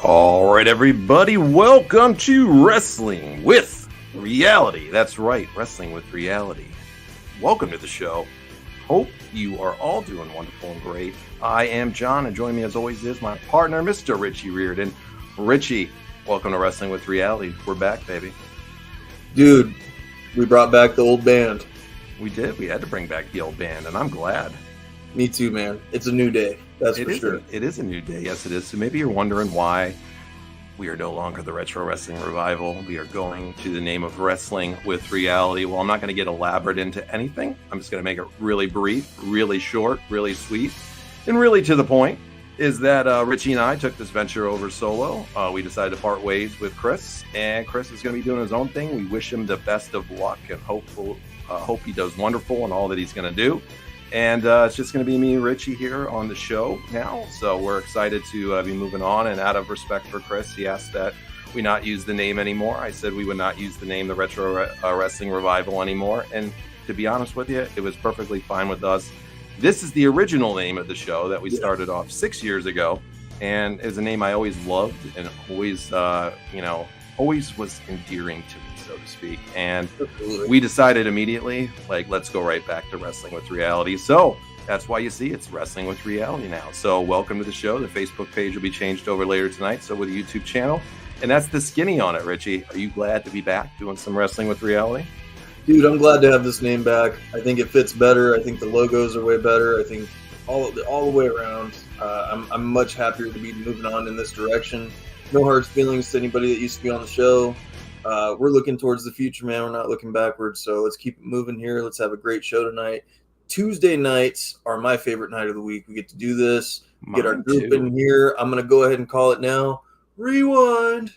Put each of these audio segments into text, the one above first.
All right, everybody, welcome to Wrestling with Reality. That's right, Wrestling with Reality. Welcome to the show. Hope you are all doing wonderful and great. I am John, and joining me as always is my partner, Mr. Richie Reardon. Richie, welcome to Wrestling with Reality. We're back, baby. Dude, we brought back the old band. We did. We had to bring back the old band, and I'm glad. Me too, man. It's a new day. That's for sure. It is a new day. Yes, it is. So maybe you're wondering why we are no longer the Retro Wrestling Revival. We are going to the name of Wrestling with Reality. Well, I'm not going to get elaborate into anything. I'm just going to make it really brief, really short, really sweet, and really to the point. Is that Richie and I took this venture over solo. We decided to part ways with Chris, and Chris is going to be doing his own thing. We wish him the best of luck and hope he does wonderful in all that he's going to do. And it's just going to be me and Richie here on the show now. So we're excited to be moving on. And out of respect for Chris, he asked that we not use the name anymore. I said we would not use the name the Retro Wrestling Revival anymore. And to be honest with you, it was perfectly fine with us. This is the original name of the show that we started off 6 years ago. And is a name I always loved and always, always was endearing to me, so to speak. And we decided immediately, let's go right back to Wrestling with Reality. So that's why you see it's Wrestling with Reality now. So welcome to the show. The Facebook page will be changed over later tonight. So with the YouTube channel. And that's the skinny on it, Richie. Are you glad to be back doing some Wrestling with Reality? Dude, I'm glad to have this name back. I think it fits better. I think the logos are way better. I think all the way around, I'm much happier to be moving on in this direction. No hard feelings to anybody that used to be on the show. We're looking towards the future, man. We're not looking backwards. So let's keep it moving here. Let's have a great show tonight. Tuesday nights are my favorite night of the week. We get to do this, get our group in here. I'm going to go ahead and call it now. Rewind.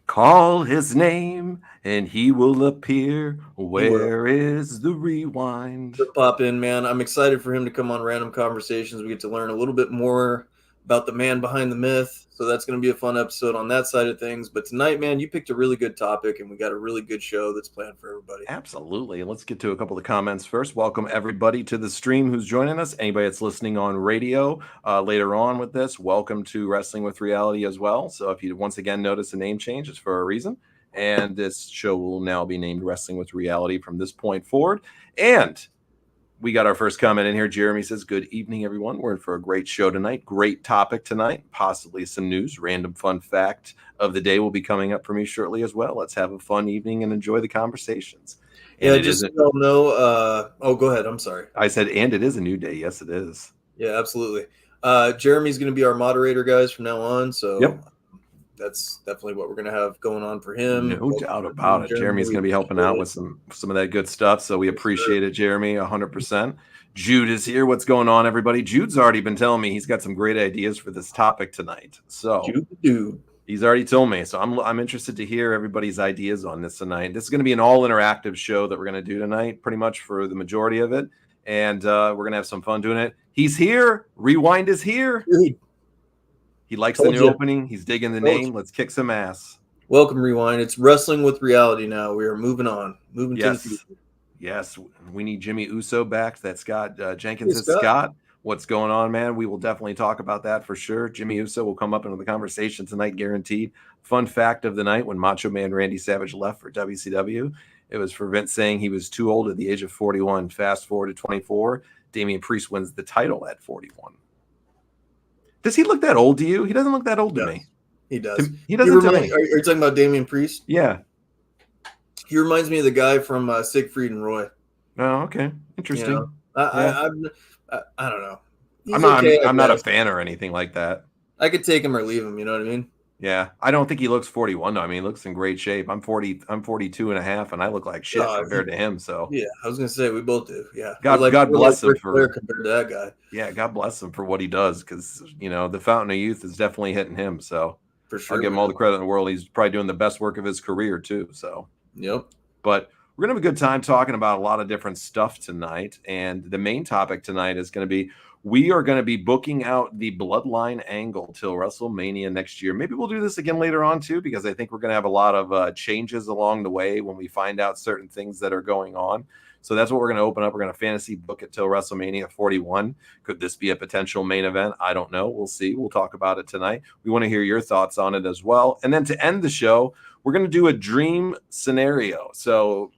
Call his name and he will appear. Where is the rewind? Pop in, man. I'm excited for him to come on Random Conversations. We get to learn a little bit more about the man behind the myth. So that's going to be a fun episode on that side of things. But tonight, man, you picked a really good topic, and we got a really good show that's planned for everybody. Absolutely. And let's get to a couple of comments first. Welcome, everybody, to the stream who's joining us. Anybody that's listening on radio later on with this, welcome to Wrestling with Reality as well. So if you once again notice a name change, it's for a reason. And this show will now be named Wrestling with Reality from this point forward. And we got our first comment in here. Jeremy says, good evening, everyone. We're in for a great show tonight. Great topic tonight. Possibly some news. Random fun fact of the day will be coming up for me shortly as well. Let's have a fun evening and enjoy the conversations. And just so you all know, go ahead. I'm sorry. I said, and it is a new day. Yes, it is. Yeah, absolutely. Jeremy's going to be our moderator, guys, from now on. So Yep. that's definitely what we're going to have going on for him. No doubt about it. Jeremy's going to be helping out with some of that good stuff. So we appreciate it, Jeremy, 100%. Jude is here. What's going on, everybody? Jude's already been telling me he's got some great ideas for this topic tonight. So Jude. He's already told me. So I'm interested to hear everybody's ideas on this tonight. This is going to be an all interactive show that we're going to do tonight, pretty much for the majority of it. And we're going to have some fun doing it. He's here. Rewind is here. Dude. He likes the new opening. He's digging the name. Let's kick some ass. Welcome, Rewind. It's Wrestling with Reality now. We are moving on. Moving to the future. Yes. We need Jimmy Uso back. That's Scott Jenkins. Hey, Scott. What's going on, man? We will definitely talk about that for sure. Jimmy Uso will come up into the conversation tonight, guaranteed. Fun fact of the night, when Macho Man Randy Savage left for WCW, it was for Vince saying he was too old at the age of 41. Fast forward to 24, Damian Priest wins the title at 41. Does he look that old to you? He doesn't look that old to me. He does. He doesn't to me. Are you talking about Damian Priest? Yeah. He reminds me of the guy from Siegfried and Roy. Oh, okay. Interesting. You know, I don't know. I'm not a fan or anything like that. I could take him or leave him. You know what I mean? Yeah. I don't think he looks 41. Though. I mean, he looks in great shape. I'm 42 and a half, and I look like shit compared to him. So yeah, I was gonna say we both do. Yeah. God bless him for compared to that guy. Yeah, God bless him for what he does, because the fountain of youth is definitely hitting him. So for sure, I'll give him all the credit in the world. He's probably doing the best work of his career too. So yep. But we're going to have a good time talking about a lot of different stuff tonight. And the main topic tonight is going to be, we are going to be booking out the Bloodline angle till WrestleMania next year. Maybe we'll do this again later on too, because I think we're going to have a lot of changes along the way when we find out certain things that are going on. So that's what we're going to open up. We're going to fantasy book it till WrestleMania 41. Could this be a potential main event? I don't know. We'll see. We'll talk about it tonight. We want to hear your thoughts on it as well. And then to end the show, we're going to do a dream scenario. So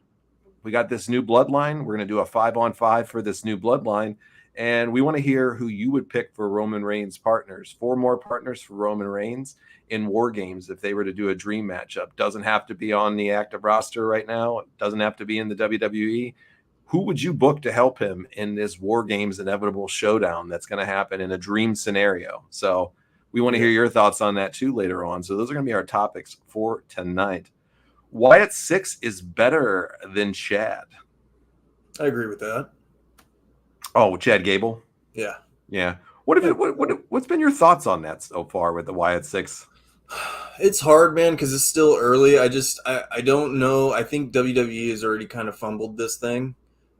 we got this new Bloodline. We're going to do a 5-on-5 for this new Bloodline. And we want to hear who you would pick for Roman Reigns partners. 4 more partners for Roman Reigns in Wargames if they were to do a dream matchup. Doesn't have to be on the active roster right now. It doesn't have to be in the WWE. Who would you book to help him in this Wargames inevitable showdown that's going to happen in a dream scenario? So we want to hear your thoughts on that too later on. So those are going to be our topics for tonight. Wyatt 6 is better than Chad. I agree with that. Oh, Chad Gable? Yeah. Yeah. What's been your thoughts on that so far with the Wyatt 6? It's hard, man, because it's still early. I don't know. I think WWE has already kind of fumbled this thing.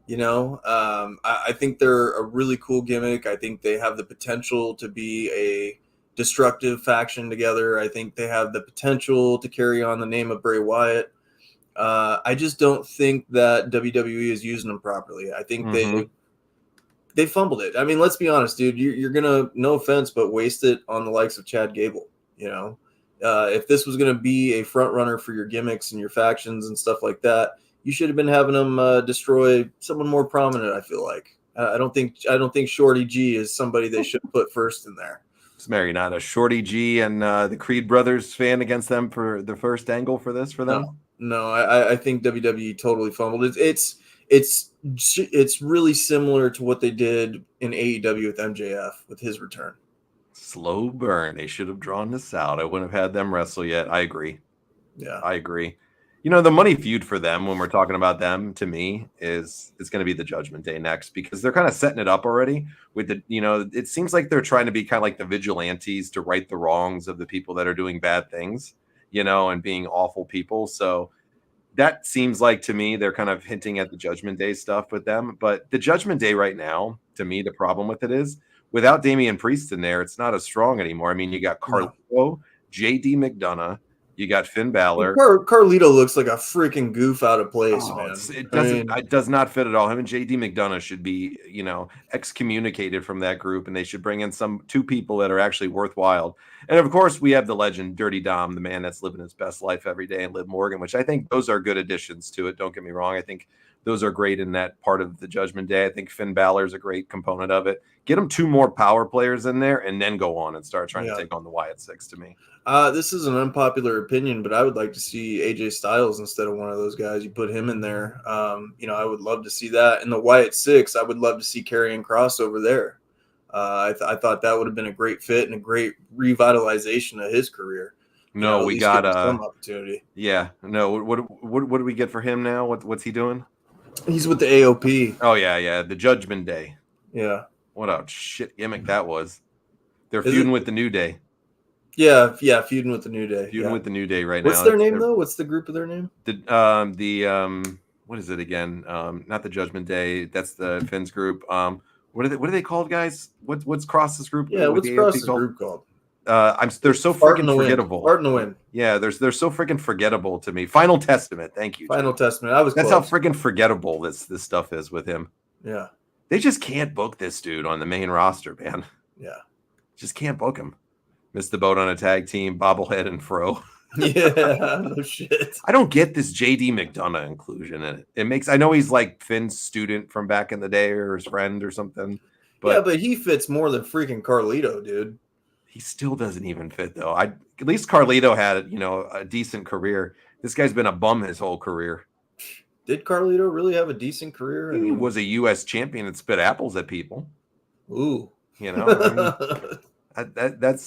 I think they're a really cool gimmick. I think they have the potential to be a destructive faction together. I think they have the potential to carry on the name of Bray Wyatt. I just don't think that WWE is using them properly. I think they fumbled it. I mean, let's be honest, dude. You're gonna, no offense, but waste it on the likes of Chad Gable. If this was gonna be a front runner for your gimmicks and your factions and stuff like that, you should have been having them destroy someone more prominent. I feel like I don't think Shorty G is somebody they should put first in there. Is Mary not a Shorty G and the Creed brothers fan against them for the first angle for this for them? No, I think WWE totally fumbled. It's really similar to what they did in AEW with MJF with his return. Slow burn. They should have drawn this out. I wouldn't have had them wrestle yet. I agree. Yeah, I agree. The money feud for them, when we're talking about them, to me, it's going to be the Judgment Day next, because they're kind of setting it up already with it seems like they're trying to be kind of like the vigilantes to right the wrongs of the people that are doing bad things, and being awful people. So that seems like, to me, they're kind of hinting at the Judgment Day stuff with them. But the Judgment Day right now, to me, the problem with it is without Damian Priest in there, it's not as strong anymore. I mean, you got Carlito, JD McDonough, you got Finn Balor. Carlito looks like a freaking goof out of place, man. It does not fit at all. Him and JD McDonough should be, excommunicated from that group, and they should bring in 2 people that are actually worthwhile. And of course, we have the legend Dirty Dom, the man that's living his best life every day, and Liv Morgan, which I think those are good additions to it. Don't get me wrong. I think those are great in that part of the Judgment Day. I think Finn Balor is a great component of it. Get them 2 more power players in there, and then go on and start trying to take on the Wyatt 6 to me. This is an unpopular opinion, but I would like to see AJ Styles instead of one of those guys. You put him in there. I would love to see that. And the Wyatt 6, I would love to see Karrion Kross over there. I thought that would have been a great fit and a great revitalization of his career. No, At we least give got him some opportunity. yeah. No, what do we get for him now? What's he doing? He's with the AOP. Oh yeah, the Judgment Day. Yeah. What a shit gimmick that was. They're Is feuding it? with the New Day. Yeah, feuding with the New Day. Feuding with the New Day right What's now. their name though? What's the group of their name? What is it again? Not the Judgment Day. That's the Finn's group. What are they called, guys? What's Cross's group? Yeah, what's the Cross's called? group called? They're so Fart in freaking the Wind. forgettable. Fart in the Wind. Yeah, they're so freaking forgettable to me. Final Testament. Thank you. Final Jim. Testament. I was. That's close. how freaking forgettable this stuff is with him. Yeah. They just can't book this dude on the main roster, man. Yeah. Just can't book him. Missed the boat on a tag team, bobblehead and Fro. Yeah, no shit. I don't get this JD McDonough inclusion in it. It makes, I know he's like Finn's student from back in the day or his friend or something. But yeah, but he fits more than freaking Carlito, dude. He still doesn't even fit though. At least Carlito had, a decent career. This guy's been a bum his whole career. Did Carlito really have a decent career? He was a U.S. champion and spit apples at people. Ooh. That's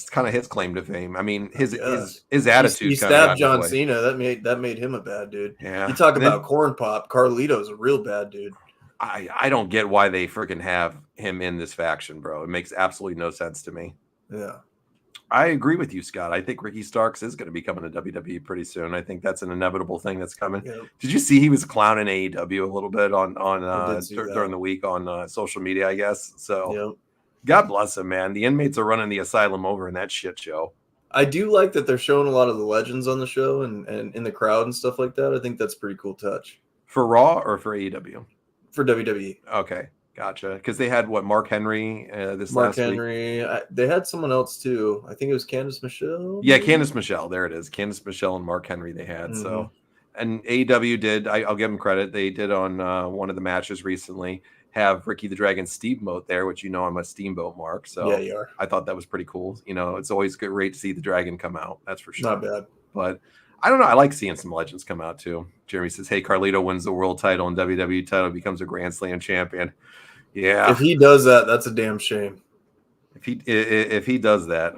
kind of his claim to fame. I mean, his attitude. He stabbed John Cena. That made him a bad dude. Yeah. You talk about corn pop. Carlito's a real bad dude. I don't get why they freaking have him in this faction, bro. It makes absolutely no sense to me. Yeah. I agree with you, Scott. I think Ricky Starks is going to be coming to WWE pretty soon. I think that's an inevitable thing that's coming. Yep. Did you see he was clowning AEW a little bit on during the week on social media, I guess? So yep. God bless him, man. The inmates are running the asylum over in that shit show. I do like that they're showing a lot of the legends on the show and in the crowd and stuff like that. I think that's a pretty cool touch. For Raw or for AEW? For WWE. Okay. Gotcha. Because they had Mark Henry last week. They had someone else too. I think it was Candice Michelle. Yeah, Candice Michelle. There it is. Candice Michelle and Mark Henry they had. Mm-hmm. So, and AEW did. I'll give them credit. They did on one of the matches recently have Ricky the Dragon Steamboat there, which I'm a Steamboat Mark. So yeah, you are. I thought that was pretty cool. It's always great to see the Dragon come out. That's for sure. Not bad. But I don't know. I like seeing some legends come out too. Jeremy says, "Hey, Carlito wins the world title and WWE title, becomes a Grand Slam champion." Yeah. If he does that, that's a damn shame. If he does that,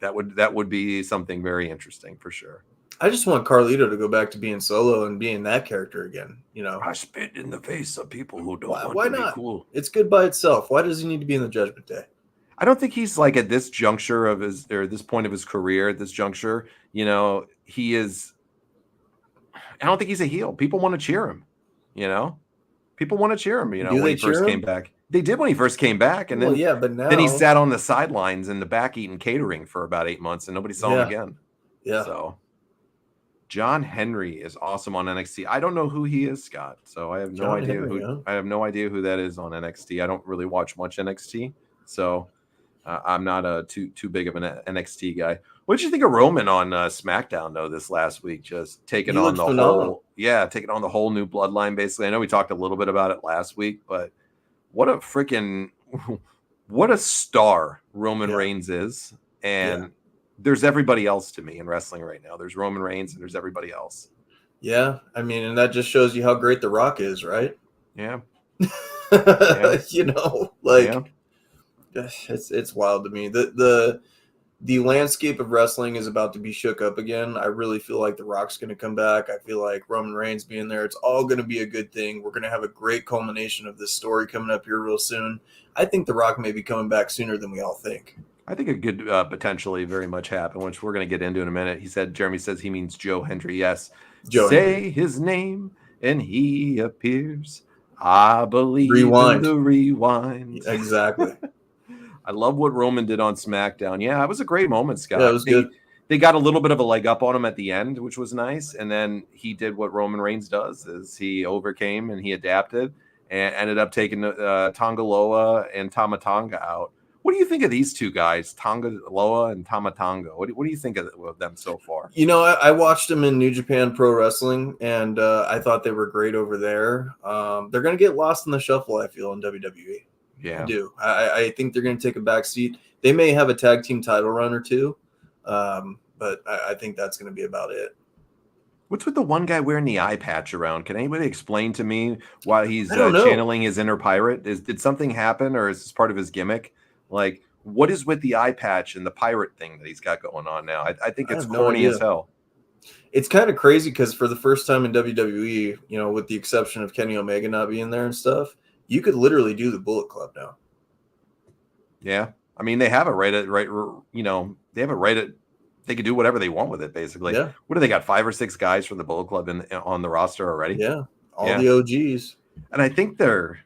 that would be something very interesting for sure. I just want Carlito to go back to being solo and being that character again. I spit in the face of people who don't want why to not? Be cool. It's good by itself. Why does he need to be in the Judgment Day? I don't think he's like at this juncture of his or this point of his career. At this juncture, he is. I don't think he's a heel. People want to cheer him. People want to cheer him, when he first came back. They did when he first came back, and then but now then he sat on the sidelines in the back eating catering for about 8 months, and nobody saw him again. Yeah. So John Henry is awesome on NXT. I don't know who he is, Scott. So I have no idea I have no idea who that is on NXT. I don't really watch much NXT, so I'm not too big of an NXT guy. What did you think of Roman on SmackDown though this last week? Just taking on the whole new bloodline. Basically, I know we talked a little bit about it last week, but what a star Roman Reigns is, and there's everybody else to me in wrestling right now. There's Roman Reigns and there's everybody else. Yeah, I mean, and that just shows you how great The Rock is, right? Yeah. It's wild to me. The landscape of wrestling is about to be shook up again. I really feel like The Rock's going to come back. I feel like Roman Reigns being there, it's all going to be a good thing. We're going to have a great culmination of this story coming up here real soon. I think The Rock may be coming back sooner than we all think. I think it could potentially very much happen, which we're going to get into in a minute. Jeremy says he means Joe Hendry. Yes. Say his name and he appears. I believe in the rewind. Exactly. I love what Roman did on SmackDown. Yeah, it was a great moment, Scott. Yeah, it was good. They got a little bit of a leg up on him at the end, which was nice. And then he did what Roman Reigns does, is he overcame and he adapted and ended up taking Tonga Loa and Tama Tonga out. What do you think of these two guys, Tonga Loa and Tama Tonga? What do you think of them so far? I watched them in New Japan Pro Wrestling, and I thought they were great over there. They're going to get lost in the shuffle, I feel, in WWE. Yeah, I do. I think they're going to take a back seat. They may have a tag team title run or two, but I think that's going to be about it. What's with the one guy wearing the eye patch around? Can anybody explain to me why he's channeling his inner pirate? Did something happen, or is this part of his gimmick Like, what is with the eye patch and the pirate thing that he's got going on now? I think I it's have no corny idea. as hell. It's kind of crazy because for the first time in WWE, you know, with the exception of Kenny Omega not being there and stuff, you could literally do the Bullet Club now. Yeah. I mean, they have it right, you know, they have it right at, they can do whatever they want with it, basically. Yeah. What do they got? 5 or 6 guys from the Bullet Club on the roster already? Yeah. All the OGs. And I think they're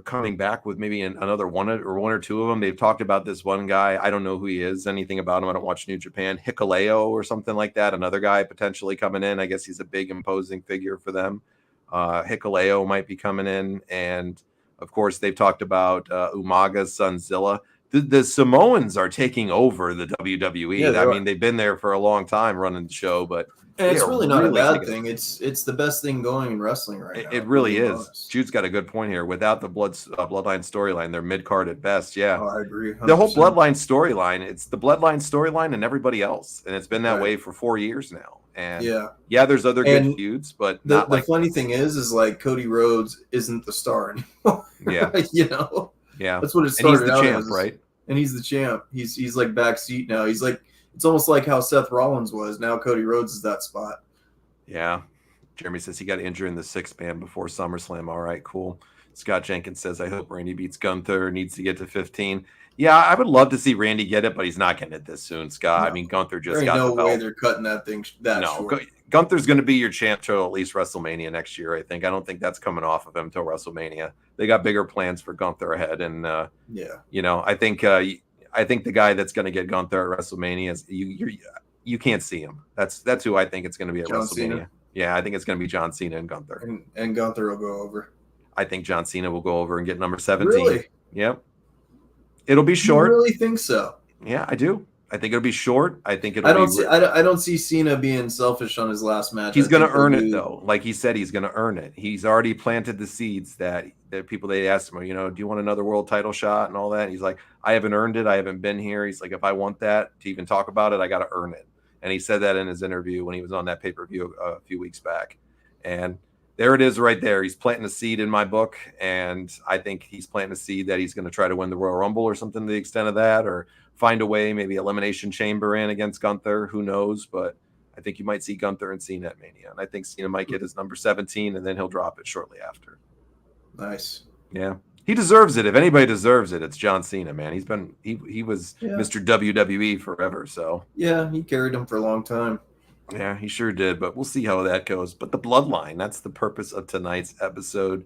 coming back with maybe another one or two of them. They've talked about this one guy. I don't know who he is, anything about him. I don't watch New Japan. Hikuleo or something like that. Another guy potentially coming in. I guess he's a big imposing figure for them. Hikuleo might be coming in. And of course, they've talked about Umaga's son Zilla. The Samoans are taking over the WWE. Yeah, I mean, they've been there for a long time running the show, but and it's really not a bad thing. It's the best thing going in wrestling right now. It really is. Honest. Jude's got a good point here. Without the Bloodline storyline, they're mid-card at best. Yeah, I agree. 100%. The whole Bloodline storyline, it's the Bloodline storyline and everybody else, and it's been that way for 4 years now. And yeah, there's other good feuds, but the funny thing is like Cody Rhodes isn't the star anymore. Yeah, you know. Yeah, that's what it started and he's the out champ, as. Right? And he's the champ. He's like backseat now. He's like, it's almost like how Seth Rollins was. Now Cody Rhodes is that spot. Yeah. Jeremy says he got injured in the 6th man before SummerSlam. All right, cool. Scott Jenkins says, I hope Randy beats Gunther. Needs to get to 15. Yeah, I would love to see Randy get it, but he's not getting it this soon, Scott. No. I mean, Gunther just got the belt. No way they're cutting that thing short. Gunther's going to be your champ till at least WrestleMania next year, I think. I don't think that's coming off of him till WrestleMania. They got bigger plans for Gunther ahead. And, you know, I think the guy that's going to get Gunther at WrestleMania is you can't see him. That's who I think it's going to be at John WrestleMania. Cena. Yeah, I think it's going to be John Cena and Gunther. And Gunther will go over. I think John Cena will go over and get number 17. Really? Yep. It'll be short. You really think so? Yeah, I do. I think it'll be short. I think it'll I don't see Cena being selfish on his last match. He's going to earn it, though. Like he said, he's going to earn it. He's already planted the seeds that people, they asked him, you know, do you want another world title shot and all that? And he's like, I haven't earned it. I haven't been here. He's like, if I want that to even talk about it, I got to earn it. And he said that in his interview when he was on that pay-per-view a few weeks back. And there it is right there. He's planting a seed in my book. And I think he's planting a seed that he's going to try to win the Royal Rumble or something to the extent of that, or find a way, maybe Elimination Chamber in against Gunther. Who knows? But I think you might see Gunther and Cena at Mania. And I think Cena might get his number 17, and then he'll drop it shortly after. Nice. Yeah. He deserves it. If anybody deserves it, it's John Cena, man. He was Mr. WWE forever. So yeah, he carried him for a long time. Yeah, he sure did. But we'll see how that goes. But the Bloodline, that's the purpose of tonight's episode.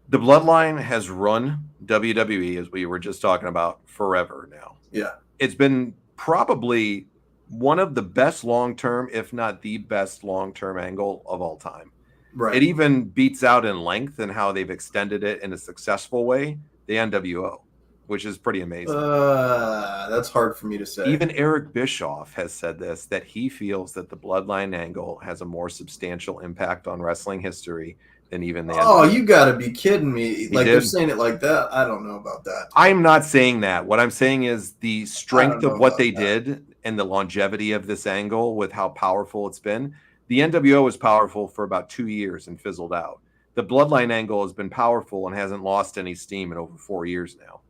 The Bloodline has run WWE, as we were just talking about, forever now. Yeah. It's been probably one of the best long-term, if not the best long-term angle of all time. Right. It even beats out in length and how they've extended it in a successful way, the NWO, which is pretty amazing. That's hard for me to say. Even Eric Bischoff has said this, that he feels that the Bloodline angle has a more substantial impact on wrestling history than even the NWO. Oh, you got to be kidding me. Like, you're saying it like that? I don't know about that. I'm not saying that. What I'm saying is the strength of what they did and the longevity of this angle with how powerful it's been. The NWO was powerful for about 2 years and fizzled out. The Bloodline angle has been powerful and hasn't lost any steam in over 4 years now.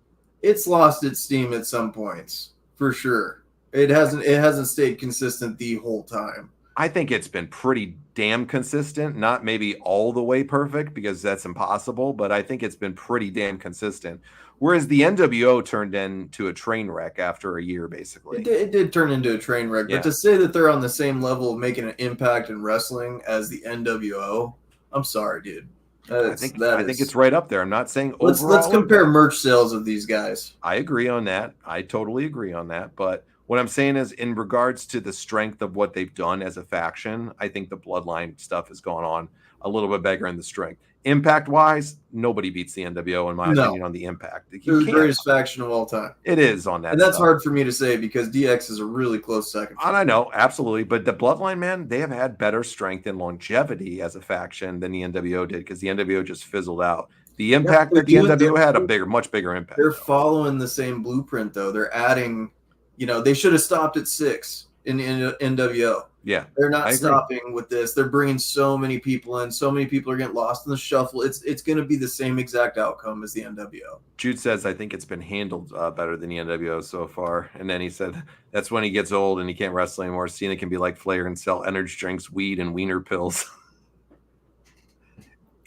It's lost its steam at some points, for sure. It hasn't stayed consistent the whole time. I think it's been pretty damn consistent. Not maybe all the way perfect, because that's impossible, but I think it's been pretty damn consistent. Whereas the NWO turned into a train wreck after a year, basically. It did turn into a train wreck, but to say that they're on the same level of making an impact in wrestling as the NWO, I'm sorry, dude. I think it's right up there. I'm not saying overall. Let's compare merch sales of these guys. I agree on that. I totally agree on that. But what I'm saying is, in regards to the strength of what they've done as a faction, I think the Bloodline stuff has gone on a little bit bigger in the strength. Impact-wise, nobody beats the NWO, in my opinion, on the impact. They're the greatest faction of all time. It is on that. And that's hard for me to say because DX is a really close second. And I know, absolutely. But the Bloodline, man, they have had better strength and longevity as a faction than the NWO did, because the NWO just fizzled out. The impact that the NWO had much bigger impact. They're following the same blueprint, though. They're adding, they should have stopped at 6. in NWO. Yeah, They're not stopping with this. They're bringing so many people in. So many people are getting lost in the shuffle. It's going to be the same exact outcome as the NWO. Jude says, I think it's been handled better than the NWO so far. And then he said, that's when he gets old and he can't wrestle anymore. Cena can be like Flair and sell energy drinks, weed, and wiener pills.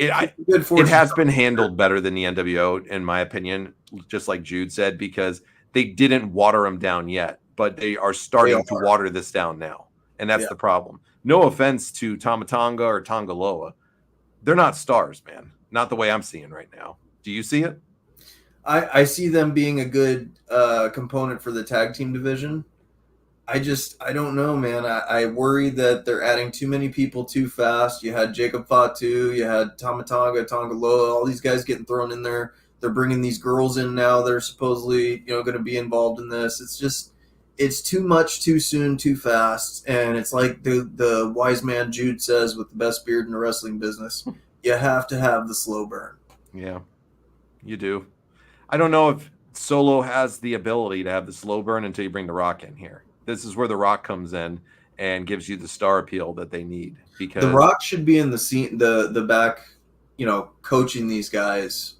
It has been handled better than the NWO, in my opinion, just like Jude said, because they didn't water them down yet, but they are starting to water this down now. And that's the problem. No offense to Tama Tonga or Tongaloa. They're not stars, man. Not the way I'm seeing right now. Do you see it? I see them being a good component for the tag team division. I don't know, man. I worry that they're adding too many people too fast. You had Jacob Fatu, you had Tama Tonga, Tongaloa, all these guys getting thrown in there. They're bringing these girls in now. They're supposedly, going to be involved in this. It's too much, too soon, too fast. And it's like the wise man Jude says with the best beard in the wrestling business. You have to have the slow burn. Yeah, you do. I don't know if Solo has the ability to have the slow burn until you bring The Rock in here. This is where The Rock comes in and gives you the star appeal that they need. Because The Rock should be in the scene, the back, coaching these guys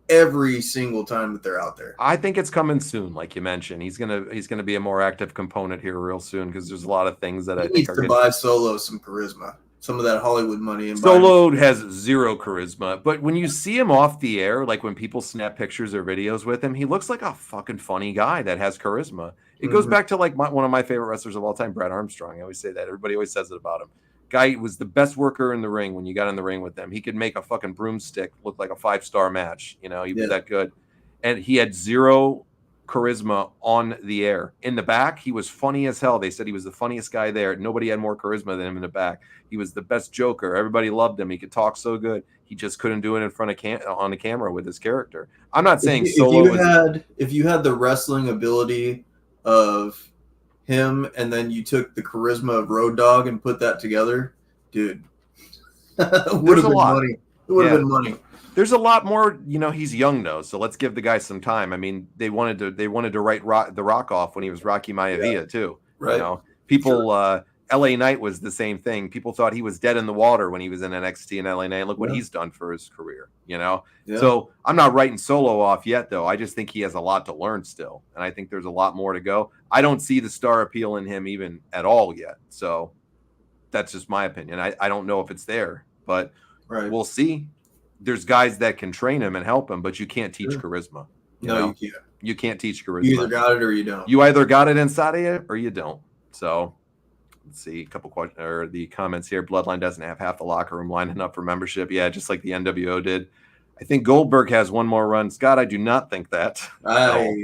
every single time that they're out there. I think it's coming soon, like you mentioned. He's gonna be a more active component here real soon because there's a lot of things that I think are. He needs to buy Solo some charisma. Some of that Hollywood money. And Solo has zero charisma, but when you see him off the air, like when people snap pictures or videos with him, he looks like a fucking funny guy that has charisma. It goes back to like one of my favorite wrestlers of all time, Brad Armstrong. I always say that. Everybody always says it about him. Guy was the best worker in the ring when you got in the ring with him. He could make a fucking broomstick look like a 5-star match. He was that good. And he had zero charisma on the air. In the back, he was funny as hell. They said he was the funniest guy there. Nobody had more charisma than him in the back. He was the best joker. Everybody loved him. He could talk so good. He just couldn't do it in front of on the camera with his character. I'm not saying if you had the wrestling ability of him and then you took the charisma of Road Dogg and put that together, dude, would have been money. It would have been money. There's a lot more, he's young though, so let's give the guy some time. I mean, they wanted to write The Rock off when he was Rocky Maivia too. Right. People, LA Knight was the same thing. People thought he was dead in the water when he was in NXT and LA Knight. Look what he's done for his career, So I'm not writing Solo off yet though. I just think he has a lot to learn still. And I think there's a lot more to go. I don't see the star appeal in him even at all yet. So that's just my opinion. I don't know if it's there, but we'll see. There's guys that can train him and help him, but you can't teach charisma. You can't. You can't teach charisma. You either got it or you don't. You either got it inside of you or you don't. So let's see a couple questions or the comments here. Bloodline doesn't have half the locker room lining up for membership. Yeah, just like the NWO did. I think Goldberg has one more run. Scott, I do not think that. I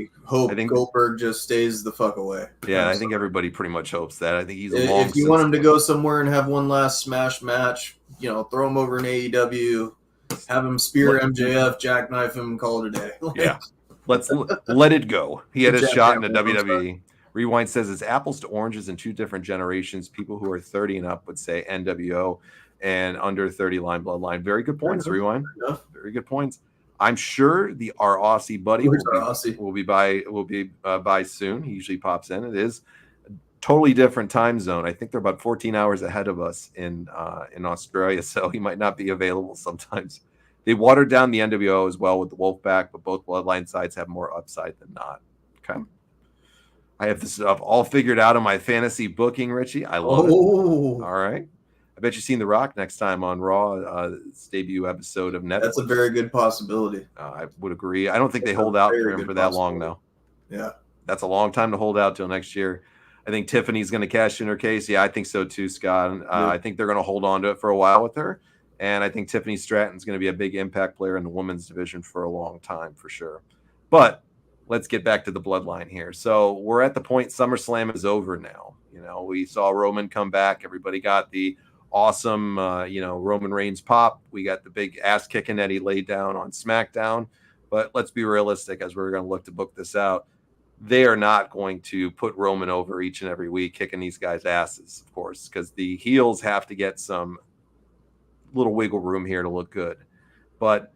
think Goldberg just stays the fuck away. Yeah, I think everybody pretty much hopes that. I think he's if you want him to go somewhere and have one last smash match, throw him over in AEW. Have him spear MJF, jackknife him, and call it a day. Yeah. Let's let it go. He had a shot in the WWE. Rewind says it's apples to oranges in two different generations. People who are 30 and up would say NWO and under 30 line Bloodline. Very good points, Rewind. Very good points. I'm sure our Aussie buddy will be by soon. He usually pops in. It is a totally different time zone. I think they're about 14 hours ahead of us in Australia, so he might not be available sometimes. They watered down the NWO as well with the Wolfpack, but both Bloodline sides have more upside than not. Okay. I have this stuff all figured out on my fantasy booking, Richie. I love it. All right. I bet you've seen The Rock next time on Raw, its debut episode of Netflix. That's a very good possibility. I would agree. I don't think they hold out for him for that long, though. Yeah. That's a long time to hold out till next year. I think Tiffany's going to cash in her case. Yeah, I think so too, Scott. I think they're going to hold on to it for a while with her. And I think Tiffany Stratton's going to be a big impact player in the women's division for a long time, for sure. But let's get back to the Bloodline here. So we're at the point SummerSlam is over now. We saw Roman come back. Everybody got the awesome, Roman Reigns pop. We got the big ass kicking that he laid down on SmackDown. But let's be realistic as we're going to look to book this out. They are not going to put Roman over each and every week, kicking these guys' asses, of course, because the heels have to get some little wiggle room here to look good. But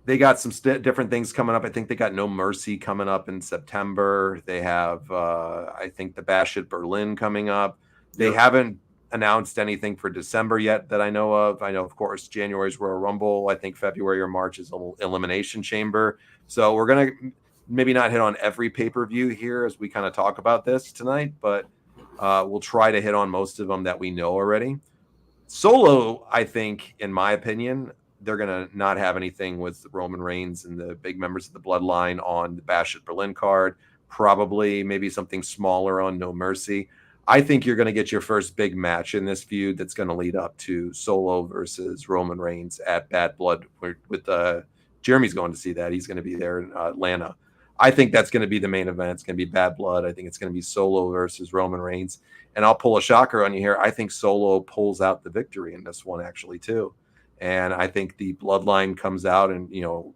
they got some different things coming up. I think they got No Mercy coming up in September. They have, I think, the Bash at Berlin coming up. They haven't announced anything for December yet that I know of. I know, of course, January's Royal Rumble. I think February or March is Elimination Chamber. So we're going to maybe not hit on every pay-per-view here as we kind of talk about this tonight, but we'll try to hit on most of them that we know already. Solo, I think, in my opinion, they're going to not have anything with Roman Reigns and the big members of the Bloodline on the Bash at Berlin card. Probably maybe something smaller on No Mercy. I think you're going to get your first big match in this feud that's going to lead up to Solo versus Roman Reigns at Bad Blood with Jeremy's going to see that. He's going to be there in Atlanta. I think that's going to be the main event. It's going to be Bad Blood. I think it's going to be Solo versus Roman Reigns. And I'll pull a shocker on you here. I think Solo pulls out the victory in this one, actually, too. And I think the Bloodline comes out and,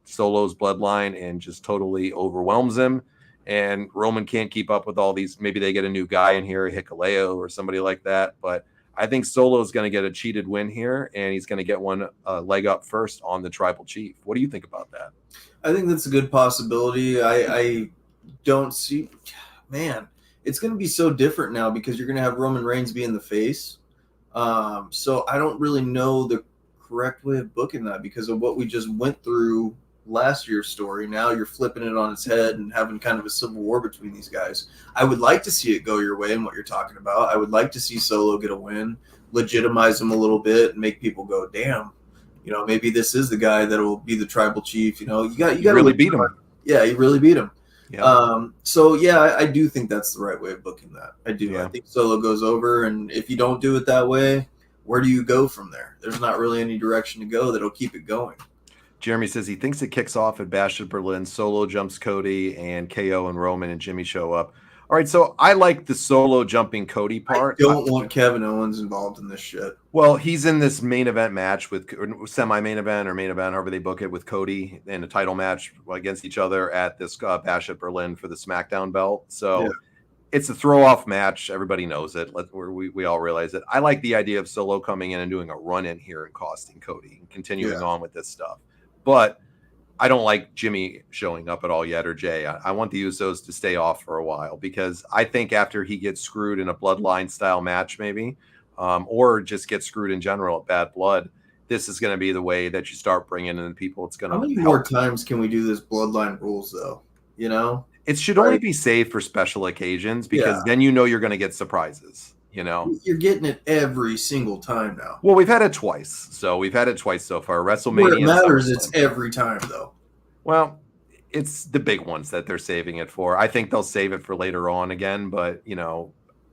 Solo's Bloodline and just totally overwhelms him. And Roman can't keep up with all these. Maybe they get a new guy in here, Hikuleo or somebody like that. But I think Solo's going to get a cheated win here, and he's going to get one leg up first on the Tribal Chief. What do you think about that? I think that's a good possibility. I don't see, man, it's going to be so different now because you're going to have Roman Reigns being the face. So I don't really know the correct way of booking that because of what we just went through last year's story. Now you're flipping it on its head and having kind of a civil war between these guys. I would like to see it go your way and what you're talking about. I would like to see Solo get a win, legitimize him a little bit, and make people go, damn. Maybe this is the guy that will be the Tribal Chief. You got to really beat him. Yeah, you really beat him. Yeah. So yeah, I do think that's the right way of booking that. I do. Yeah. I think Solo goes over, and if you don't do it that way, where do you go from there? There's not really any direction to go that'll keep it going. Jeremy says he thinks it kicks off at Bash at Berlin. Solo jumps Cody, and KO and Roman and Jimmy show up. All right, so I like the Solo jumping Cody part. I don't want Kevin Owens involved in this shit. Well, he's in this main event match with semi-main event or main event, however they book it, with Cody in a title match against each other at this Bash at Berlin for the SmackDown belt. So it's a throw-off match. Everybody knows it. We all realize it. I like the idea of Solo coming in and doing a run-in here and costing Cody and continuing on with this stuff. But I don't like Jimmy showing up at all yet, or Jay. I want the Usos to stay off for a while because I think after he gets screwed in a Bloodline style match, maybe, or just get screwed in general at Bad Blood, this is going to be the way that you start bringing in people. It's going to. How many more times can we do this Bloodline rules, though? It should only be saved for special occasions because then you're going to get surprises. You're getting it every single time now. Well, we've had it twice. So we've had it twice so far. WrestleMania. Where it matters, it's every time, though. Well, it's the big ones that they're saving it for. I think they'll save it for later on again. But,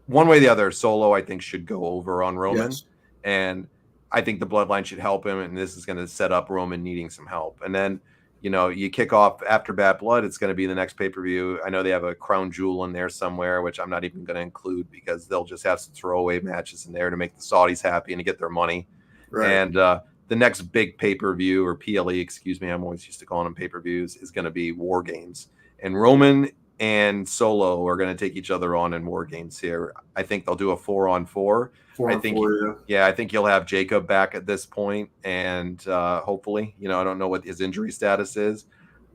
one way or the other, Solo, I think, should go over on Roman. Yes. And I think the Bloodline should help him. And this is going to set up Roman needing some help. And then, you kick off after Bad Blood, it's going to be the next pay-per-view. I know they have a crown jewel in there somewhere, which I'm not even going to include because they'll just have some throwaway matches in there to make the Saudis happy and to get their money. Right. And the next big pay-per-view, or PLE, excuse me, I'm always used to calling them pay-per-views, is going to be Wargames. And Roman and Solo are going to take each other on in Wargames here. I think they'll do a 4-on-4. I think you'll have Jacob back at this point, and hopefully, I don't know what his injury status is,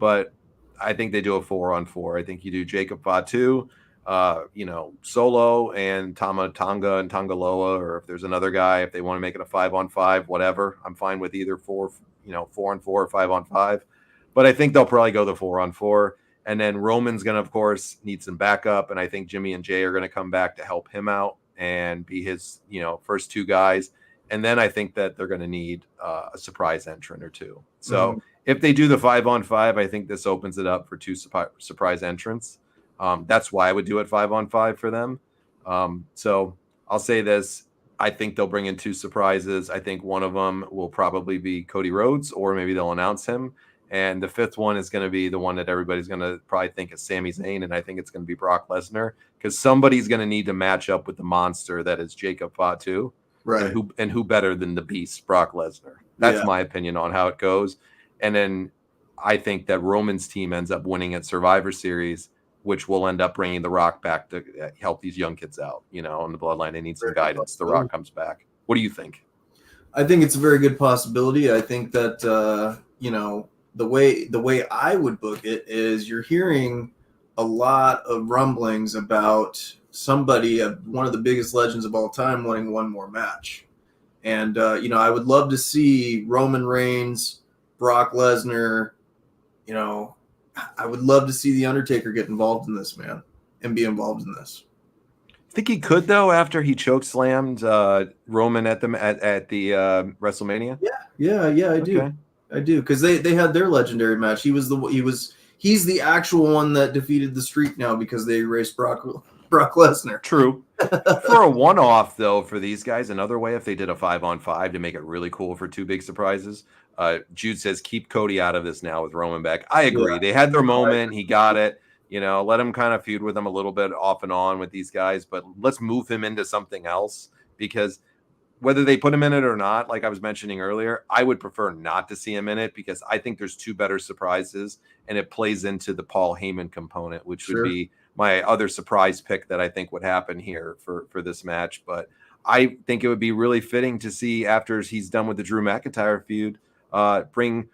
but I think they do a 4-on-4. I think you do Jacob Fatu, Solo and Tama Tonga and Tongaloa, or if there's another guy, if they want to make it a 5-on-5, whatever. I'm fine with either 4-on-4 or 5-on-5, but I think they'll probably go the 4-on-4. And then Roman's going to, of course, need some backup, and I think Jimmy and Jay are going to come back to help him out and be his, first two guys. And then I think that they're going to need a surprise entrant or two. So if they do the 5-on-5, I think this opens it up for two surprise entrants. That's why I would do it 5-on-5 for them. So I'll say this. I think they'll bring in two surprises. I think one of them will probably be Cody Rhodes, or maybe they'll announce him. And the fifth one is going to be the one that everybody's going to probably think is Sami Zayn, and I think it's going to be Brock Lesnar, because somebody's going to need to match up with the monster that is Jacob Fatu. Right. And who better than the beast, Brock Lesnar? That's my opinion on how it goes. And then I think that Roman's team ends up winning at Survivor Series, which will end up bringing The Rock back to help these young kids out, on the Bloodline. They need some guidance. The Rock comes back. What do you think? I think it's a very good possibility. I think that, the way I would book it is you're hearing a lot of rumblings about somebody, one of the biggest legends of all time, wanting one more match. And I would love to see Roman Reigns, Brock Lesnar. I would love to see the Undertaker get involved in this, man, and be involved in this. Think he could though after he choke slammed Roman at the WrestleMania? Yeah, I do. I do, because they had their legendary match. He's the actual one that defeated the Streak now because they erased Brock Lesnar. True. For a one-off though, for these guys, another way if they did a 5-on-5 to make it really cool for two big surprises. Jude says keep Cody out of this now with Roman back. I agree. Yeah. They had their moment. He got it. Let him kind of feud with them a little bit off and on with these guys, but let's move him into something else, because whether they put him in it or not, like I was mentioning earlier, I would prefer not to see him in it, because I think there's two better surprises, and it plays into the Paul Heyman component, which would be my other surprise pick that I think would happen here for this match. But I think it would be really fitting to see, after he's done with the Drew McIntyre feud, bring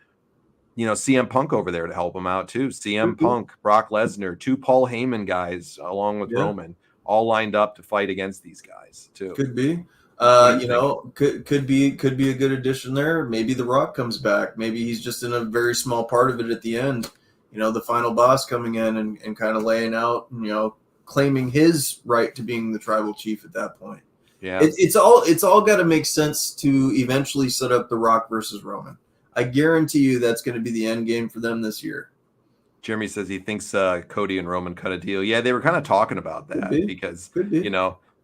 CM Punk over there to help him out too. CM Punk, Brock Lesnar, two Paul Heyman guys along with Roman, all lined up to fight against these guys too. Could be. Could be a good addition there. Maybe The Rock comes back. Maybe he's just in a very small part of it at the end. The final boss coming in and kind of laying out, claiming his right to being the tribal chief at that point. Yeah, it's all got to make sense to eventually set up The Rock versus Roman. I guarantee you that's going to be the end game for them this year. Jeremy says he thinks Cody and Roman cut a deal. Yeah, they were kind of talking about that because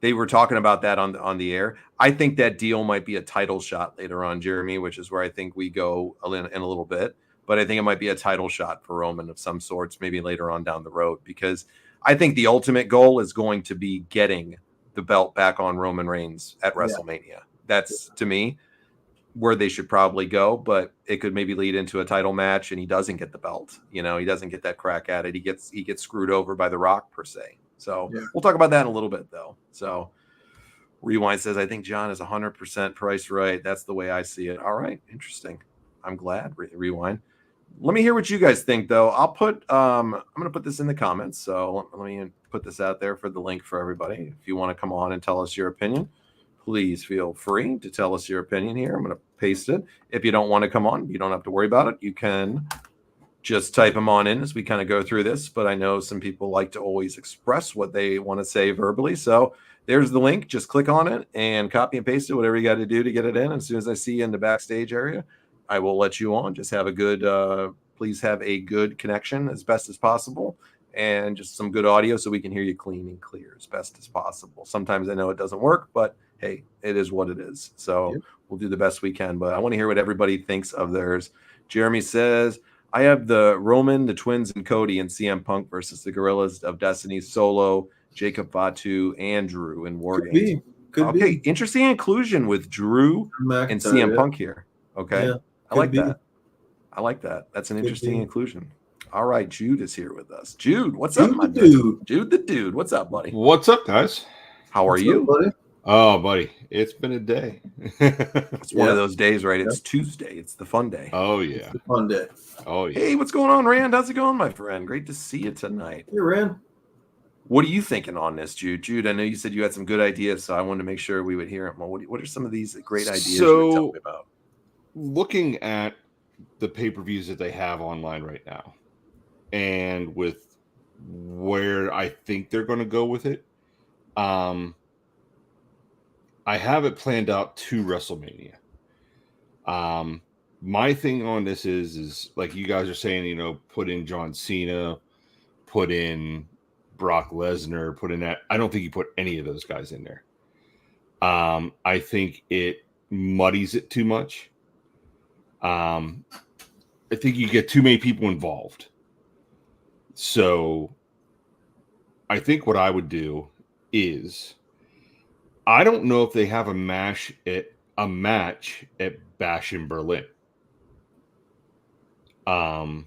they were talking about that on the air. I think that deal might be a title shot later on, Jeremy, which is where I think we go in a little bit. But I think it might be a title shot for Roman of some sorts, maybe later on down the road, because I think the ultimate goal is going to be getting the belt back on Roman Reigns at WrestleMania. That's, to me, where they should probably go, but it could maybe lead into a title match and he doesn't get the belt. He doesn't get that crack at it. He gets screwed over by The Rock per se. So we'll talk about that in a little bit though. So Rewind says, I think John is 100% priced right. That's the way I see it. All right. Interesting. I'm glad. Rewind. Let me hear what you guys think though. I'm going to put this in the comments. So let me put this out there for the link for everybody. If you want to come on and tell us your opinion, please feel free to tell us your opinion here. I'm going to paste it. If you don't want to come on, you don't have to worry about it. You can just type them on in as we kind of go through this. But I know some people like to always express what they want to say verbally. So there's the link. Just click on it and copy and paste it, whatever you got to do to get it in. As soon as I see you in the backstage area, I will let you on. Just have a good, please have a good connection as best as possible, and just some good audio so we can hear you clean and clear as best as possible. Sometimes I know it doesn't work, but hey, it is what it is. So we'll do the best we can, but I want to hear what everybody thinks of theirs. Jeremy says, I have the Roman, the Twins, and Cody, and CM Punk versus the Gorillas of Destiny, Solo, Jacob Fatu, and Drew in Wargames. Could be. Interesting inclusion with Drew and CM Punk here. Okay. Yeah, I like that. I like that. That's an interesting inclusion. All right. Jude is here with us. Jude, what's up, my dude? Jude the dude. What's up, buddy? What's up, guys? How are you? Buddy? Oh, buddy, it's been a day. It's one of those days, right? It's Tuesday. It's the fun day. Oh, yeah. It's the fun day. Oh, yeah. Hey, what's going on, Rand? How's it going, my friend? Great to see you tonight. Hey, Rand. What are you thinking on this, Jude? Jude, I know you said you had some good ideas, so I wanted to make sure we would hear them. Well, what are some of these great ideas you were telling me about? Looking at the pay-per-views that they have online right now, and with where I think they're going to go with it, I have it planned out to WrestleMania. My thing on this is like you guys are saying, put in John Cena, put in Brock Lesnar, put in that. I don't think you put any of those guys in there. I think it muddies it too much. I think you get too many people involved. So I think what I would do is, I don't know if they have a match at Bash in Berlin. I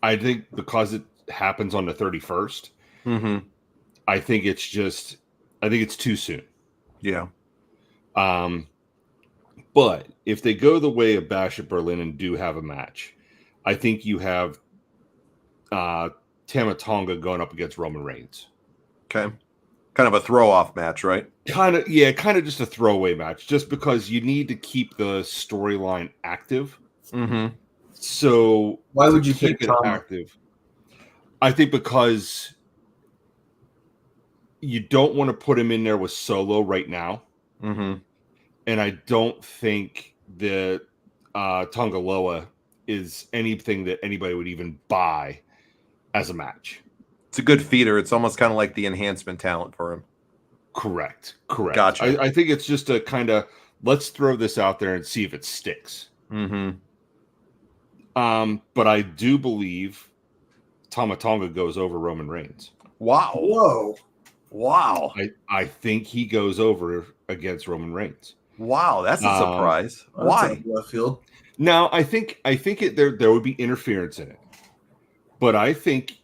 think because it happens on the 31st, I think it's too soon. Yeah. But if they go the way of Bash at Berlin and do have a match, I think you have Tama Tonga going up against Roman Reigns. Okay. Kind of a throw-off match, right? Kind of just a throwaway match, just because you need to keep the storyline active. Mm-hmm. So why would you pick it active? I think because you don't want to put him in there with Solo right now. Mm-hmm. And I don't think that Tonga Loa is anything that anybody would even buy as a match. It's a good feeder. It's almost kind of like the enhancement talent for him. Correct. Gotcha. I think it's just a kind of, let's throw this out there and see if it sticks. Mm-hmm. But I do believe Tama Tonga goes over Roman Reigns. Wow. Whoa. Wow. I think he goes over against Roman Reigns. Wow, that's a surprise. Why? Left field. Now, I think there would be interference in it. But I think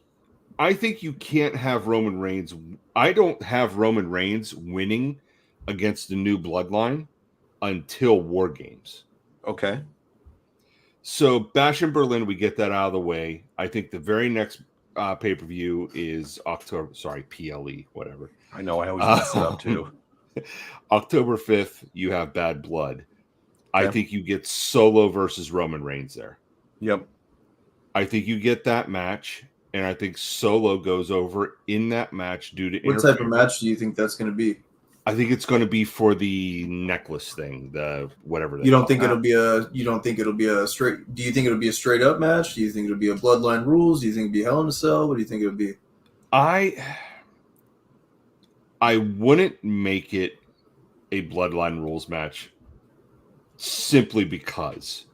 you can't have Roman Reigns. I don't have Roman Reigns winning against the new Bloodline until Wargames. Okay. So Bash in Berlin, we get that out of the way. I think the very next pay-per-view is PLE, whatever. I know, I always mess it up too. October 5th, you have Bad Blood. Okay. I think you get Solo versus Roman Reigns there. Yep. I think you get that match, and I think Solo goes over in that match due to what type of match do you think that's going to be? I think it's going to be for the necklace thing, the whatever. You don't think it'll be a straight? Do you think it'll be a straight up match? Do you think it'll be a Bloodline Rules? Do you think it'll be Hell in a Cell? What do you think it'll be? I wouldn't make it a Bloodline Rules match simply because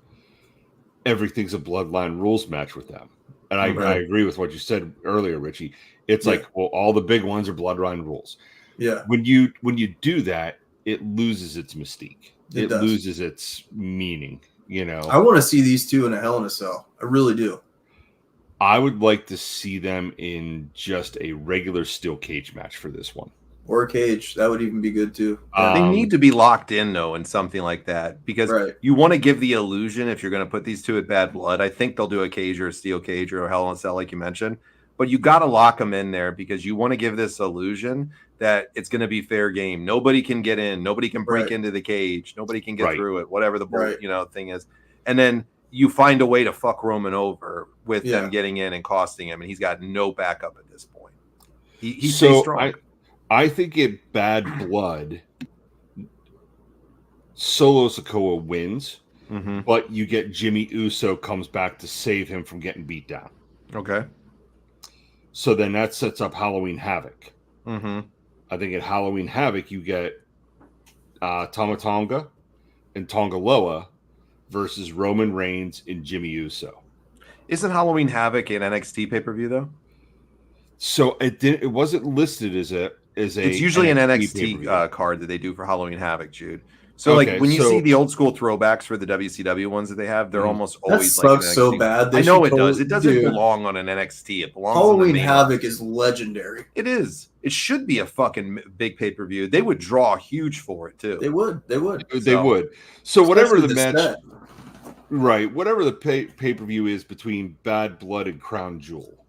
everything's a Bloodline Rules match with them. And I agree with what you said earlier, Richie. It's like, well, all the big ones are Bloodline Rules. Yeah. When you do that, it loses its mystique. It loses its meaning, you know. I want to see these two in a Hell in a Cell. I really do. I would like to see them in just a regular steel cage match for this one. Or a cage. That would even be good too. They need to be locked in though in something like that because you want to give the illusion if you're going to put these two at Bad Blood. I think they'll do a cage or a steel cage or a Hell in a Cell like you mentioned. But you got to lock them in there because you want to give this illusion that it's going to be fair game. Nobody can get in. Nobody can break into the cage. Nobody can get through it, whatever the thing is. And then you find a way to fuck Roman over with them getting in and costing him. And he's got no backup at this point. He stays strong. I think in Bad Blood, Solo Sikoa wins, but you get Jimmy Uso comes back to save him from getting beat down. Okay. So then that sets up Halloween Havoc. Mm-hmm. I think at Halloween Havoc, you get Tama Tonga and Tonga Loa versus Roman Reigns and Jimmy Uso. Isn't Halloween Havoc an NXT pay-per-view, though? So it wasn't listed as a. It's usually an NXT card that they do for Halloween Havoc, Jude. So when you see the old school throwbacks for the WCW ones that they have, they're almost always that sucks so bad. I know it does. It doesn't belong on an NXT. It belongs. Halloween Havoc is legendary. It is. It should be a fucking big pay per view. They would draw huge for it too. They would. So whatever the match, whatever the pay per view is between Bad Blood and Crown Jewel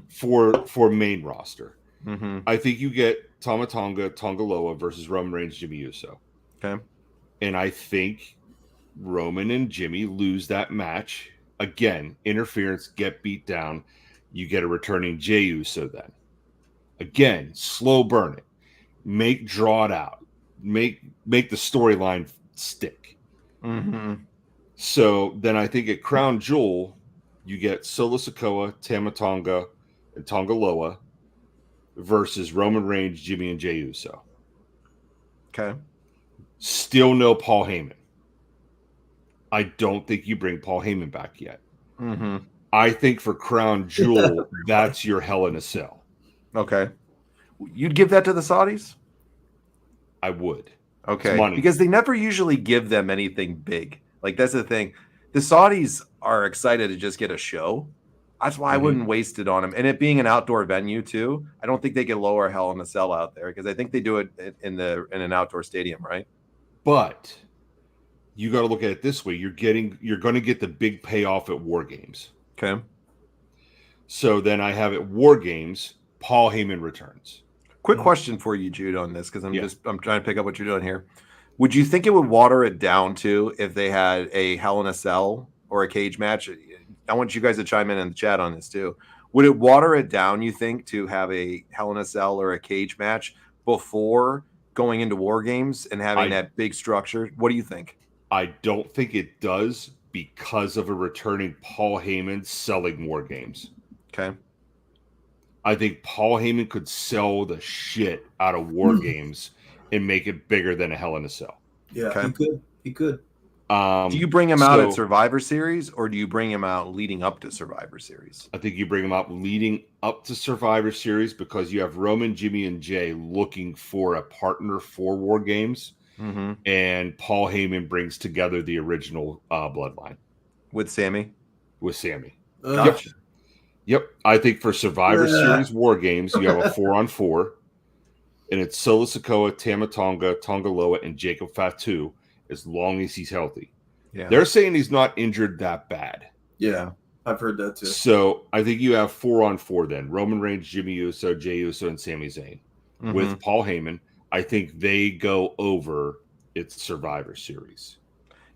for main roster. I think you get Tama Tonga, Tonga Loa versus Roman Reigns, Jimmy Uso. Okay. And I think Roman and Jimmy lose that match. Again, interference, get beat down. You get a returning Jey Uso then. Again, slow burn it. Draw it out. Make the storyline stick. So then I think at Crown Jewel, you get Solo Sikoa, Tama Tonga, and Tonga Loa versus Roman Reigns, Jimmy, and Jey Uso. Okay. Still no Paul Heyman. I don't think you bring Paul Heyman back yet. I think for Crown Jewel, that's your Hell in a Cell. Okay. You'd give that to the Saudis? I would. Okay. Because they never usually give them anything big. Like, that's the thing. The Saudis are excited to just get a show. That's why I wouldn't waste it on them. And it being an outdoor venue too, I don't think they could lower Hell in a Cell out there because I think they do it in an outdoor stadium, right? But you got to look at it this way. You're going to get the big payoff at War Games. Okay. So then I have at War Games, Paul Heyman returns. Quick question for you, Jude, on this, because I'm trying to pick up what you're doing here. Would you think it would water it down to if they had a Hell in a Cell or a cage match? I want you guys to chime in the chat on this too. Would it water it down, you think, to have a Hell in a Cell or a cage match before going into War Games and having that big structure? What do you think? I don't think it does because of a returning Paul Heyman selling War Games. Okay. I think Paul Heyman could sell the shit out of War Games and make it bigger than a Hell in a Cell. Yeah, okay. He could. Do you bring him out at Survivor Series, or do you bring him out leading up to Survivor Series? I think you bring him out leading up to Survivor Series because you have Roman, Jimmy, and Jay looking for a partner for War Games, and Paul Heyman brings together the original Bloodline. With Sammy? With Sammy. Gotcha. Yep. I think for Survivor Series War Games, you have a 4-on-4, and it's Solo Sikoa, Tama Tonga, Tonga Loa, and Jacob Fatu, as long as he's healthy. Yeah. They're saying he's not injured that bad. Yeah, I've heard that too. So I think you have 4-on-4 then. Roman Reigns, Jimmy Uso, Jey Uso, and Sami Zayn. With Paul Heyman, I think they go over its Survivor Series.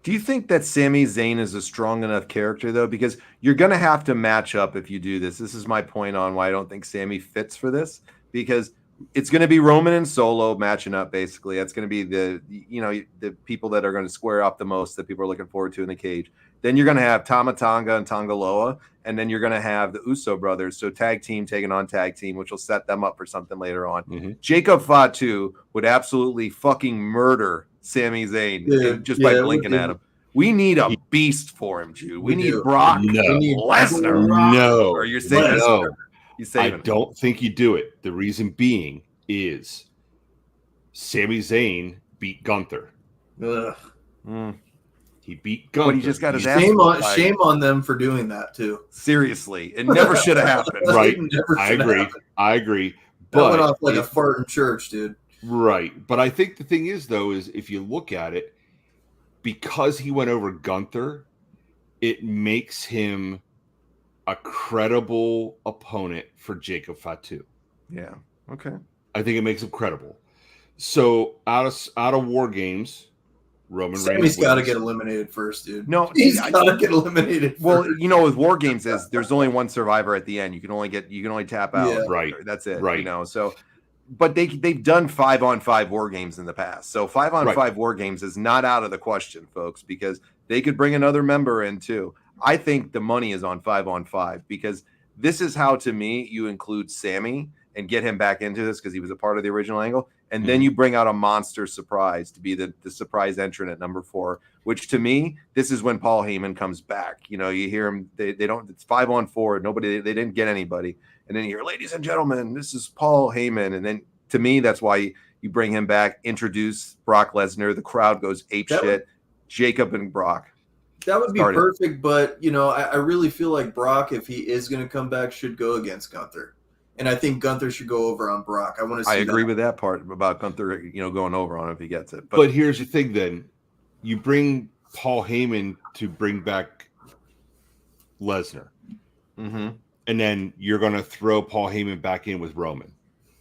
Do you think that Sami Zayn is a strong enough character, though? Because you're going to have to match up if you do this. This is my point on why I don't think Sami fits for this. Because it's going to be Roman and Solo matching up, basically. That's going to be the people that are going to square up the most that people are looking forward to in the cage. Then you're going to have Tama Tonga and Tonga Loa. And then you're going to have the Uso brothers. So tag team taking on tag team, which will set them up for something later on. Jacob Fatu would absolutely fucking murder Sami Zayn just by blinking at him. We need a beast for him, Jude. We need Brock Lesnar. No. Or you're saying no. I him. don't think you do it. The reason being is Sami Zayn beat Gunther. He beat Gunther. But he just got his ass. Shame on them for doing that too. Seriously, it never should have happened. Right? I agree. But that went off like a fart in church, dude. Right. But I think the thing is, though, is if you look at it, because he went over Gunther, it makes him a credible opponent for Jacob Fatu. Yeah. Okay. I think it makes him credible. So out of War Games, Roman Reigns. Sammy's got to get eliminated first, dude. No, he's got to get eliminated. Well, with War Games, there's only one survivor at the end. You can only tap out. Yeah. Right. That's it. Right. So. But they've done 5-on-5 War Games in the past. So 5-on-5 War Games is not out of the question, folks, because they could bring another member in too. I think the money is on 5-on-5 because this is how, to me, you include Sammy and get him back into this because he was a part of the original angle. And then you bring out a monster surprise to be the surprise entrant at number 4, which to me, this is when Paul Heyman comes back. You hear him. They don't. It's 5-on-4. They didn't get anybody. And then you hear, ladies and gentlemen, this is Paul Heyman. And then to me, that's why you bring him back, introduce Brock Lesnar. The crowd goes ape shit. Jacob and Brock. That would be perfect. But, I really feel like Brock, if he is going to come back, should go against Gunther. And I think Gunther should go over on Brock. I agree with that part about Gunther, going over on him if he gets it. But here's the thing then. You bring Paul Heyman to bring back Lesnar. And then you're going to throw Paul Heyman back in with Roman.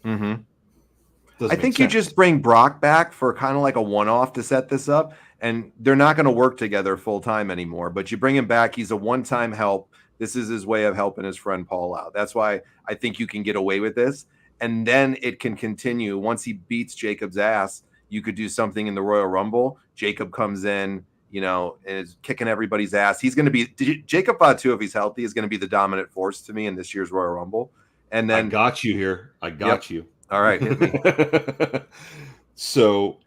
I think you just bring Brock back for kind of like a one-off to set this up, and they're not going to work together full-time anymore. But you bring him back. He's a one-time help. This is his way of helping his friend Paul out. That's why I think you can get away with this. And then it can continue. Once he beats Jacob's ass, you could do something in the Royal Rumble. Jacob comes in, and is kicking everybody's ass. He's going to be Jacob Fatu, if he's healthy, is going to be the dominant force to me in this year's Royal Rumble. And then I got you here. I got you. All right. Hit me. So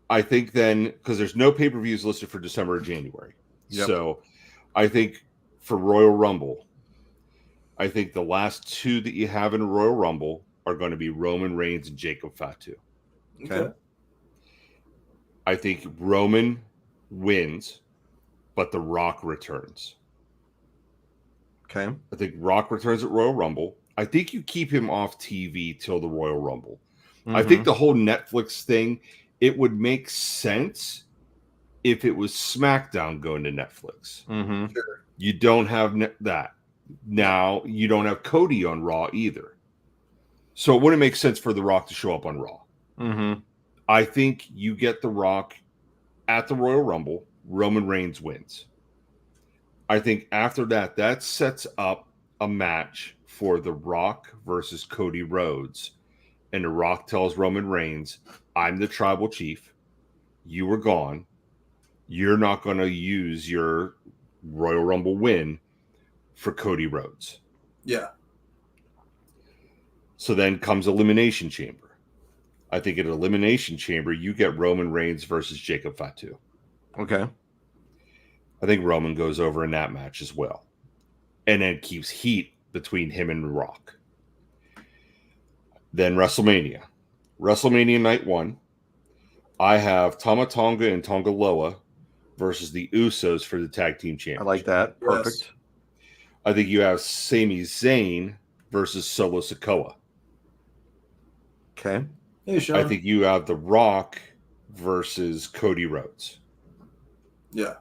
I think then, because there's no pay-per-views listed for December or January. So I think for Royal Rumble, I think the last 2 that you have in Royal Rumble are going to be Roman Reigns and Jacob Fatu. Okay. I think Roman wins, but The Rock returns. Okay. I think Rock returns at Royal Rumble. I think you keep him off TV till the Royal Rumble. I think the whole Netflix thing, it would make sense if it was SmackDown going to Netflix. Mm-hmm. Sure. You don't have that. Now, you don't have Cody on Raw either. So it wouldn't make sense for The Rock to show up on Raw. Mm-hmm. I think you get The Rock at the Royal Rumble, Roman Reigns wins. I think after that, that sets up a match for The Rock versus Cody Rhodes. And The Rock tells Roman Reigns, I'm the tribal chief. You were gone. You're not going to use your Royal Rumble win for Cody Rhodes. Yeah. So then comes Elimination Chamber. I think at Elimination Chamber, you get Roman Reigns versus Jacob Fatu. Okay. I think Roman goes over in that match as well. And then keeps heat between him and The Rock. Then WrestleMania. WrestleMania Night 1. I have Tama Tonga and Tonga Loa versus the Usos for the Tag Team Championship. I like that. Perfect. Yes. I think you have Sami Zayn versus Solo Sikoa. Okay. Hey, Sean. I think you have The Rock versus Cody Rhodes. Yeah.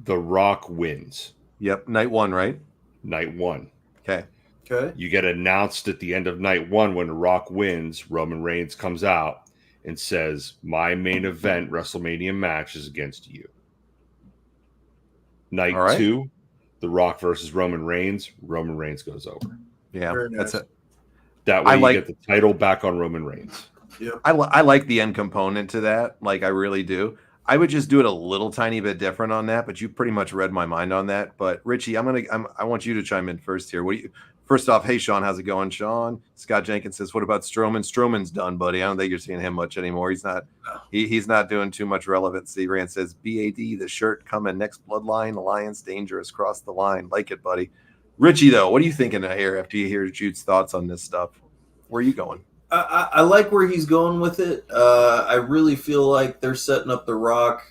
The Rock wins. Yep. Night 1, right? Night 1. Okay. Okay. You get announced at the end of Night 1 when The Rock wins. Roman Reigns comes out and says, my main event WrestleMania match is against you. Night All right. 2, The Rock versus Roman Reigns. Roman Reigns goes over. Yeah. Very That's nice. it. That way I you like- get the title back on Roman Reigns. Yep. I like the end component to that. Like, I really do. I would just do it a little tiny bit different on that, but you pretty much read my mind on that. But Richie, I want you to chime in first here. First off, hey Sean, how's it going, Sean? Scott Jenkins says, what about Strowman? Strowman's done, buddy. I don't think you're seeing him much anymore. He's not. He's not doing too much relevancy. Rand says, BAD, the shirt coming next. Bloodline Alliance, dangerous. Cross the line, like it, buddy. Richie, though, what are you thinking here after you hear Jude's thoughts on this stuff? Where are you going? I like where he's going with it. I really feel like they're setting up The Rock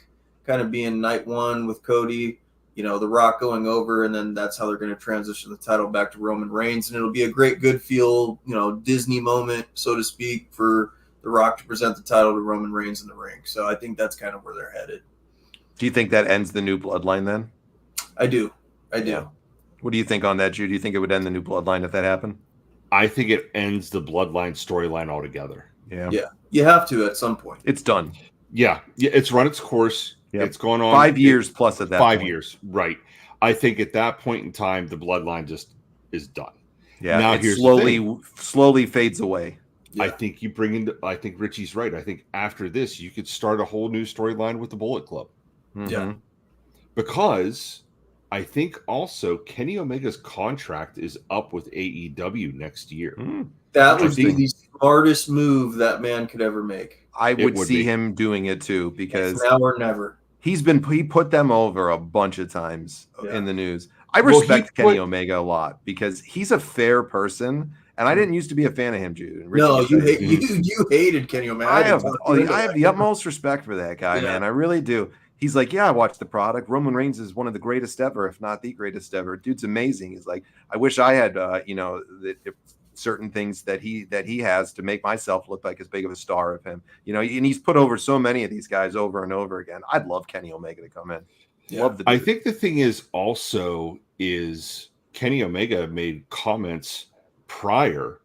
kind of being Night 1 with Cody, The Rock going over, and then that's how they're going to transition the title back to Roman Reigns. And it'll be a great, good feel, Disney moment, so to speak, for The Rock to present the title to Roman Reigns in the ring. So I think that's kind of where they're headed. Do you think that ends the new Bloodline then? I do. Yeah. What do you think on that, Jude? Do you think it would end the new Bloodline if that happened? I think it ends the Bloodline storyline altogether. Yeah. Yeah. You have to at some point. It's done. Yeah, it's run its course. Yep. It's gone on 5 years plus at that 5 point. years, right. I think at that point in time, the Bloodline just is done. Yeah, Now, it here's the slowly fades away. Yeah. I think you bring in. I think Richie's right. I think after this, you could start a whole new storyline with the Bullet Club. Mhm. Yeah. Because I think also Kenny Omega's contract is up with AEW next year. Mm. That would be Interesting. the smartest move that man could ever make. I would would see be. him doing it too because It's now or never. he put them over a bunch of times Yeah. in the news. I Well, he respect Kenny put- Omega a lot because he's a fair person, and I didn't used to be a fan of him, Jude. And No, Richie you said- hate you hated Kenny Omega. I didn't have talk you into I have that. the utmost respect for that guy, Yeah. man. I really do. He's like, yeah, I watched the product. Roman Reigns is one of the greatest ever, if not the greatest ever. Dude's amazing. He's like, I wish I had, certain things that he has to make myself look like as big of a star of him. And he's put over so many of these guys over and over again. I'd love Kenny Omega to come in. Yeah. Love the dude. I think the thing is Kenny Omega made comments prior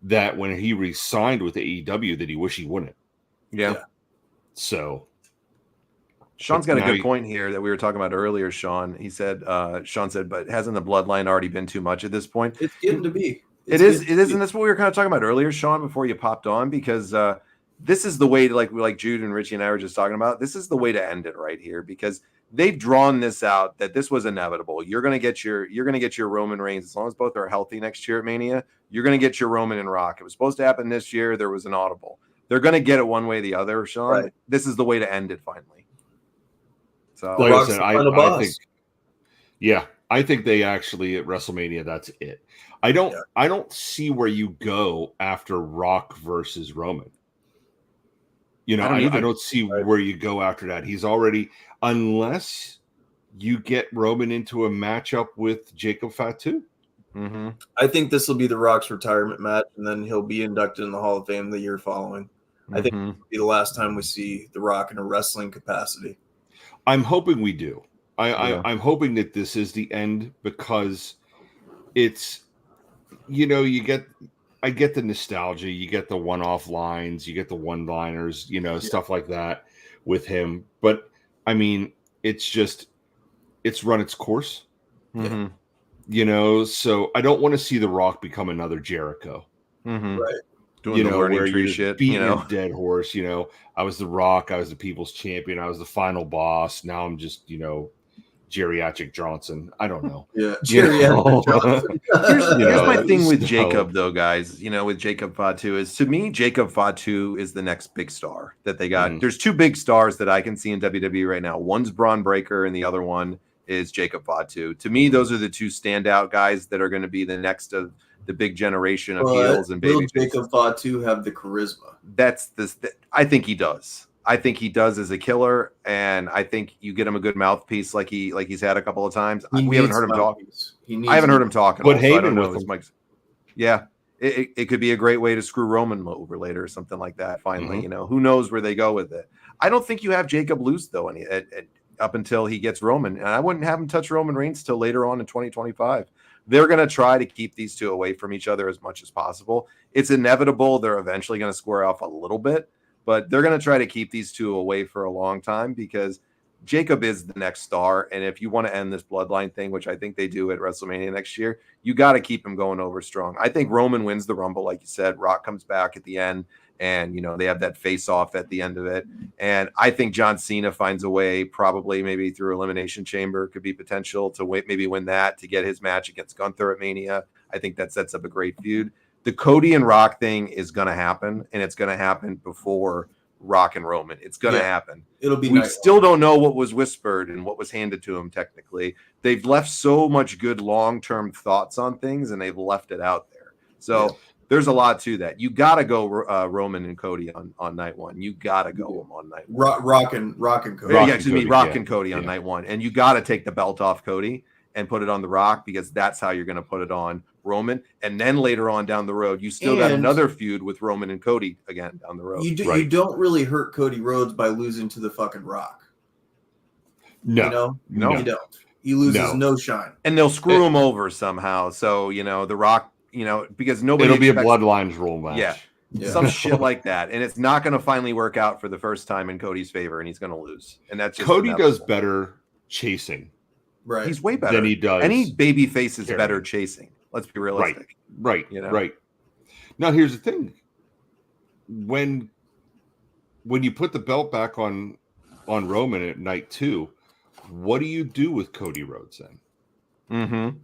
that when he re-signed with AEW that he wished he wouldn't. Yeah. Yeah. So Sean's got a Now good you- point here that we were talking about earlier, Sean. Sean said, but hasn't the bloodline already been too much at this point? It's getting to be. It is, and that's what we were kind of talking about earlier, Sean, before you popped on, because this is the way to, like Jude and Richie and I were just talking about, this is the way to end it right here, because they've drawn this out that this was inevitable. You're going to get your Roman Reigns as long as both are healthy next year at Mania. You're going to get your Roman and Rock. It was supposed to happen this year. There was an audible. They're going to get it one way or the other, Sean. Right. This is the way to end it finally. So like Rock's I said, the final boss. I think they actually at WrestleMania, that's it. I don't see where you go after Rock versus Roman. I don't either. I don't see where you go after that. He's already, unless you get Roman into a matchup with Jacob Fatu. mm-hmm. I think this will be The Rock's retirement match, and then he'll be inducted in the Hall of Fame the year following. I think Mm-hmm. it'll be the last time we see The Rock in a wrestling capacity. I'm hoping we do. Yeah. I'm hoping that this is the end because it's, I get the nostalgia, you get the one-off lines, you get the one-liners, stuff like that with him. But I mean, it's run its course, so I don't want to see The Rock become another Jericho. Right. Doing the learning where tree you're just shit, beating a dead horse. I was The Rock, I was the people's champion, I was the final boss. Now I'm just, geriatric Johnson. I don't know. Yeah, geriatric Johnson. Here's my thing with Jacob, though, guys. With Jacob Fatu is, to me, Jacob Fatu is the next big star that they got. There's two big stars that I can see in WWE right now. One's Braun Breaker, and the other one is Jacob Fatu. To me, those are the two standout guys that are going to be the next of the big generation of heels and baby. Will Jacob Fatu have the charisma? I think he does. I think he does as a killer, and I think you get him a good mouthpiece like he's had a couple of times. We haven't heard him talk. I haven't heard him talk. But so I don't know with his mics. Yeah, it could be a great way to screw Roman over later or something like that. Finally, who knows where they go with it. I don't think you have Jacob loose though, up until he gets Roman, and I wouldn't have him touch Roman Reigns till later on in 2025. They're going to try to keep these two away from each other as much as possible. It's inevitable they're eventually going to square off a little bit, but they're going to try to keep these two away for a long time because Jacob is the next star. And if you want to end this bloodline thing, which I think they do at WrestleMania next year, you got to keep him going over strong. I think Roman wins the Rumble, like you said. Rock comes back at the end, and they have that face off at the end of it. And I think John Cena finds a way, probably maybe through Elimination Chamber, could be potential to maybe win that to get his match against Gunther at Mania. I think that sets up a great feud. The Cody and Rock thing is going to happen, and it's going to happen before Rock and Roman. It's going to happen. It'll be. We still don't know what was whispered and what was handed to him technically. They've left so much good long-term thoughts on things, and they've left it out there. So there's a lot to that. You got to go Roman and Cody on night one. You got to go them on night one. Rock and Cody. Rock and Cody on night one. And you got to take the belt off Cody and put it on The Rock, because that's how you're going to put it on Roman. And then later on down the road, you still got another feud with Roman and Cody again down the road. You don't really hurt Cody Rhodes by losing to the fucking Rock. No. You don't. He loses no shine. And they'll screw him over somehow. So, The Rock, because nobody It'll be a Bloodlines rule match. Yeah. Some shit like that. And it's not going to finally work out for the first time in Cody's favor, and he's going to lose. And that's just Cody does better chasing. Right. He's way better than he does. Any baby face is better chasing. Let's be realistic. Right. Right. Now, here's the thing. When you put the belt back on Roman at night 2, what do you do with Cody Rhodes then?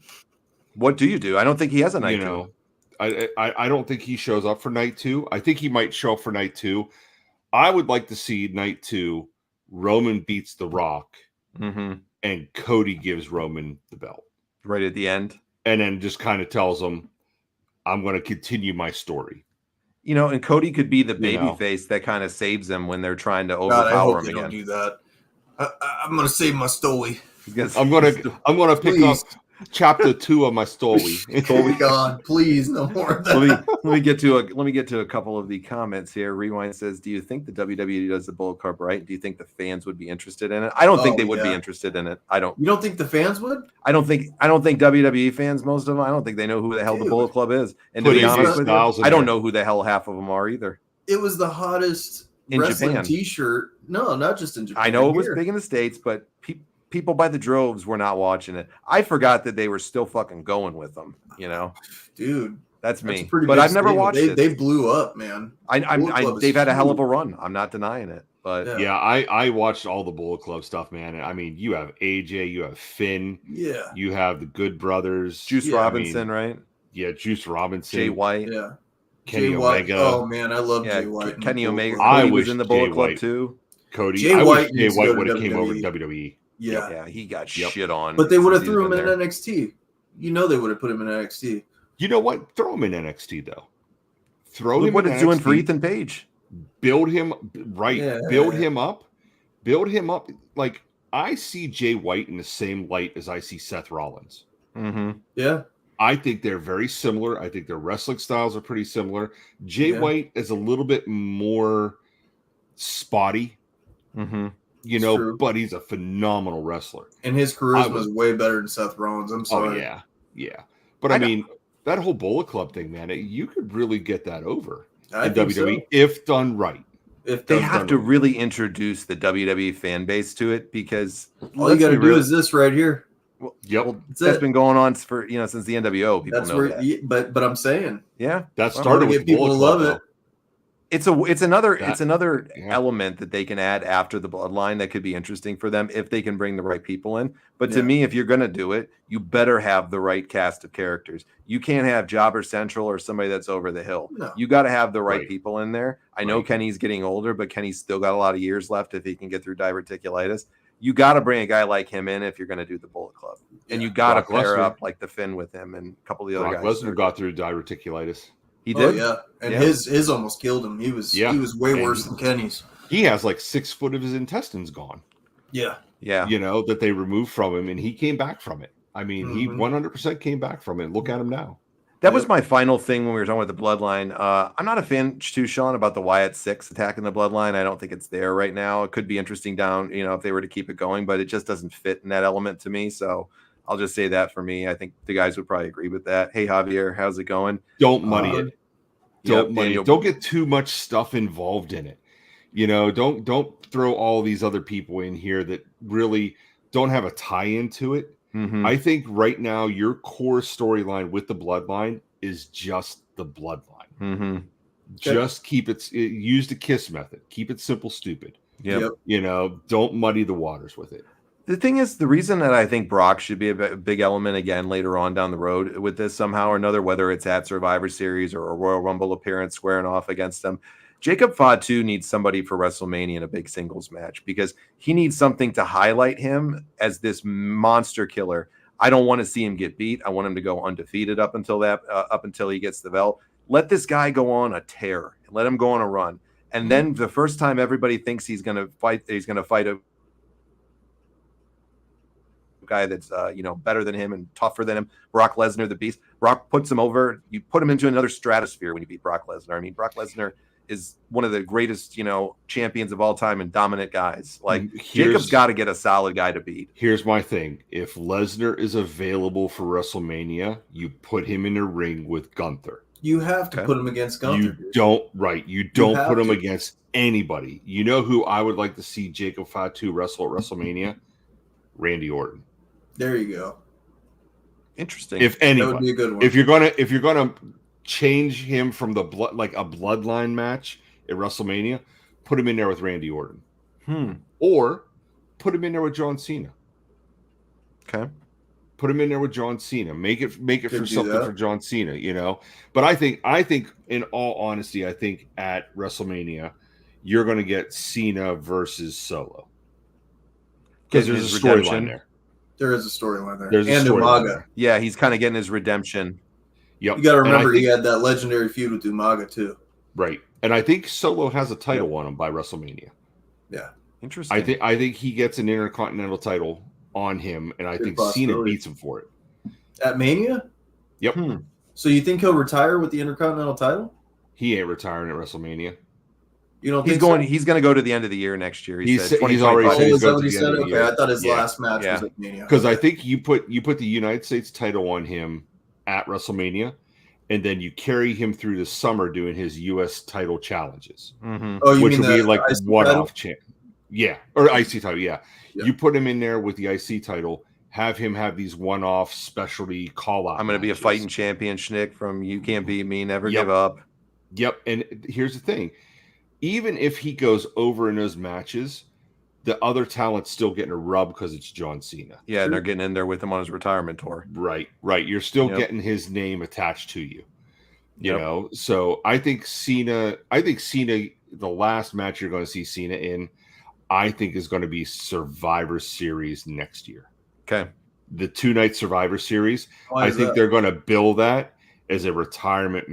What do you do? I don't think he has a night 2. I don't think he shows up for night 2. I think he might show up for night 2. I would like to see night 2, Roman beats The Rock, and Cody gives Roman the belt. Right at the end. And then just kind of tells him, I'm going to continue my story. And Cody could be the baby face that kind of saves them when they're trying to overpower him again. Don't do that. I'm going to save my story. I'm going to pick up chapter 2 of my story. Oh God, please, no more of that. let me get to a couple of the comments here. Rewind says, do you think the WWE does the Bullet Club right? Do you think the fans would be interested in it? I don't think they would be interested in it. You don't think the fans would? I don't think WWE fans, most of them, I don't think they know who the hell the Bullet Club is. And to be honest with you, I don't know who the hell half of them are either. It was the hottest in wrestling Japan t-shirt. No, not just in Japan. I know it was big in the States, but people by the droves were not watching it. I forgot that they were still fucking going with them, Dude, that's me. But I've never watched it. They blew up, man. They've had a hell of a run. I'm not denying it. But I watched all the Bullet Club stuff, man. I mean, you have AJ, you have Finn, you have the Good Brothers, Juice Robinson, right? Yeah, Juice Robinson, Jay White, Kenny Omega. Oh man, I love Jay White. Kenny Omega. I was in the Bullet Club too. Cody, I wish Jay White would have came over to WWE. Yeah, he got shit on. But they would have threw him in NXT. They would have put him in NXT. You know what? Throw him in NXT though. Look what it's doing for Ethan Page. Build him right. Yeah. Build him up. Like, I see Jay White in the same light as I see Seth Rollins. Yeah. I think they're very similar. I think their wrestling styles are pretty similar. Jay White is a little bit more spotty. you It's know, true. but he's a phenomenal wrestler. And his charisma is way better than Seth Rollins. I'm sorry. Oh, yeah. But I mean, that whole Bullet Club thing, man, you could really get that over in WWE if done right. If they have to really introduce the WWE fan base to it, because all you got to do is this right here. Well, that's been going on for since the NWO. People know that. But I'm saying, that started with people to love it. It's another element that they can add after the Bloodline that could be interesting for them if they can bring the right people in. But to me, if you're going to do it, you better have the right cast of characters. You can't have Jobber Central or somebody that's over the hill. No. You got to have the right people in there. I know Kenny's getting older, but Kenny's still got a lot of years left if he can get through diverticulitis. You got to bring a guy like him in if you're going to do the Bullet Club. And you got to pair up like the Finn with him and a couple of the other guys. Lesnar got through diverticulitis. He did? And his almost killed him. He was way worse than Kenny's. He has like 6 foot of his intestines gone. Yeah. You know, that they removed from him, and he came back from it. I mean, he 100% came back from it. Look at him now. That was my final thing when we were talking about the Bloodline. I'm not a fan, too, Sean, about the Wyatt 6 attacking the Bloodline. I don't think it's there right now. It could be interesting down, if they were to keep it going, but it just doesn't fit in that element to me. So I'll just say that for me. I think the guys would probably agree with that. Hey, Javier, how's it going? Don't muddy it. Don't get too much stuff involved in it. Don't throw all these other people in here that really don't have a tie-in to it. I think right now your core storyline with the Bloodline is just the Bloodline. Just keep it. Use the KISS method. Keep it simple, stupid. Yep. Don't muddy the waters with it. The thing is, the reason that I think Brock should be a big element again later on down the road with this somehow or another, whether it's at Survivor Series or a Royal Rumble appearance squaring off against them, Jacob Fatu needs somebody for WrestleMania in a big singles match, because he needs something to highlight him as this monster killer. I don't want to see him get beat. I want him to go undefeated up until he gets the belt. Let this guy go on a tear. Let him go on a run. And then the first time everybody thinks he's going to fight a guy that's better than him and tougher than him, Brock Lesnar, the Beast. Brock puts him over. You put him into another stratosphere when you beat Brock Lesnar. I mean, Brock Lesnar is one of the greatest, champions of all time and dominant guys. Like, Jacob's got to get a solid guy to beat. Here's my thing. If Lesnar is available for WrestleMania, you put him in a ring with Gunther. You have to put him against Gunther. You don't put him against anybody. You know who I would like to see Jacob Fatu wrestle at WrestleMania? Randy Orton. There you go. Interesting. If anybody, that would be a good one. If you're gonna change him from the like a Bloodline match at WrestleMania, put him in there with Randy Orton, or put him in there with John Cena. Okay. Put him in there with John Cena. Make it for something for John Cena, But I think, in all honesty, I think at WrestleMania, you're going to get Cena versus Solo, because there's a storyline there. There is a storyline there. There's and Umaga. Yeah, he's kind of getting his redemption. Yep. You got to remember he had that legendary feud with Umaga too. Right, and I think Solo has a title on him by WrestleMania. Yeah, interesting. I think he gets an Intercontinental title on him, and I think Cena beats him for it at Mania. Yep. So you think he'll retire with the Intercontinental title? He ain't retiring at WrestleMania. You don't he's think going. So? He's going to go to the end of the year next year. He's already said he's going to the end of the year. I thought his last match was at Mania. Because I think you put the United States title on him at WrestleMania, and then you carry him through the summer doing his U.S. title challenges, which would be like one-off champ. Yeah, or IC title. Yeah. You put him in there with the IC title. Have him have these one-off specialty call-out. I'm going to be a fighting champion, Schnick, from You Can't Beat Me, Never Give Up. Yep. And here's the thing. Even if he goes over in those matches, the other talent's still getting a rub because it's John Cena. Yeah, and they're getting in there with him on his retirement tour. Right. You're still getting his name attached to you. You know? So I think Cena, the last match you're going to see Cena in, I think is going to be Survivor Series next year. Okay. The 2-night Survivor Series. I think they're going to bill that as a retirement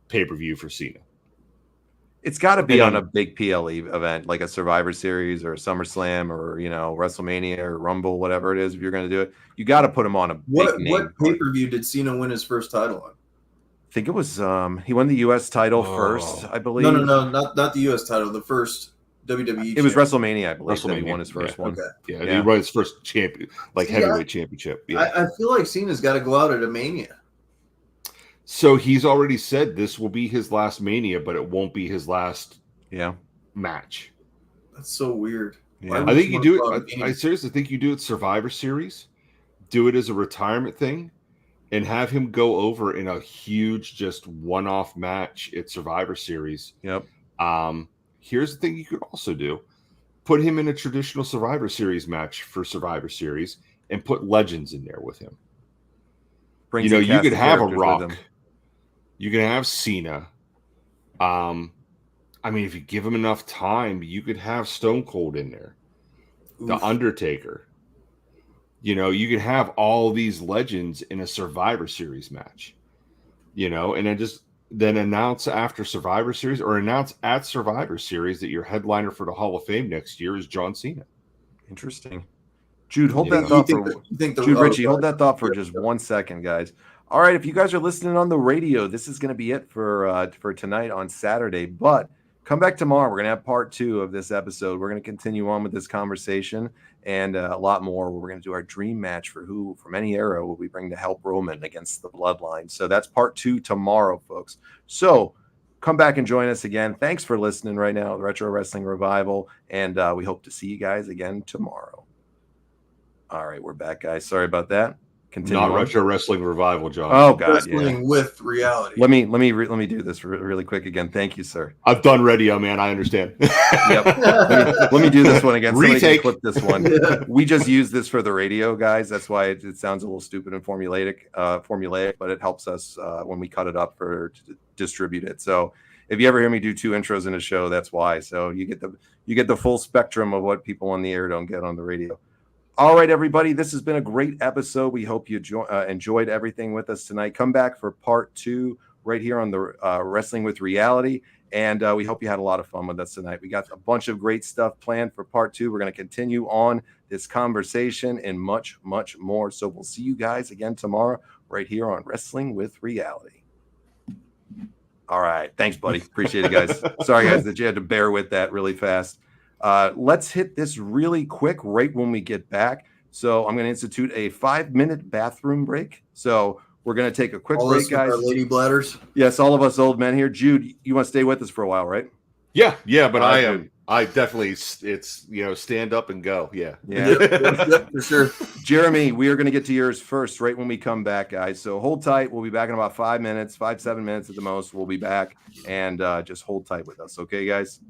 pay-per-view for Cena. It's got to be on a big PLE event, like a Survivor Series or a SummerSlam or, WrestleMania or Rumble, whatever it is. If you're going to do it, you got to put him on a big name. What pay-per-view did Cena win his first title on? I think it was he won the U.S. title first, I believe. No, not the U.S. title. The first WWE. It was champion. WrestleMania, I believe, that he WrestleMania, won his first yeah. one. Okay. Yeah, Yeah. he won his first champion, like See, heavyweight championship. Yeah. I feel like Cena's got to go out at a Mania. So he's already said this will be his last Mania, but it won't be his last match. That's so weird. Yeah. I think you do want it. I seriously think you do it Survivor Series, do it as a retirement thing, and have him go over in a huge, just one-off match at Survivor Series. Yep. Here's the thing you could also do: put him in a traditional Survivor Series match for Survivor Series, and put legends in there with him. Brings you know, a you cast could of have a characters with Rock. him. You can have Cena. I mean, if you give him enough time, you could have Stone Cold in there, The Undertaker. You know, you could have all these legends in a Survivor Series match. You know, and then announce after Survivor Series, or announce at Survivor Series that your headliner for the Hall of Fame next year is John Cena. Interesting. Jude, hold You that know. thought Jude Ritchie, hold that thought for just 1 second, guys. All right, if you guys are listening on the radio, this is going to be it for tonight on Saturday. But come back tomorrow. We're going to have part 2 of this episode. We're going to continue on with this conversation and a lot more. We're going to do our dream match for who from any era will we bring to help Roman against the Bloodline. So that's part 2 tomorrow, folks. So come back and join us again. Thanks for listening right now, the Retro Wrestling Revival, and we hope to see you guys again tomorrow. All right, we're back, guys. Sorry about that. Continue Not on. Retro Wrestling Revival, John. Oh God, Wrestling with reality. Let me do this really quick again. Thank you, sir. I've done radio, man. I understand. Yep. Let me do this one again. Somebody can Retake. clip this one. Yeah. We just use this for the radio, guys. That's why it sounds a little stupid and formulaic, but it helps us when we cut it up to distribute it. So if you ever hear me do 2 intros in a show, that's why. So you get the full spectrum of what people on the air don't get on the radio. All right, everybody, this has been a great episode. We hope you enjoyed everything with us tonight. Come back for part 2 right here on the Wrestling with Reality, and we hope you had a lot of fun with us tonight. We got a bunch of great stuff planned for part 2. We're going to continue on this conversation and much, much more. So we'll see you guys again tomorrow right here on Wrestling with Reality. All right. Thanks, buddy. Appreciate it, guys. Sorry, guys, that you had to bear with that really fast. Let's hit this really quick right when we get back. So I'm going to institute a 5-minute bathroom break. So we're going to take a quick break, guys. Our lady bladders. Yes, all of us old men here. Jude, you want to stay with us for a while, right? Yeah, but I Dude. am. I definitely, it's, stand up and go. Yeah. Yep, for sure. Jeremy, we are going to get to yours first right when we come back, guys. So hold tight. We'll be back in about 7 minutes at the most. We'll be back, and just hold tight with us. Okay, guys?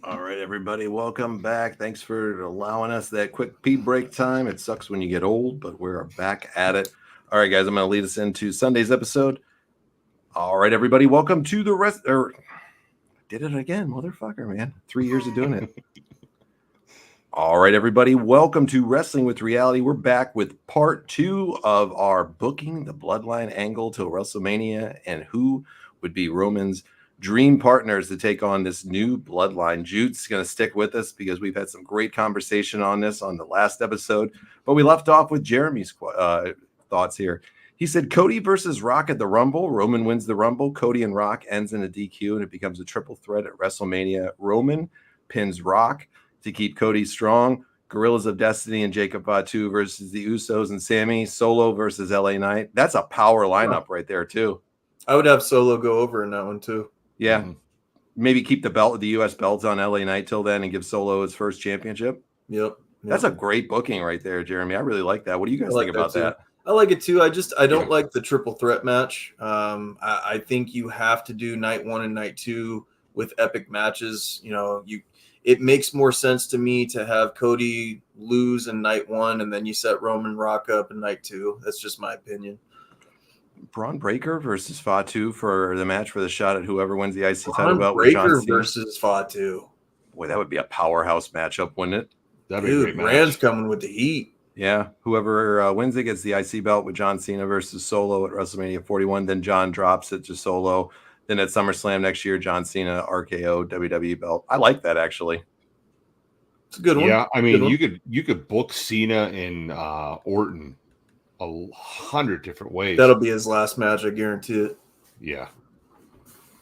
All right, everybody, welcome back. Thanks for allowing us that quick pee break time. It sucks when you get old, but we're back at it. All right, guys, I'm going to lead us into Sunday's episode. All right, everybody, welcome to the rest. Did it again, motherfucker, man. 3 years of doing it. All right, everybody, welcome to Wrestling with Reality. We're back with part 2 of our booking the Bloodline angle to WrestleMania and who would be Roman's dream partners to take on this new Bloodline. Jude's going to stick with us because we've had some great conversation on this on the last episode, but we left off with Jeremy's thoughts here. He said Cody versus Rock at the Rumble. Roman wins the Rumble. Cody and Rock ends in a DQ, and it becomes a triple threat at WrestleMania. Roman pins Rock to keep Cody strong. Gorillas of Destiny and Jacob Fatu versus the Usos and Sammy. Solo versus LA Knight. That's a power lineup right there, too. I would have Solo go over in that one, too. Yeah. Maybe keep the U.S. belts on LA Knight till then and give Solo his first championship. Yep. That's a great booking right there, Jeremy. I really like that. What do you guys think about that? I like it too. I don't like the triple threat match. I think you have to do night 1 and night 2 with epic matches. It makes more sense to me to have Cody lose in night 1 and then you set Roman Rock up in night 2. That's just my opinion. Braun Breaker versus Fatu for the match for the shot at whoever wins the IC title Braun belt. Breaker versus Fatu. Boy, that would be a powerhouse matchup, wouldn't it? That'd be a great match. Rand's coming with the heat. Yeah, whoever wins it gets the IC belt with John Cena versus Solo at WrestleMania 41. Then John drops it to Solo. Then at SummerSlam next year, John Cena RKO WWE belt. I like that actually. It's a good one. Yeah, I mean you could book Cena and Orton 100 different ways. That'll be his last match, I guarantee it. Yeah.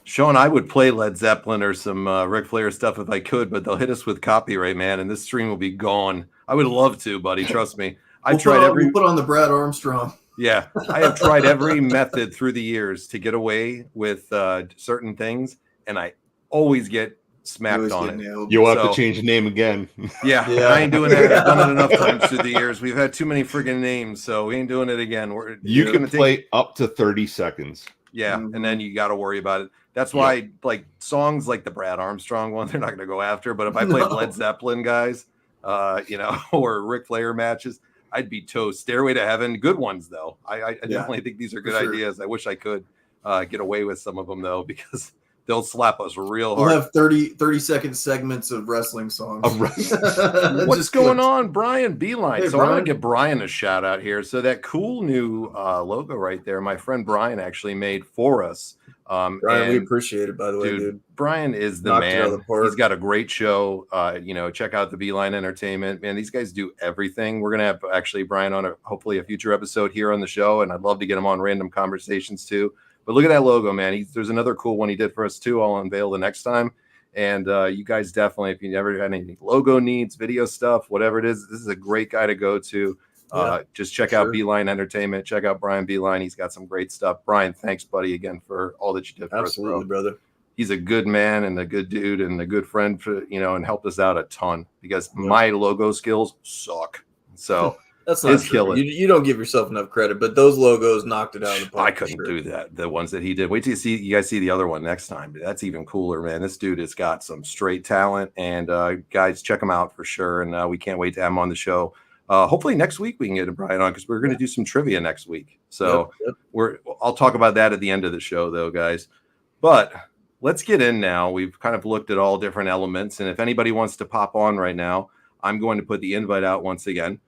Sean, I would play Led Zeppelin or some Ric Flair stuff if I could, but they'll hit us with copyright, man, and this stream will be gone. I would love to, buddy. Trust me. We'll put on the Brad Armstrong. Yeah, I have tried every method through the years to get away with certain things, and I always get smacked on it. You'll have to change the name again. Yeah, I ain't doing that. I've done it enough times through the years. We've had too many friggin' names, so we ain't doing it again. You can play up to 30 seconds. Yeah, and then you got to worry about it. That's why, like songs like the Brad Armstrong one, they're not going to go after. But if I played Led Zeppelin guys, or Ric Flair matches, I'd be toast. Stairway to Heaven, good ones though. I definitely think these are good ideas. I wish I could get away with some of them though, because they'll slap us real hard. We'll have 30-second segments of wrestling songs. What's going on, Brian Beeline? Hey, so Brian. I'm going to give Brian a shout out here. So that cool new logo right there, my friend Brian actually made for us. Brian, we appreciate it, by the way, dude. Brian is the man. He's got a great show. Check out the Beeline Entertainment. Man, these guys do everything. We're going to have actually Brian on hopefully a future episode here on the show, and I'd love to get him on random conversations too. But look at that logo, man. There's another cool one he did for us too. I'll unveil the next time. And you guys definitely, if you ever had any logo needs, video stuff, whatever it is, this is a great guy to go to. Just check out Beeline Entertainment. Check out Brian Beeline. He's got some great stuff. Brian, thanks, buddy, again for all that you did for us, bro. Absolutely, brother. He's a good man and a good dude and a good friend for, and helped us out a ton because my logo skills suck. So that's not true. You don't give yourself enough credit, but those logos knocked it out of the park. I couldn't do that. The ones that he did. Wait till you guys see the other one next time. That's even cooler, man. This dude has got some straight talent, and guys, check him out for sure. And we can't wait to have him on the show. Hopefully next week we can get Brian on because we're going to do some trivia next week. So I'll talk about that at the end of the show, though, guys. But let's get in now. We've kind of looked at all different elements, and if anybody wants to pop on right now, I'm going to put the invite out once again.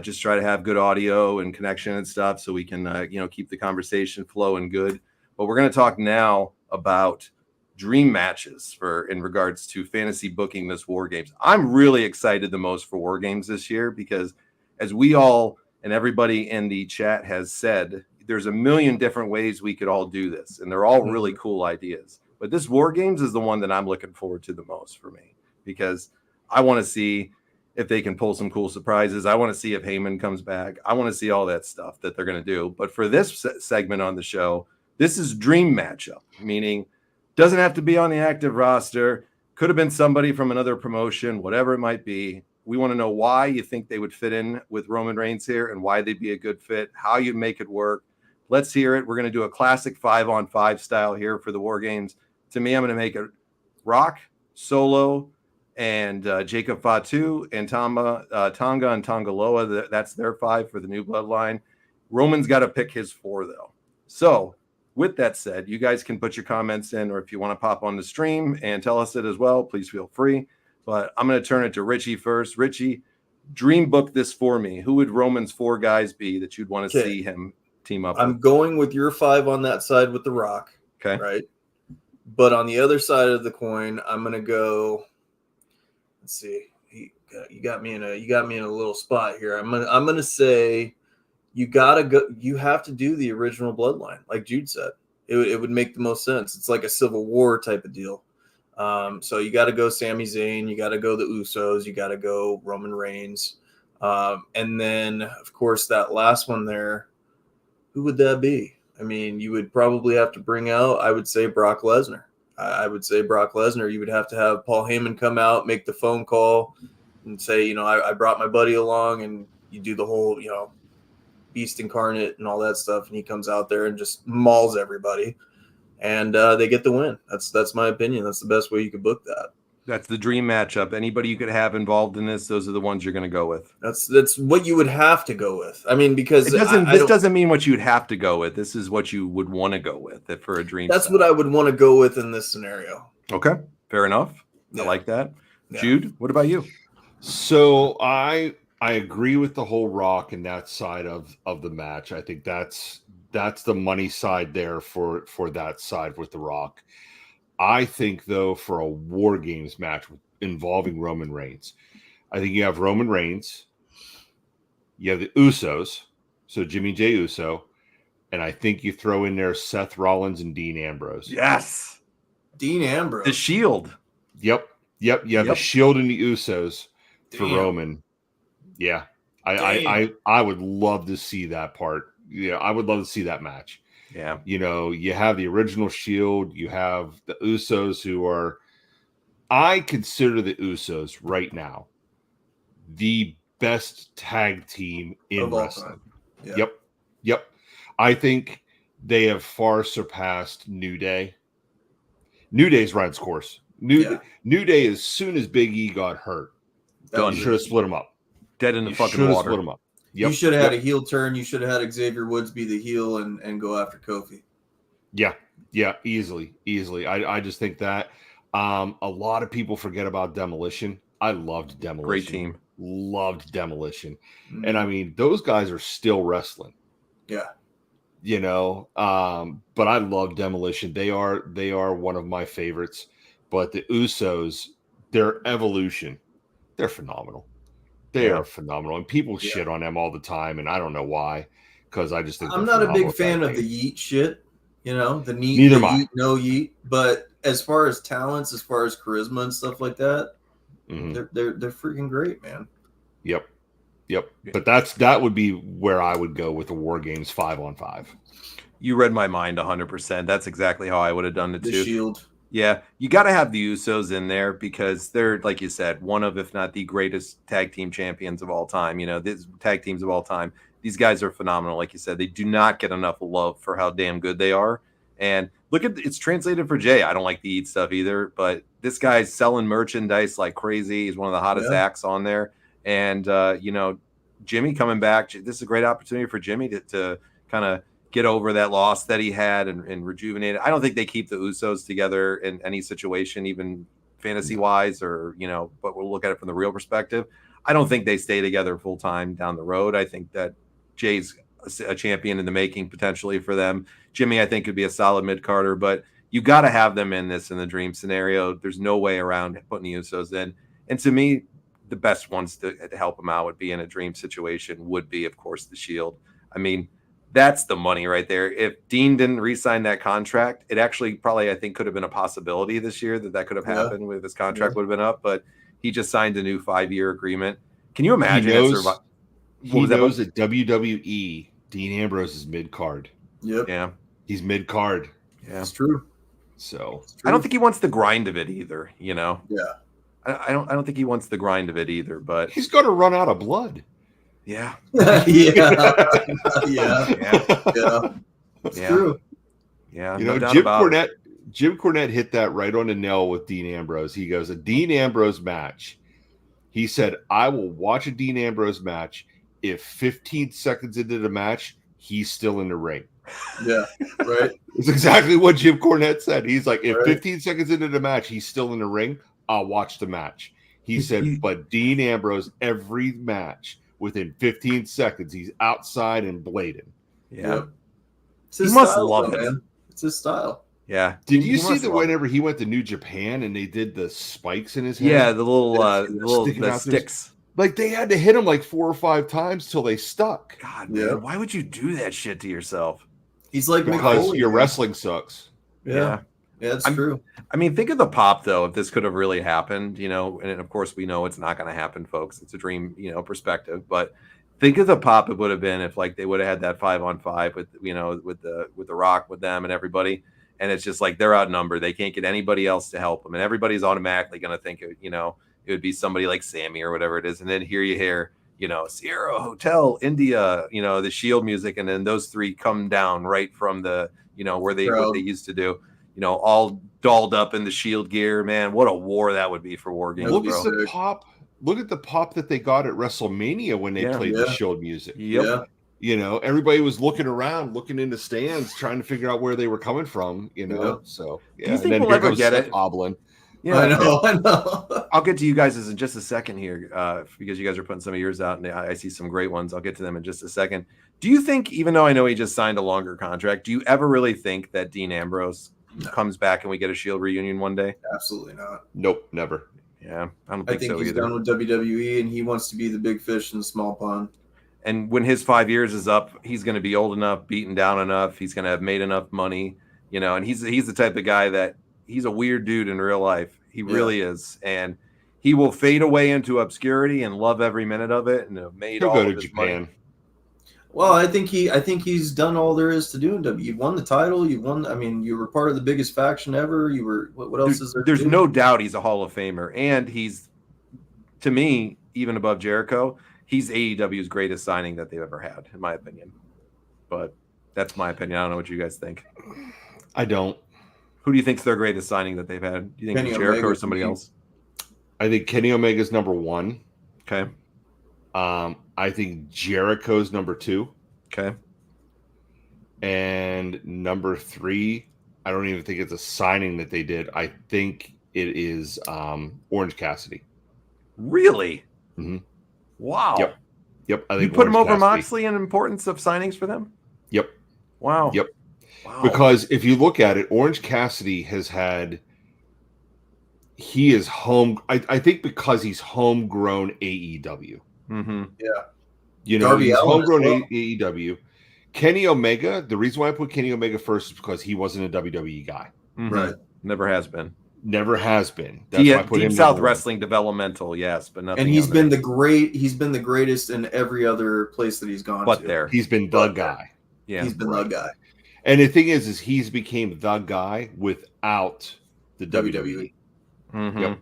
Just try to have good audio and connection and stuff so we can, keep the conversation flowing good. But we're going to talk now about dream matches in regards to fantasy booking this Wargames. I'm really excited the most for Wargames this year because as we all and everybody in the chat has said, there's a million different ways we could all do this, and they're all really cool ideas. But this Wargames is the one that I'm looking forward to the most for me because I want to see if they can pull some cool surprises. I want to see if Heyman comes back. I want to see all that stuff that they're going to do. But for this segment on the show, this is dream matchup, meaning doesn't have to be on the active roster. Could have been somebody from another promotion, whatever it might be. We want to know why you think they would fit in with Roman Reigns here and why they'd be a good fit, how you make it work. Let's hear it. We're going to do a classic 5-on-5 style here for the Wargames. To me, I'm going to make it Rock, Solo, and Jacob Fatu and Tonga and Tongaloa. That's their 5 for the new bloodline. Roman's got to pick his 4, though. So with that said, you guys can put your comments in, or if you want to pop on the stream and tell us it as well, please feel free. But I'm going to turn it to Richie first. Richie, dream book this for me. Who would Roman's 4 guys be that you'd want to see him team up I'm with? going with your 5 on that side with The Rock. Okay. Right. But on the other side of the coin, I'm going to go. Let's see. You got me in a little spot here. I'm going to say you got to go. You have to do the original bloodline. Like Jude said, it would make the most sense. It's like a Civil War type of deal. So you got to go Sami Zayn. You got to go the Usos. You got to go Roman Reigns. And then, of course, that last one there, who would that be? I mean, you would probably have to bring out, I would say, Brock Lesnar. I would say Brock Lesnar. You would have to have Paul Heyman come out, make the phone call, and say, I brought my buddy along, and you do the whole, beast incarnate and all that stuff, and he comes out there and just mauls everybody, and they get the win. That's my opinion. That's the best way you could book that. That's the dream matchup. Anybody you could have involved in this, those are the ones you're going to go with. That's what you would have to go with. I mean, because this doesn't mean what you'd have to go with. This is what you would want to go with for a dream. That's what I would want to go with in this scenario. Okay, fair enough. Yeah. I like that. Yeah. Jude, what about you? So I agree with the whole Rock and that side of the match. I think that's the money side there for that side with the Rock. I think, though, for a War Games match involving Roman Reigns, I think you have Roman Reigns, you have the Usos, so Jimmy J. Uso, and I think you throw in there Seth Rollins and Dean Ambrose. Yes. Dean Ambrose. The Shield. Yep. You have the Shield and the Usos for Roman. Yeah. I would love to see that part. Yeah, I would love to see that match. Yeah. You have the original Shield. You have the Usos, who are, I consider the Usos right now the best tag team in wrestling. Yeah. Yep. I think they have far surpassed New Day. New Day's run its course. New Day, as soon as Big E got hurt, you should have split them up. Dead in the fucking water. Split them up. Yep. You should have had a heel turn. You should have had Xavier Woods be the heel and go after Kofi. Yeah, easily. I just think that a lot of people forget about Demolition. I loved Demolition. Great team. Loved Demolition. Mm-hmm. And I mean, those guys are still wrestling. Yeah. But I love Demolition. They are one of my favorites. But the Usos, their evolution, they're phenomenal. They are phenomenal, and people shit on them all the time, and I don't know why, because I just think I'm not a big fan of the yeet shit. The neat, neither the am I. Yeet, no yeet. But as far as talents, as far as charisma and stuff like that, they're freaking great, man. Yep. But that would be where I would go with the War Games 5-on-5. You read my mind 100%. That's exactly how I would have done it too. The Shield. Yeah, you got to have the Usos in there because they're, like you said, one of, if not the greatest tag team champions of all time. These tag teams of all time. These guys are phenomenal. Like you said, they do not get enough love for how damn good they are. And look at it's translated for Jay. I don't like the eat stuff either, but this guy's selling merchandise like crazy. He's one of the hottest acts on there. And, Jimmy coming back. This is a great opportunity for Jimmy to kind of get over that loss that he had and rejuvenate it. I don't think they keep the Usos together in any situation, even fantasy wise, or, but we'll look at it from the real perspective. I don't think they stay together full time down the road. I think that Jay's a champion in the making potentially for them. Jimmy, I think, could be a solid mid-carder, but you got to have them in the dream scenario. There's no way around putting the Usos in. And to me, the best ones to help them out would be in a dream situation would be, of course, the Shield. I mean, that's the money right there. If Dean didn't re-sign that contract, it actually probably, I think, could have been a possibility this year that could have happened with his contract would have been up, but he just signed a new 5-year agreement. Can you imagine? He knows that WWE, Dean Ambrose is mid-card. Yep. Yeah. He's mid-card. Yeah. It's true. So I don't think he wants the grind of it either, Yeah. I don't think he wants the grind of it either, but he's going to run out of blood. Yeah. Yeah. Yeah. It's true. Yeah. Jim Cornette. Jim Cornette hit that right on the nail with Dean Ambrose. He goes, a Dean Ambrose match. He said, I will watch a Dean Ambrose match if 15 seconds into the match, he's still in the ring. Yeah, right. It's exactly what Jim Cornette said. He's like, if Right. 15 seconds into the match, he's still in the ring, I'll watch the match. He said, but Dean Ambrose, every match, within 15 seconds, he's outside and blading. Yeah. Yep. It's his He must style, love though, it. man. It's his style. Yeah. Did you see must that love it. whenever he went to New Japan and they did the spikes in his head? Yeah, the Sticking the out sticks. Like they had to hit him like 4 or 5 times till they stuck. God, man, why would you do that shit to yourself? He's like because McFoley, your man. wrestling sucks. Yeah, that's true. I mean, think of the pop though. If this could have really happened, you know, and of course we know it's not going to happen, folks. It's a dream, you know, perspective. But think of the pop it would have been if like they would have had that 5-on-5 with, you know, with the Rock with them and everybody. And it's just like they're outnumbered. They can't get anybody else to help them, and everybody's automatically going to think, you know, it would be somebody like Sammy or whatever it is. And then here you hear, you know, Sierra Hotel, India, you know, the Shield music. And then those three come down right from the, you know, what they used to do, you know, all dolled up in the Shield gear, man. What a war that would be for Wargames. Look at the pop. Look at the pop that they got at WrestleMania when they played the Shield music. Yep. Yeah. You know, everybody was looking around, looking in the stands, trying to figure out where they were coming from, you know. Yeah. So Do you think we'll ever get it? Hobbling. Yeah, I know. I'll get to you guys in just a second here, because you guys are putting some of yours out, and I see some great ones. I'll get to them in just a second. Do you think, even though I know he just signed a longer contract, do you ever really think that Dean Ambrose comes back and we get a Shield reunion one day? Absolutely not. Nope, never. Yeah, I don't I think think so he's either. done with WWE, and he wants to be the big fish in the small pond. And when his 5 years is up, he's going to be old enough, beaten down enough. He's going to have made enough money, you know. And he's the type of guy that he's a weird dude in real life. He really is, and he will fade away into obscurity and love every minute of it, and have made He'll all go of to his Japan. money. Well, I think he's done all there is to do in WWE. You've won the title. You won. I mean, you were part of the biggest faction ever. You were. What else is there? There's to do? no doubt he's a Hall of Famer, and he's, to me, even above Jericho, he's AEW's greatest signing that they've ever had, in my opinion. But that's my opinion. I don't know what you guys think. I don't. Who do you think's their greatest signing that they've had? Do you think Kenny it's Jericho Omega or somebody else? I think Kenny Omega's number 1. Okay. I think Jericho's number 2. Okay. And number 3, I don't even think it's a signing that they did. I think it is Orange Cassidy. Really? Mm-hmm. Wow. Yep. I think you put him over Cassidy. Moxley in importance of signings for them? Yep. Wow. Yep. Wow. Because if you look at it, Orange Cassidy he is home. I think because he's homegrown AEW. Mm-hmm. Yeah. You know, Darby he's Allin as homegrown well. AEW. Kenny Omega, the reason why I put Kenny Omega first is because he wasn't a WWE guy. Mm-hmm. Right. Never has been. Never has been. That's why I put Deep him South number 1. Wrestling developmental, yes, but nothing. And he's other. been the greatest in every other place that he's gone But to. there. He's been the guy. Yeah. He's been the guy. And the thing is he's became the guy without the WWE. Mm-hmm. Yep.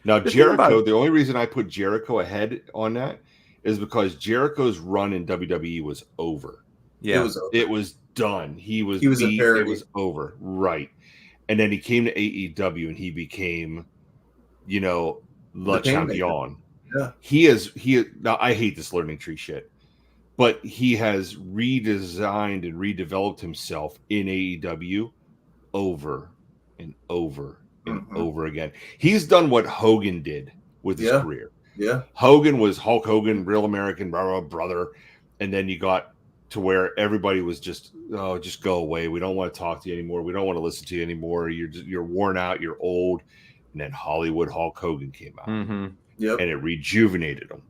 Now, The thing about Jericho, it- the only reason I put Jericho ahead on that is because Jericho's run in WWE was over. Yeah. It was done. He was a beat. parody. It was over. Right. And then he came to AEW and he became, you know, Le The Painmaker. Champion. Yeah. He now I hate this learning tree shit, but he has redesigned and redeveloped himself in AEW over and over and over again. He's done what Hogan did with his career. Yeah. Hogan was Hulk Hogan, real American brother, and then you got to where everybody was just go away. We don't want to talk to you anymore. We don't want to listen to you anymore. You're worn out. You're old. And then Hollywood Hulk Hogan came out, Mm-hmm. Yep. and it rejuvenated him.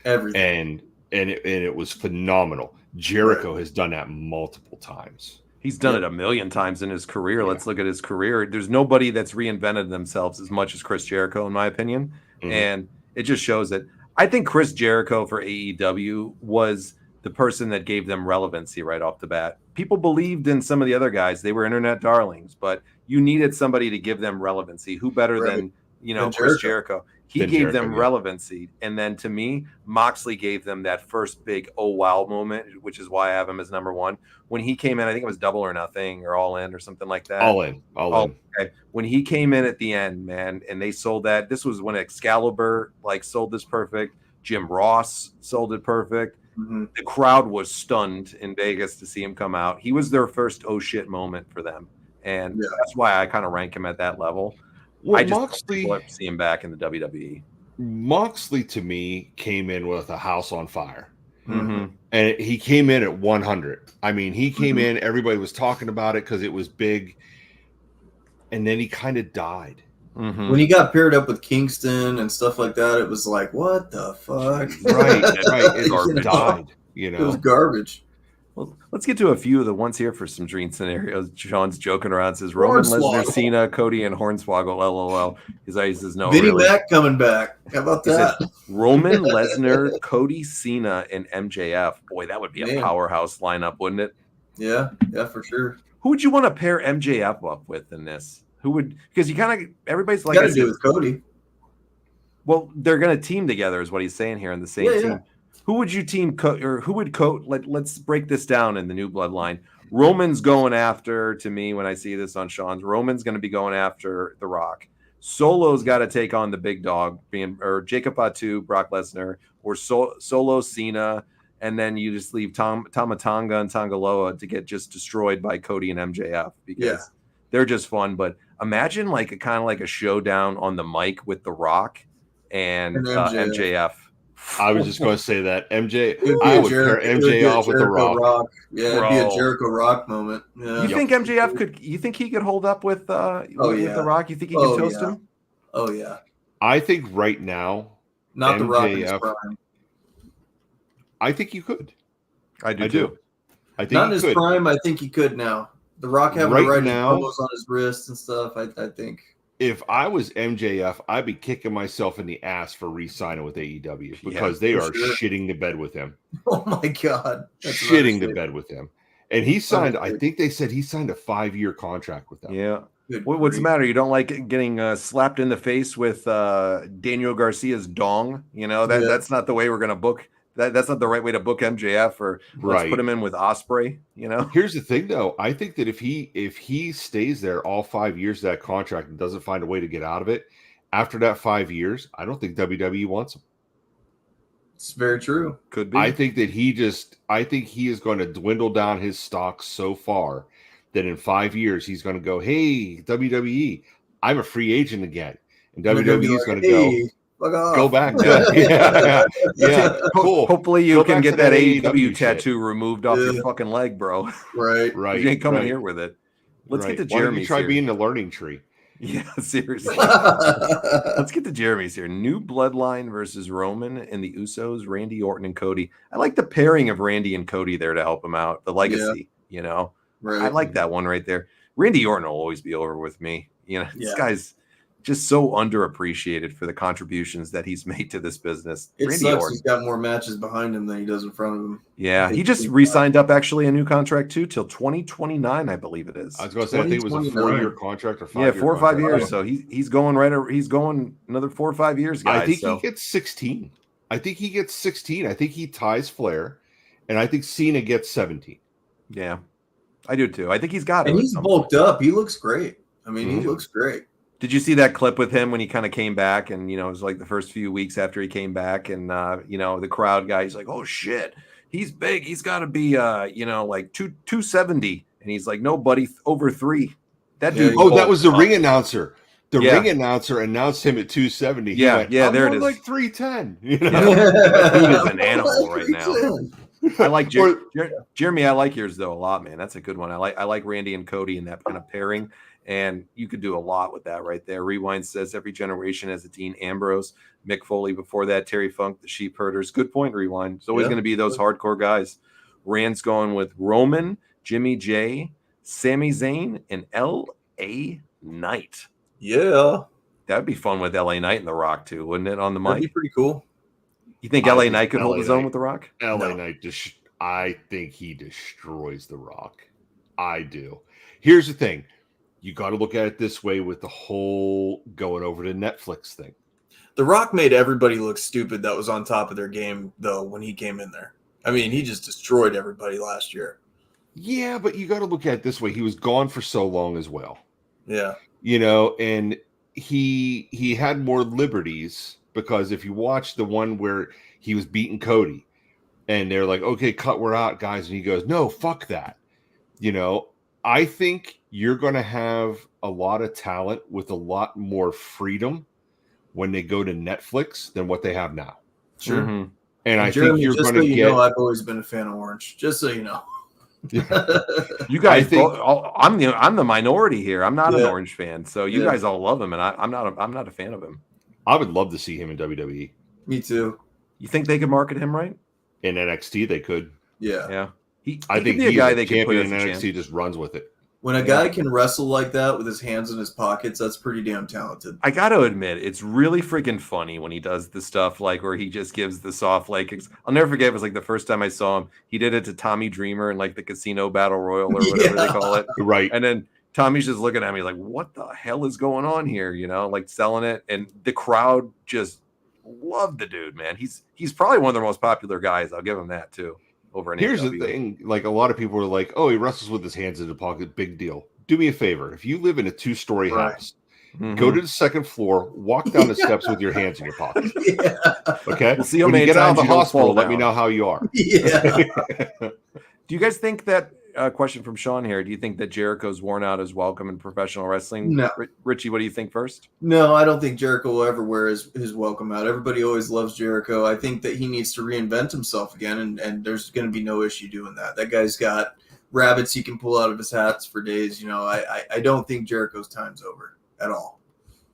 Everything. And it was phenomenal. Jericho has done that multiple times. He's done it a million times in his career. Yeah. Let's look at his career. There's nobody that's reinvented themselves as much as Chris Jericho, in my opinion. Mhm. And it just shows that I think Chris Jericho for AEW was the person that gave them relevancy right off the bat. People believed in some of the other guys. They were internet darlings, but you needed somebody to give them relevancy. Who better than, you know, And Chris Jericho? He gave them relevancy. And then to me, Moxley gave them that first big oh wow moment, which is why I have him as number one. When he came in, I think it was Double or Nothing or All In or something like that. All in. Okay. When he came in at the end, man, and they sold that. This was when Excalibur sold this perfect. Jim Ross sold it perfect. Mm-hmm. The crowd was stunned in Vegas to see him come out. He was their first oh shit moment for them. And that's why I kind of rank him at that level. Well, I just Moxley, don't see him back in the WWE. Moxley, to me, came in with a house on fire. Mm-hmm. And he came in at 100. I mean, he came in, everybody was talking about it because it was big. And then he kind of died. When he got paired up with Kingston and stuff like that, it was like, what the fuck? Right. It died. You know, it was garbage. Well, let's get to a few of the ones here for some dream scenarios. Sean's joking around. Says Roman, Lesnar, Cena, Cody, and Hornswoggle. LOL. He says no. Vinnie really. Mac coming back. How about that? Roman, Lesnar, Cody, Cena, and MJF. Boy, that would be a powerhouse lineup, wouldn't it? Yeah, for sure. Who would you want to pair MJF up with in this? Who would? Because you kind of everybody's like, got to do with Cody. Well, they're going to team together, is what he's saying here in the same team. Yeah. Who would you team or who would let's break this down in the new bloodline. Roman's going after, to me, when I see this on Sean's, Roman's going to be going after The Rock. Solo's got to take on the big dog, or Jacob Fatu, Brock Lesnar, or Solo Cena, and then you just leave Tama Tonga and Tangaloa to get just destroyed by Cody and MJF because they're just fun. But imagine kind of like a showdown on the mic with The Rock and MJF. I was just going to say that I would pair MJ off with The Rock. Yeah, it'd be a Jericho Rock moment. Yeah. You think MJF could? You think he could hold up with The Rock? You think he could toast him? Oh yeah. I think right now, not MJF, The Rock in his prime. I think you could. I do. I think not in his prime. I think he could now. The Rock having right the right now, promos on his wrists and stuff. I think. If I was MJF, I'd be kicking myself in the ass for re-signing with AEW because they are shitting the bed with him. Oh my god, shitting the bed with him. And he signed. I think they said he signed a 5-year contract with them. Yeah. What's the matter? You don't like getting slapped in the face with Daniel Garcia's dong? You know that's not the way we're going to book. That's not the right way to book MJF, or let's put him in with Ospreay. You know. Here's the thing, though. I think that if he stays there all 5 years of that contract and doesn't find a way to get out of it, after that 5 years, I don't think WWE wants him. It's very true. Could be. I think he is going to dwindle down his stock so far that in 5 years he's going to go, "Hey, WWE, I'm a free agent again," and WWE is going to go. Go back. Yeah. Cool. Hopefully you can get that AEW tattoo removed off your fucking leg, bro. Right. You ain't coming here with it. Let's get to Jeremy's. Why don't you try being the learning tree? Yeah, seriously. Let's get to Jeremy's here. New Bloodline versus Roman and the Usos, Randy Orton and Cody. I like the pairing of Randy and Cody there to help him out. The legacy, you know. Right. I like that one right there. Randy Orton will always be over with me. You know, this guy's just so underappreciated for the contributions that he's made to this business. It sucks he's got more matches behind him than he does in front of him. Yeah, he just re-signed up actually a new contract too till 2029, I believe it is. I was going to say I think it was a 4-year contract or 5 years. Yeah, 4 or 5 years. So he's going he's going another 4 or 5 years, guys. I think he gets 16. I think he ties Flair, and I think Cena gets 17. Yeah, I do too. I think he's got it. And he's bulked up. He looks great. I mean, he looks great. Did you see that clip with him when he kind of came back? And, it was like the first few weeks after he came back. And, the crowd guy, he's like, oh, shit, he's big. He's got to be, like 270. And he's like, no, buddy, over 3. That dude. Oh, that was the ring announcer. The ring announcer announced him at 270. He went, there it is. Like 310. He is an animal right now. I like Jeremy. I like yours though a lot, man. That's a good one. I like Randy and Cody in that kind of pairing. And you could do a lot with that right there. Rewind says every generation has a Dean Ambrose, Mick Foley before that, Terry Funk, the Sheep Herders. Good point, Rewind. It's always going to be those hardcore guys. Rand's going with Roman, Jimmy J, Sami Zayn, and L.A. Knight. Yeah. That'd be fun with L.A. Knight and The Rock too, wouldn't it, on the mic? That'd be pretty cool. You think L.A. Knight could hold his own with The Rock? L.A. Knight, I think he destroys The Rock. I do. Here's the thing. You got to look at it this way with the whole going over to Netflix thing. The Rock made everybody look stupid that was on top of their game, though, when he came in there. I mean, he just destroyed everybody last year. Yeah, but you got to look at it this way. He was gone for so long as well. Yeah. And he had more liberties because if you watch the one where he was beating Cody and they're like, okay, cut, we're out, guys. And he goes, no, fuck that. I think you're going to have a lot of talent with a lot more freedom when they go to Netflix than what they have now. Sure. Mm-hmm. And I think you're going to get. I've always been a fan of Orange. Just so you know. You guys, I'm the minority here. I'm not an Orange fan, so you guys all love him, and I'm not a fan of him. I would love to see him in WWE. Me too. You think they could market him right? In NXT, they could. Yeah. I think he's a guy they could put in NXT. Just runs with it. When a guy can wrestle like that with his hands in his pockets, that's pretty damn talented. I got to admit, it's really freaking funny when he does the stuff like where he just gives the soft I'll never forget. It was like the first time I saw him. He did it to Tommy Dreamer in like the Casino Battle Royal or whatever they call it. Right. And then Tommy's just looking at me like, what the hell is going on here? Like selling it. And the crowd just loved the dude, man. He's probably one of the most popular guys. I'll give him that too. Here's the thing, like a lot of people are like, oh, he wrestles with his hands in the pocket, big deal. Do me a favor. If you live in a 2-story house, go to the second floor, walk down the steps with your hands in your pocket. Yeah. Okay? We'll see when you get out of the hospital, let me down. know how you are. Yeah. Do you guys think that, question from Sean here, do you think that Jericho's worn out his welcome in professional wrestling? No. Richie, what do you think first? No, I don't think Jericho will ever wear his welcome out. Everybody always loves Jericho. I think that he needs to reinvent himself again, and there's going to be no issue doing that. That guy's got rabbits he can pull out of his hats for days. I don't think Jericho's time's over at all.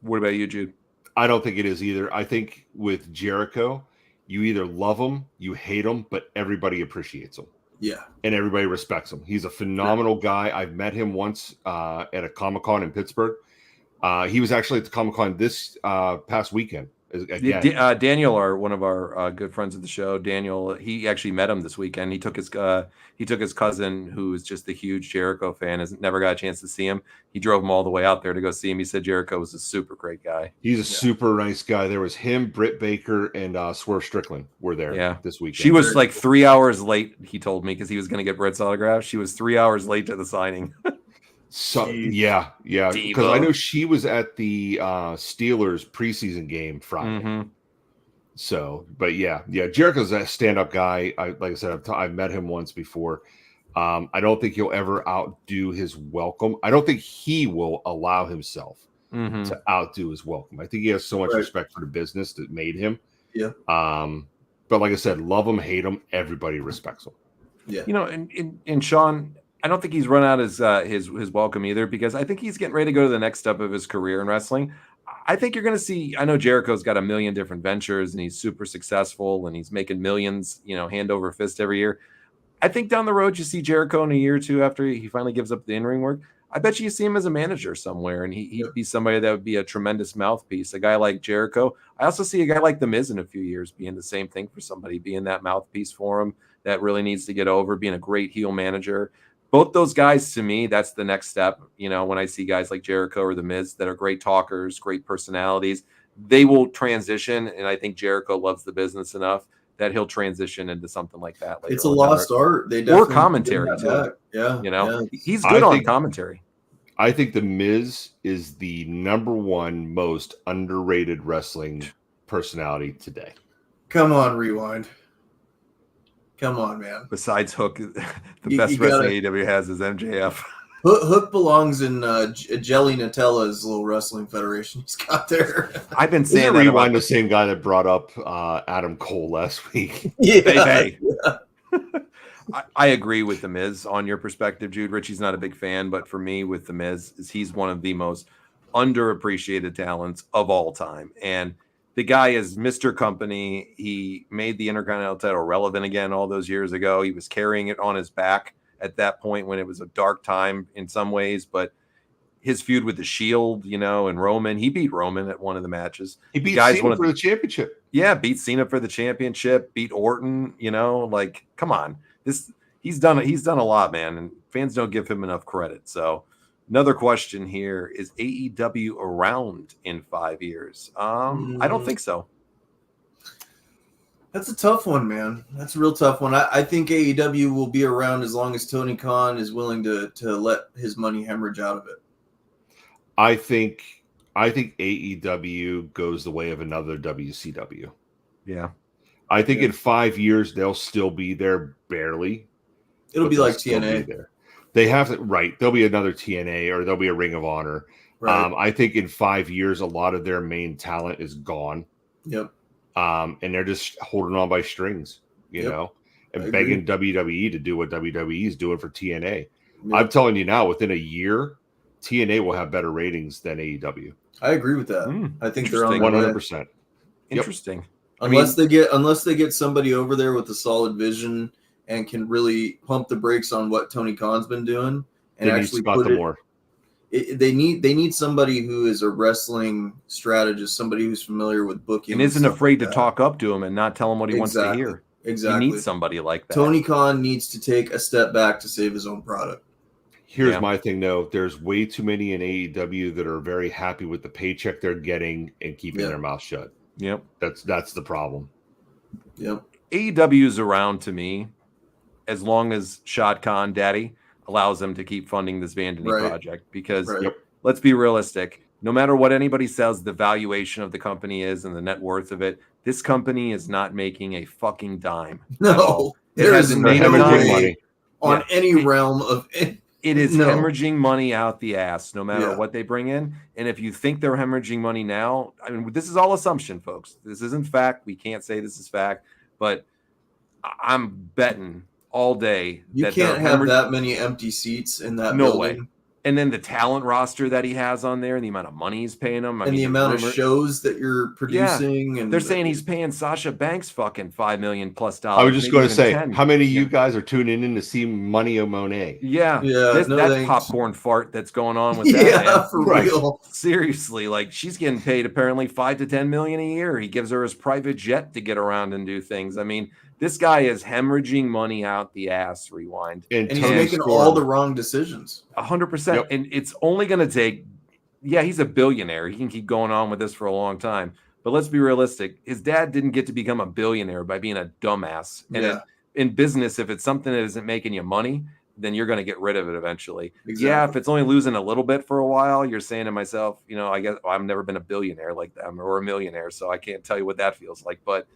What about you, Jude? I don't think it is either. I think with Jericho, you either love him, you hate him, but everybody appreciates him. Yeah. And everybody respects him. He's a phenomenal guy. I've met him once at a Comic-Con in Pittsburgh. He was actually at the Comic-Con this past weekend. Daniel, one of our good friends of the show, Daniel, he actually met him this weekend. He took his cousin, who is just a huge Jericho fan, has never got a chance to see him. He drove him all the way out there to go see him. He said Jericho was a super great guy. He's a super nice guy. There was him, Britt Baker, and Swerve Strickland were there this weekend. She was like 3 hours late, he told me, because he was going to get Britt's autograph. She was 3 hours late to the signing. So yeah, because I know she was at the Steelers preseason game Friday. Mm-hmm. So, but yeah, Jericho's a stand-up guy. Like I said, I've met him once before. I don't think he'll ever outdo his welcome. I don't think he will allow himself to outdo his welcome. I think he has so much respect for the business that made him. Yeah. But like I said, love him, hate him, everybody respects him. Yeah. And Sean, I don't think he's run out his welcome either, because I think he's getting ready to go to the next step of his career in wrestling. I think you're going to see, I know Jericho's got a million different ventures and he's super successful and he's making millions, hand over fist every year. I think down the road, you see Jericho in a year or two after he finally gives up the in-ring work. I bet you see him as a manager somewhere, and he'd be somebody that would be a tremendous mouthpiece. A guy like Jericho. I also see a guy like The Miz in a few years being the same thing for somebody, being that mouthpiece for him that really needs to get over, being a great heel manager. Both those guys, to me, that's the next step. When I see guys like Jericho or The Miz that are great talkers, great personalities, they will transition. And I think Jericho loves the business enough that he'll transition into something like that later. It's a lost art. They definitely or commentary too. Yeah. He's good on commentary. I think The Miz is the number one most underrated wrestling personality today. Come on, Rewind. Come on, man. Besides Hook, the best wrestling AEW has is MJF. Hook belongs in Jelly Nutella's little wrestling federation he's got there. I've been saying that Rewind, the same guy that brought up Adam Cole last week. Yeah. I agree with The Miz on your perspective, Jude. Richie's not a big fan, but for me, with The Miz, he's one of the most underappreciated talents of all time. And the guy is Mr. Company. He made the Intercontinental title relevant again all those years ago. He was carrying it on his back at that point when it was a dark time in some ways, but his feud with the Shield, and Roman, he beat Roman at one of the matches. He beat Cena for the championship. Yeah, beat Cena for the championship, beat Orton, come on. He's done a lot, man, and fans don't give him enough credit. So Another question here: is AEW around in 5 years? I don't think so. That's a tough one, man. That's a real tough one. I think AEW will be around as long as Tony Khan is willing to let his money hemorrhage out of it. I think AEW goes the way of another WCW. Yeah. I think in 5 years they'll still be there barely. It'll be like TNA. There. They have to, right. There'll be another TNA or there'll be a Ring of Honor. Right. I think in 5 years a lot of their main talent is gone. Yep. And they're just holding on by strings, you know, and begging WWE to do what WWE is doing for TNA. Yep. I'm telling you now, within a year, TNA will have better ratings than AEW. I agree with that. I think they're on 100%. Interesting. Yep. Unless they get somebody over there with a solid vision and can really pump the brakes on what Tony Khan's been doing and actually put it. They need somebody who is a wrestling strategist, somebody who's familiar with booking and isn't afraid to talk up to him and not tell him what he wants to hear. Exactly. You need somebody like that. Tony Khan needs to take a step back to save his own product. Here's my thing, though. There's way too many in AEW that are very happy with the paycheck they're getting and keeping their mouth shut. Yep. That's the problem. Yep. AEW is around to me as long as Shad Khan, Daddy, allows them to keep funding this Vandany project. Because let's be realistic. No matter what anybody says the valuation of the company is and the net worth of it, this company is not making a fucking dime. No. It hasn't made money on any realm of it. It is hemorrhaging money out the ass, no matter what they bring in. And if you think they're hemorrhaging money now, I mean, this is all assumption, folks. This isn't fact. We can't say this is fact, but I'm betting all day you can't have that many empty seats in that building. Way. And then the talent roster that he has on there and the amount of money he's paying them. The amount of shows that you're producing. And they're saying he's paying Sasha Banks fucking $5 million plus. I was just going to say, how many of you guys are tuning in to see Money Monet? Yeah. That popcorn fart that's going on with that. Yeah, for real. Seriously, like she's getting paid apparently $5 to $10 million a year. He gives her his private jet to get around and do things. I mean, this guy is hemorrhaging money out the ass, Rewind. And he's making all the wrong decisions. 100%. Yep. And it's only going to take, he's a billionaire. He can keep going on with this for a long time. But let's be realistic. His dad didn't get to become a billionaire by being a dumbass. And in business, if it's something that isn't making you money, then you're going to get rid of it eventually. Exactly. Yeah, if it's only losing a little bit for a while, you're saying to myself, I guess I've never been a billionaire like them or a millionaire, so I can't tell you what that feels like. But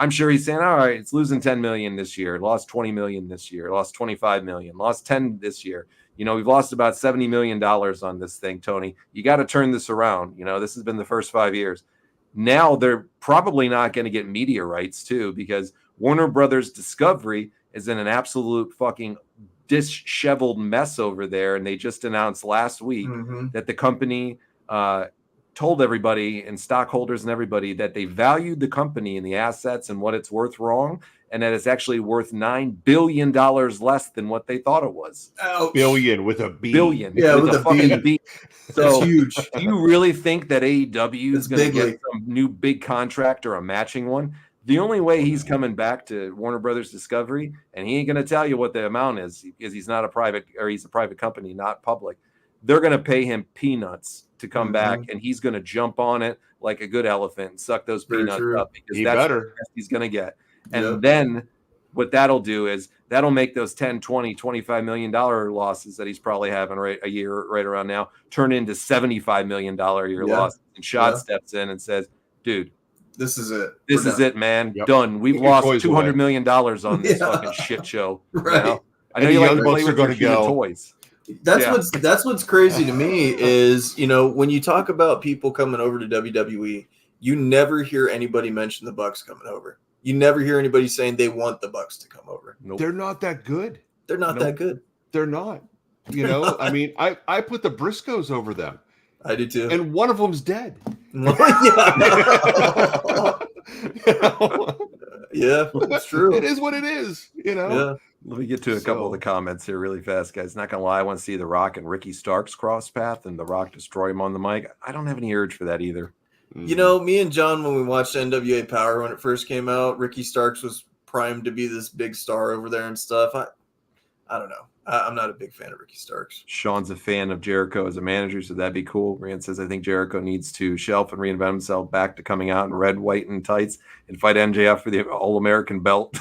I'm sure he's saying, all right, it's losing 10 million this year, lost 20 million this year, lost 25 million, lost 10 this year. We've lost about $70 million on this thing, Tony. You got to turn this around. This has been the first 5 years. Now they're probably not going to get media rights too, because Warner Brothers Discovery is in an absolute fucking disheveled mess over there. And they just announced last week that the company, told everybody and stockholders and everybody that they valued the company and the assets and what it's worth wrong, and that it's actually worth $9 billion less than what they thought it was. Ouch. Billion with a B. Billion. Yeah, with a fucking B. That's huge. Do you really think that AEW is going to get some new big contract or a matching one? The only way he's coming back to Warner Brothers Discovery, and he ain't going to tell you what the amount is because he's not a private, or he's a private company, not public. They're going to pay him peanuts to come back, and he's going to jump on it like a good elephant and suck those peanuts up because that's the best he's going to get. And then what that'll do is that'll make those 10, 20, $25 million losses that he's probably having a year right around now turn into $75 million a year losses. And Shad steps in and says, dude, this is it. This is it, man. Done. We've lost $200 million on this fucking shit show. Right. I know you like to play with your human toys. That's what's crazy to me is, when you talk about people coming over to WWE, you never hear anybody mention the Bucks coming over. You never hear anybody saying they want the Bucks to come over. Nope. They're not that good. They're not that good. They're not. I mean, I put the Briscoes over them. I do too. And one of them's dead. Yeah, that's true. It is what it is, Yeah. Let me get to a couple of the comments here really fast, guys. Not going to lie, I want to see The Rock and Ricky Starks cross path and The Rock destroy him on the mic. I don't have any urge for that either. Me and John, when we watched NWA Power when it first came out, Ricky Starks was primed to be this big star over there and stuff. I don't know. I'm not a big fan of Ricky Starks. Sean's a fan of Jericho as a manager, so that'd be cool. Rand says, I think Jericho needs to shelf and reinvent himself back to coming out in red, white, and tights and fight MJF for the All-American belt.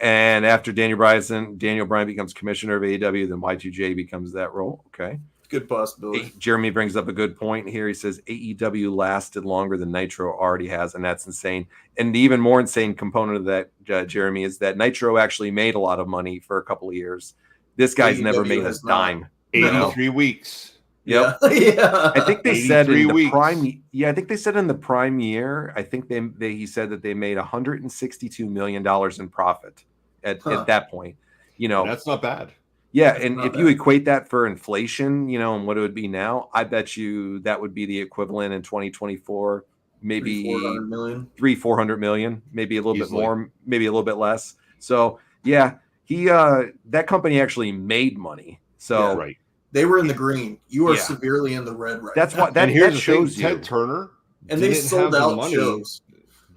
And after Daniel Bryan becomes commissioner of AEW, then Y2J becomes that role. Okay. Good possibility. Jeremy brings up a good point here. He says AEW lasted longer than Nitro already has, and that's insane. And the even more insane component of that, Jeremy, is that Nitro actually made a lot of money for a couple of years. This guy's never made a dime. 83 weeks. Yep. Yeah. I think they said in the weeks. prime. Yeah, I think they said in the prime year. I think he said that they made $162 million in profit at that point. You know, And that's not bad. Yeah, and if you equate that for inflation, you know, and what it would be now, I bet you that would be the equivalent in 2024, maybe 400 million, maybe a little bit more, maybe a little bit less. So yeah, that company actually made money. So right. They were in the green. You are severely in the red right That's now. what that shows you. Ted Turner and they sold out shows.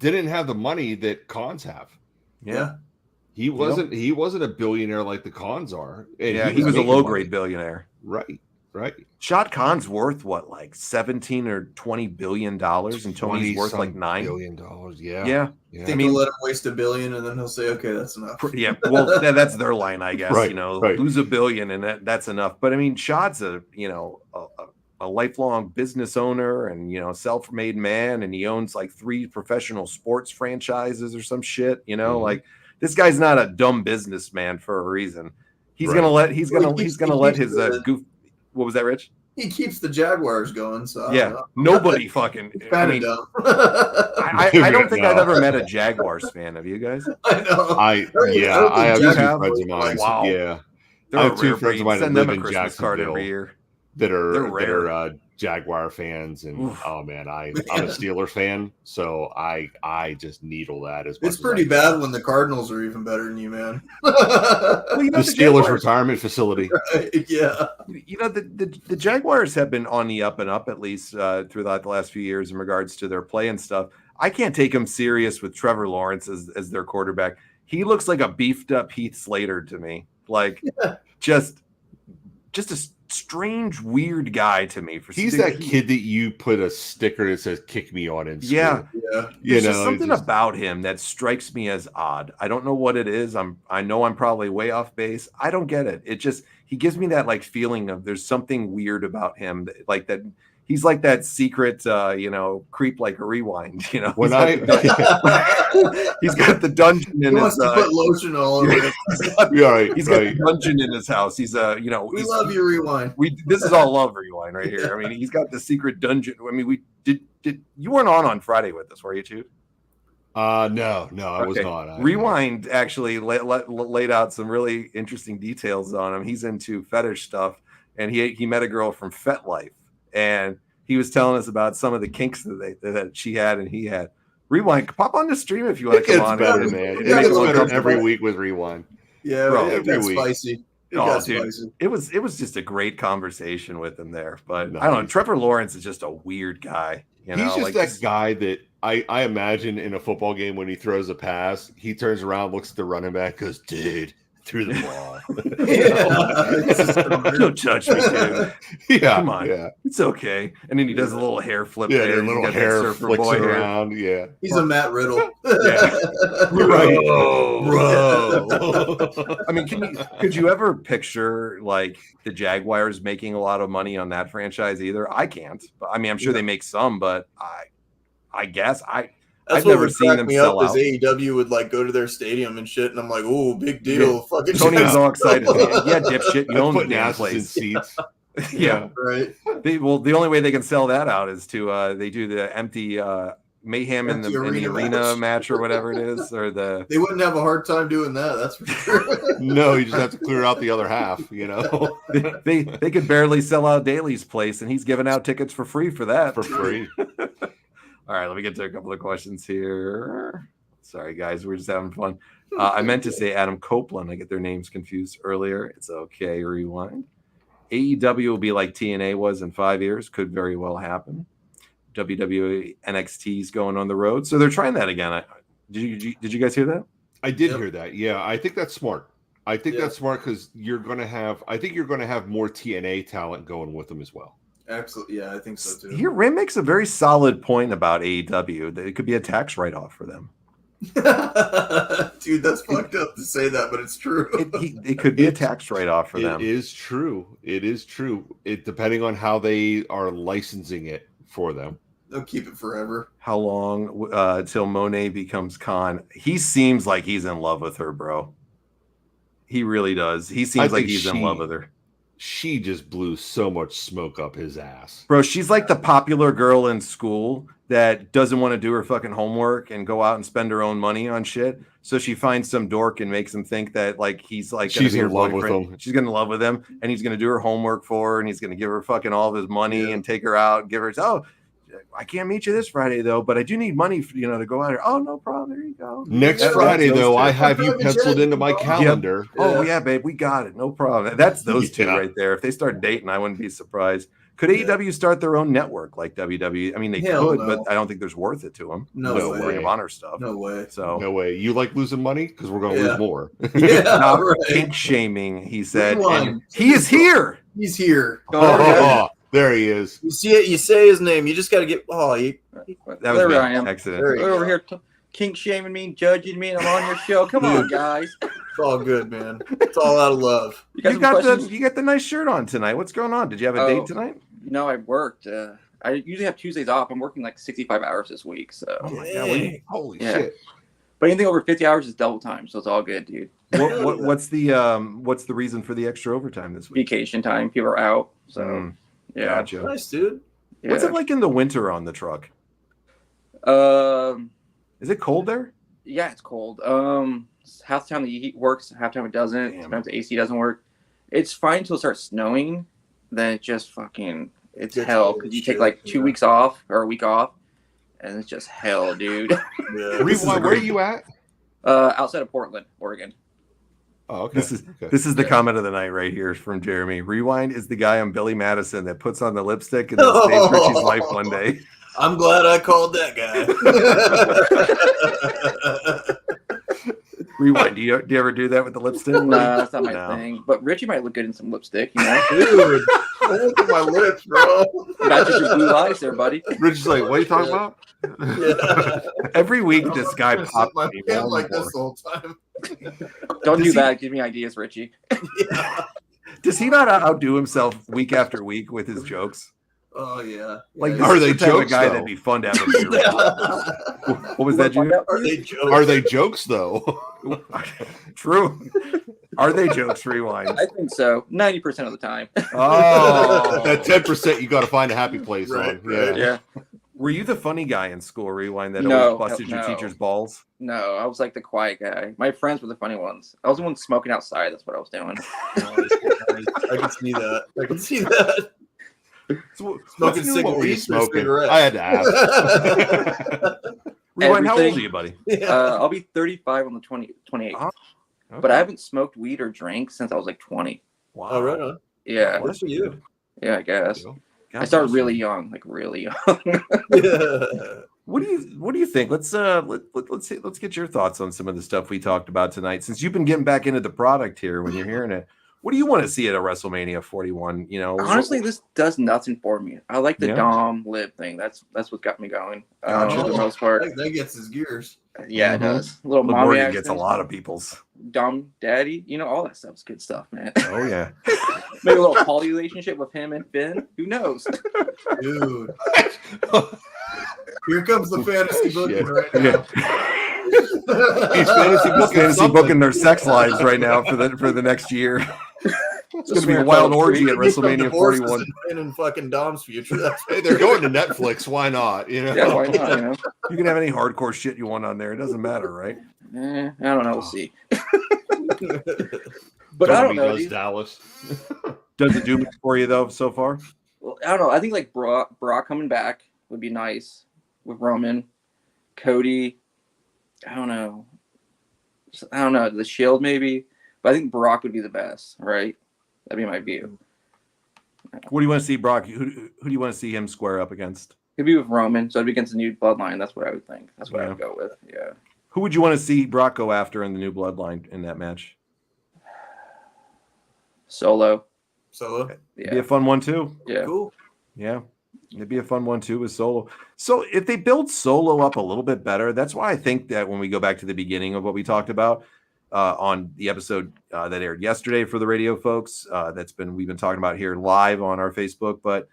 Didn't have the money that cons have. Yeah. He wasn't a billionaire like the cons are. And he was a low grade billionaire. Right. Shad Khan's worth what, like 17 or 20 billion dollars, and Tony's worth like $9 billion. Yeah. Yeah. I think he'll let him waste $1 billion, and then he'll say, "Okay, that's enough." Yeah. Well, that's their line, I guess. Right, you know, right. lose $1 billion, and that's enough. But I mean, Shad's a lifelong business owner, and self-made man, and he owns like 3 professional sports franchises or some shit. Like. This guy's not a dumb businessman for a reason. He's gonna let his goof. What was that, Rich? He keeps the Jaguars going. So nobody fucking. I mean, dumb. I don't think I've ever met a Jaguars fan. Have you guys? I know. I have 2 friends of mine. Wow. Yeah, I have 2 friends of mine that live in card every year. That are Jaguar fans, and oh man, I'm a Steelers fan, so I just needle that as much. It's pretty bad when the Cardinals are even better than you, man. The Steelers retirement facility. Right, yeah. The Jaguars have been on the up and up, at least throughout the last few years in regards to their play and stuff. I can't take them serious with Trevor Lawrence as their quarterback. He looks like a beefed up Heath Slater to me, like just a strange, weird guy to me. He's that kid that you put a sticker that says "kick me" on in school. Yeah. There's just something about him that strikes me as odd. I don't know what it is. I know I'm probably way off base. I don't get it. He gives me that like feeling of there's something weird about him, like that. He's like that secret, creep like a rewind. He's got the dungeon in his. To put lotion all over it. He's got the dungeon in his house. He's we love you, rewind. This is all love, rewind right here. I mean, he's got the secret dungeon. I mean, we did you weren't on Friday with us, were you, too? No, I was not. Rewind actually laid out some really interesting details on him. He's into fetish stuff, and he met a girl from FetLife. And he was telling us about some of the kinks that she had and he had. Rewind, pop on the stream if you want to come on. Better, man. It gets better every week with Rewind. Yeah, bro, every week. Spicy. Spicy. It was just a great conversation with him there. But I don't know. Trevor Lawrence is just a weird guy. He's just that guy that I imagine in a football game when he throws a pass, he turns around, looks at the running back, goes, "Dude, threw the ball." Don't judge me, dude. Yeah, come on. Yeah. It's okay. And then he does a little hair flip. Yeah, there. A little hair flicks around. Yeah, he's a Matt Riddle. Yeah, right, bro. I mean, could you ever picture like the Jaguars making a lot of money on that franchise? Either I can't. But I mean, I'm sure they make some, but I guess I've never seen them sell out. AEW would like go to their stadium and shit, and I'm like, "Oh, big deal!" Yeah. Fucking Tony's all excited. Yeah, dipshit, you own the damn place. Seats. Yeah, right. The only way they can sell that out is to they do the empty mayhem in the arena match or whatever it is, or they wouldn't have a hard time doing that. That's for sure. No, you just have to clear out the other half. They could barely sell out Daly's place, and he's giving out tickets for free for that. For free. All right, let me get to a couple of questions here. Sorry, guys, we're just having fun. I meant to say Adam Copeland. I get their names confused earlier. It's okay. Rewind. AEW will be like TNA was in 5 years. Could very well happen. WWE NXT's going on the road, so they're trying that again. Did you guys hear that? I did hear that. Yeah, I think that's smart. I think that's smart because you're going to have. I think you're going to have more TNA talent going with them as well. Absolutely, yeah, I think so too. Here, Ray makes a very solid point about AEW. That it could be a tax write-off for them. Dude, that's fucked up to say that, but it's true. It could be a tax write-off for them. It is true. It is true. It depending on how they are licensing it for them. They'll keep it forever. How long till Monet becomes Khan? He seems like he's in love with her, bro. He really does. He seems like he's in love with her. She just blew so much smoke up his ass. Bro, she's like the popular girl in school that doesn't want to do her fucking homework and go out and spend her own money on shit. So she finds some dork and makes him think that like he's like she's in love with him. She's gonna love with him, and he's gonna do her homework for her, and he's gonna give her fucking all of his money and take her out and give her I can't meet you this Friday though, but I do need money for, to go out here. Oh, no problem. There you go. Next Friday though, I have you penciled into my calendar. Yep. Oh yeah, babe, we got it. No problem. That's those two right there. If they start dating, I wouldn't be surprised. Could AEW start their own network like WWE? I mean, they could, but I don't think there's worth it to them. No way. Ring of Honor stuff. No way. So no way. You like losing money because we're going to lose more. Not kink shaming. He said, and he is here. He's here. There he is. You see it. You say his name. You just got to get. That was I am. Accident. Over here, kink shaming me, judging me, and I'm on your show. Come on, guys. It's all good, man. It's all out of love. You got the nice shirt on tonight. What's going on? Did you have a date tonight? No, I worked. I usually have Tuesdays off. I'm working like 65 hours this week. So. Oh my god! Holy shit! But anything over 50 hours is double time, so it's all good, dude. What's the reason for the extra overtime this week? Vacation time. People are out, so. Yeah, gotcha. Nice, dude. Yeah. What's it like in the winter on the truck? Is it cold there? Yeah, it's cold. Half the time the heat works, half the time it doesn't. Damn. Sometimes the AC doesn't work. It's fine until it starts snowing. Then it just it's hell because you take like 2 weeks off or a week off, and it's just hell, dude. Rewind. Where are you at? Outside of Portland, Oregon. Oh, okay. This is the comment of the night right here from Jeremy. Rewind is the guy on Billy Madison that puts on the lipstick and then saves Richie's life one day. I'm glad I called that guy. Rewind. Do you ever do that with the lipstick? No, that's not my thing. But Richie might look good in some lipstick, Dude, don't look at my lips, bro. Got your blue eyes there, buddy. Richie's like, what are you talking about? Yeah. Every week, this guy pops my pants like this the whole time. Don't do that. Give me ideas, Richie. Yeah. Does he not outdo himself week after week with his jokes? Oh yeah. Like, are they the type of jokes? Guy though? That'd be fun to have a beer with. What was that, Junior? Are they jokes? Are they jokes though? True. Are they jokes? Rewind. I think so. 90% of the time. Oh, that 10% you got to find a happy place on. Yeah. Were you the funny guy in school, Rewind, that No, always busted your teacher's balls? No, I was like the quiet guy. My friends were the funny ones. I was the one smoking outside. That's what I was doing. I can see that. I can see that. Smoking cigarettes. I had to ask. Rewind, how old are you, buddy? I'll be 35 on the 28th. Okay. But I haven't smoked weed or drank since I was like 20. Wow. Oh, right on. Yeah. That's for you. Yeah, I guess. God I started really young, like really young. Yeah. What do you think? Let's get your thoughts on some of the stuff we talked about tonight. Since you've been getting back into the product here, when you're hearing it, what do you want to see at a WrestleMania 41? Honestly, this does nothing for me. I like the Dom Lib thing. That's what got me going. For the most part, that gets his gears. Yeah, it does. A little But mommy Morgan gets a lot of people's. Dom Daddy, all that stuff's good stuff, man. Oh yeah. Maybe a little poly relationship with him and Finn. Who knows? Dude. Here comes the fantasy booking right now. He's fantasy booking their sex lives right now for the next year. It's going to be a wild orgy at WrestleMania 41. In fucking Dom's future. Hey, they're going to Netflix. Why not? Yeah, why not? You can have any hardcore shit you want on there. It doesn't matter, right? I don't know. We'll see. But I don't know. Dallas. Does it do much for you though so far? Well, I don't know. I think like Brock coming back would be nice with Roman, Cody. I don't know. The Shield maybe, but I think Brock would be the best. Right? That'd be my view. What do you want to see, Brock? Who do you want to see him square up against? He'd be with Roman, so it'd be against the new Bloodline. That's what I would think. That's what I would go with. Yeah. Who would you want to see Brock go after in the new Bloodline in that match? Solo. Solo. It'd Yeah. be a fun one too. Yeah. Cool. Yeah. It'd be a fun one too with Solo. So if they build Solo up a little bit better, that's why I think that when we go back to the beginning of what we talked about on the episode that aired yesterday for the radio folks, we've been talking about here live on our Facebook. But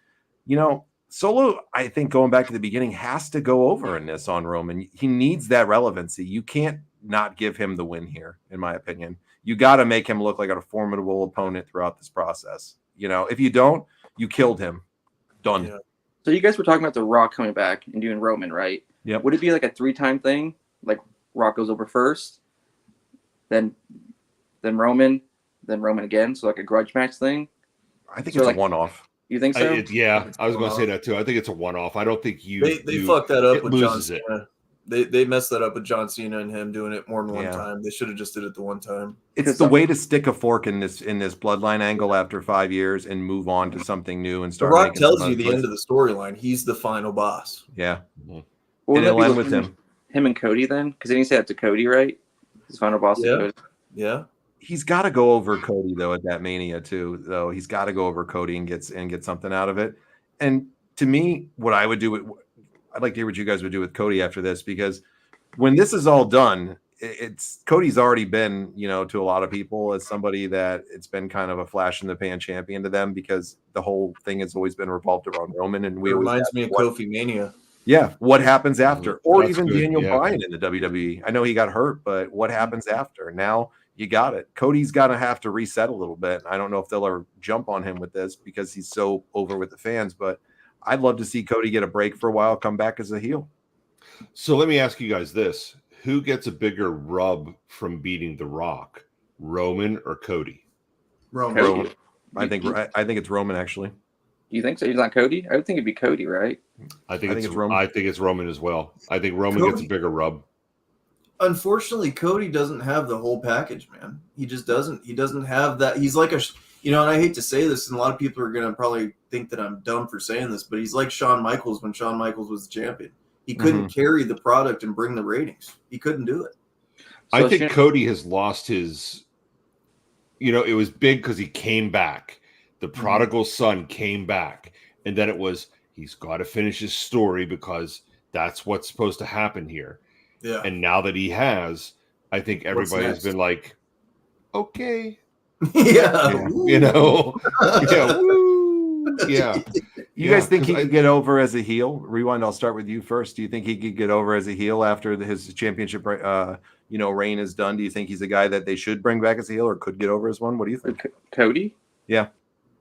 Solo, I think going back to the beginning, has to go over in this on Roman. He needs that relevancy. You can't not give him the win here, in my opinion. You got to make him look like a formidable opponent throughout this process. If you don't, you killed him. Done. Yeah. So you guys were talking about The Rock coming back and doing Roman, right? Yep. Would it be like a 3-time thing? Like Rock goes over first, then Roman, then Roman again? So like a grudge match thing? I think So it's like- a one-off. You think so? I was going to say that too. I think it's a one-off. I don't think They fucked that up it with John loses it. Cena. They messed that up with John Cena and him doing it more than one Yeah. time. They should have just did it the one time. It's the way to stick a fork in this bloodline angle after 5 years and move on to something new and The start. Rock making tells some you the other end of the storyline. He's the final boss. Yeah, Well, and that'd it'll be end like with him. Him and Cody then? Because then he said that to Cody, right? His final boss to Yeah. Cody. Yeah. He's got to go over Cody though at that Mania too. Though he's got to go over Cody and get something out of it. And to me, what I would do, I'd like to hear what you guys would do with Cody after this, because when this is all done, Cody's already been, to a lot of people as somebody that it's been kind of a flash in the pan champion to them, because the whole thing has always been revolved around Roman, and It we always reminds ask me of what- Kofi Mania. Yeah, what happens after, or That's even good, Daniel yeah. Bryan in the WWE. I know he got hurt, but what happens after? Now you got it. Cody's got to have to reset a little bit. I don't know if they'll ever jump on him with this because he's so over with the fans, but I'd love to see Cody get a break for a while, come back as a heel. So let me ask you guys this: who gets a bigger rub from beating The Rock, Roman or Cody? Roman. Cody. I think it's Roman actually. Do you think so? He's not Cody? I would think it'd be Cody, right? I think it's Roman. I think it's Roman as well. I think Roman gets a bigger rub. Unfortunately, Cody doesn't have the whole package, man. He just doesn't. He doesn't have that. He's like and I hate to say this, and a lot of people are going to probably think that I'm dumb for saying this, but he's like Shawn Michaels when Shawn Michaels was the champion. He couldn't carry the product and bring the ratings. He couldn't do it. I think Cody has lost his, it was big because he came back. The prodigal son came back. And then it was, he's got to finish his story because that's what's supposed to happen here. Yeah. And now that he has, I think everybody has next? been like, okay. Yeah. Yeah, woo. Yeah. You guys think he 'cause could get over as a heel? Rewind, I'll start with you first. Do you think he could get over as a heel after his championship reign is done? Do you think he's a guy that they should bring back as a heel or could get over as one? What do you think? Cody? Yeah.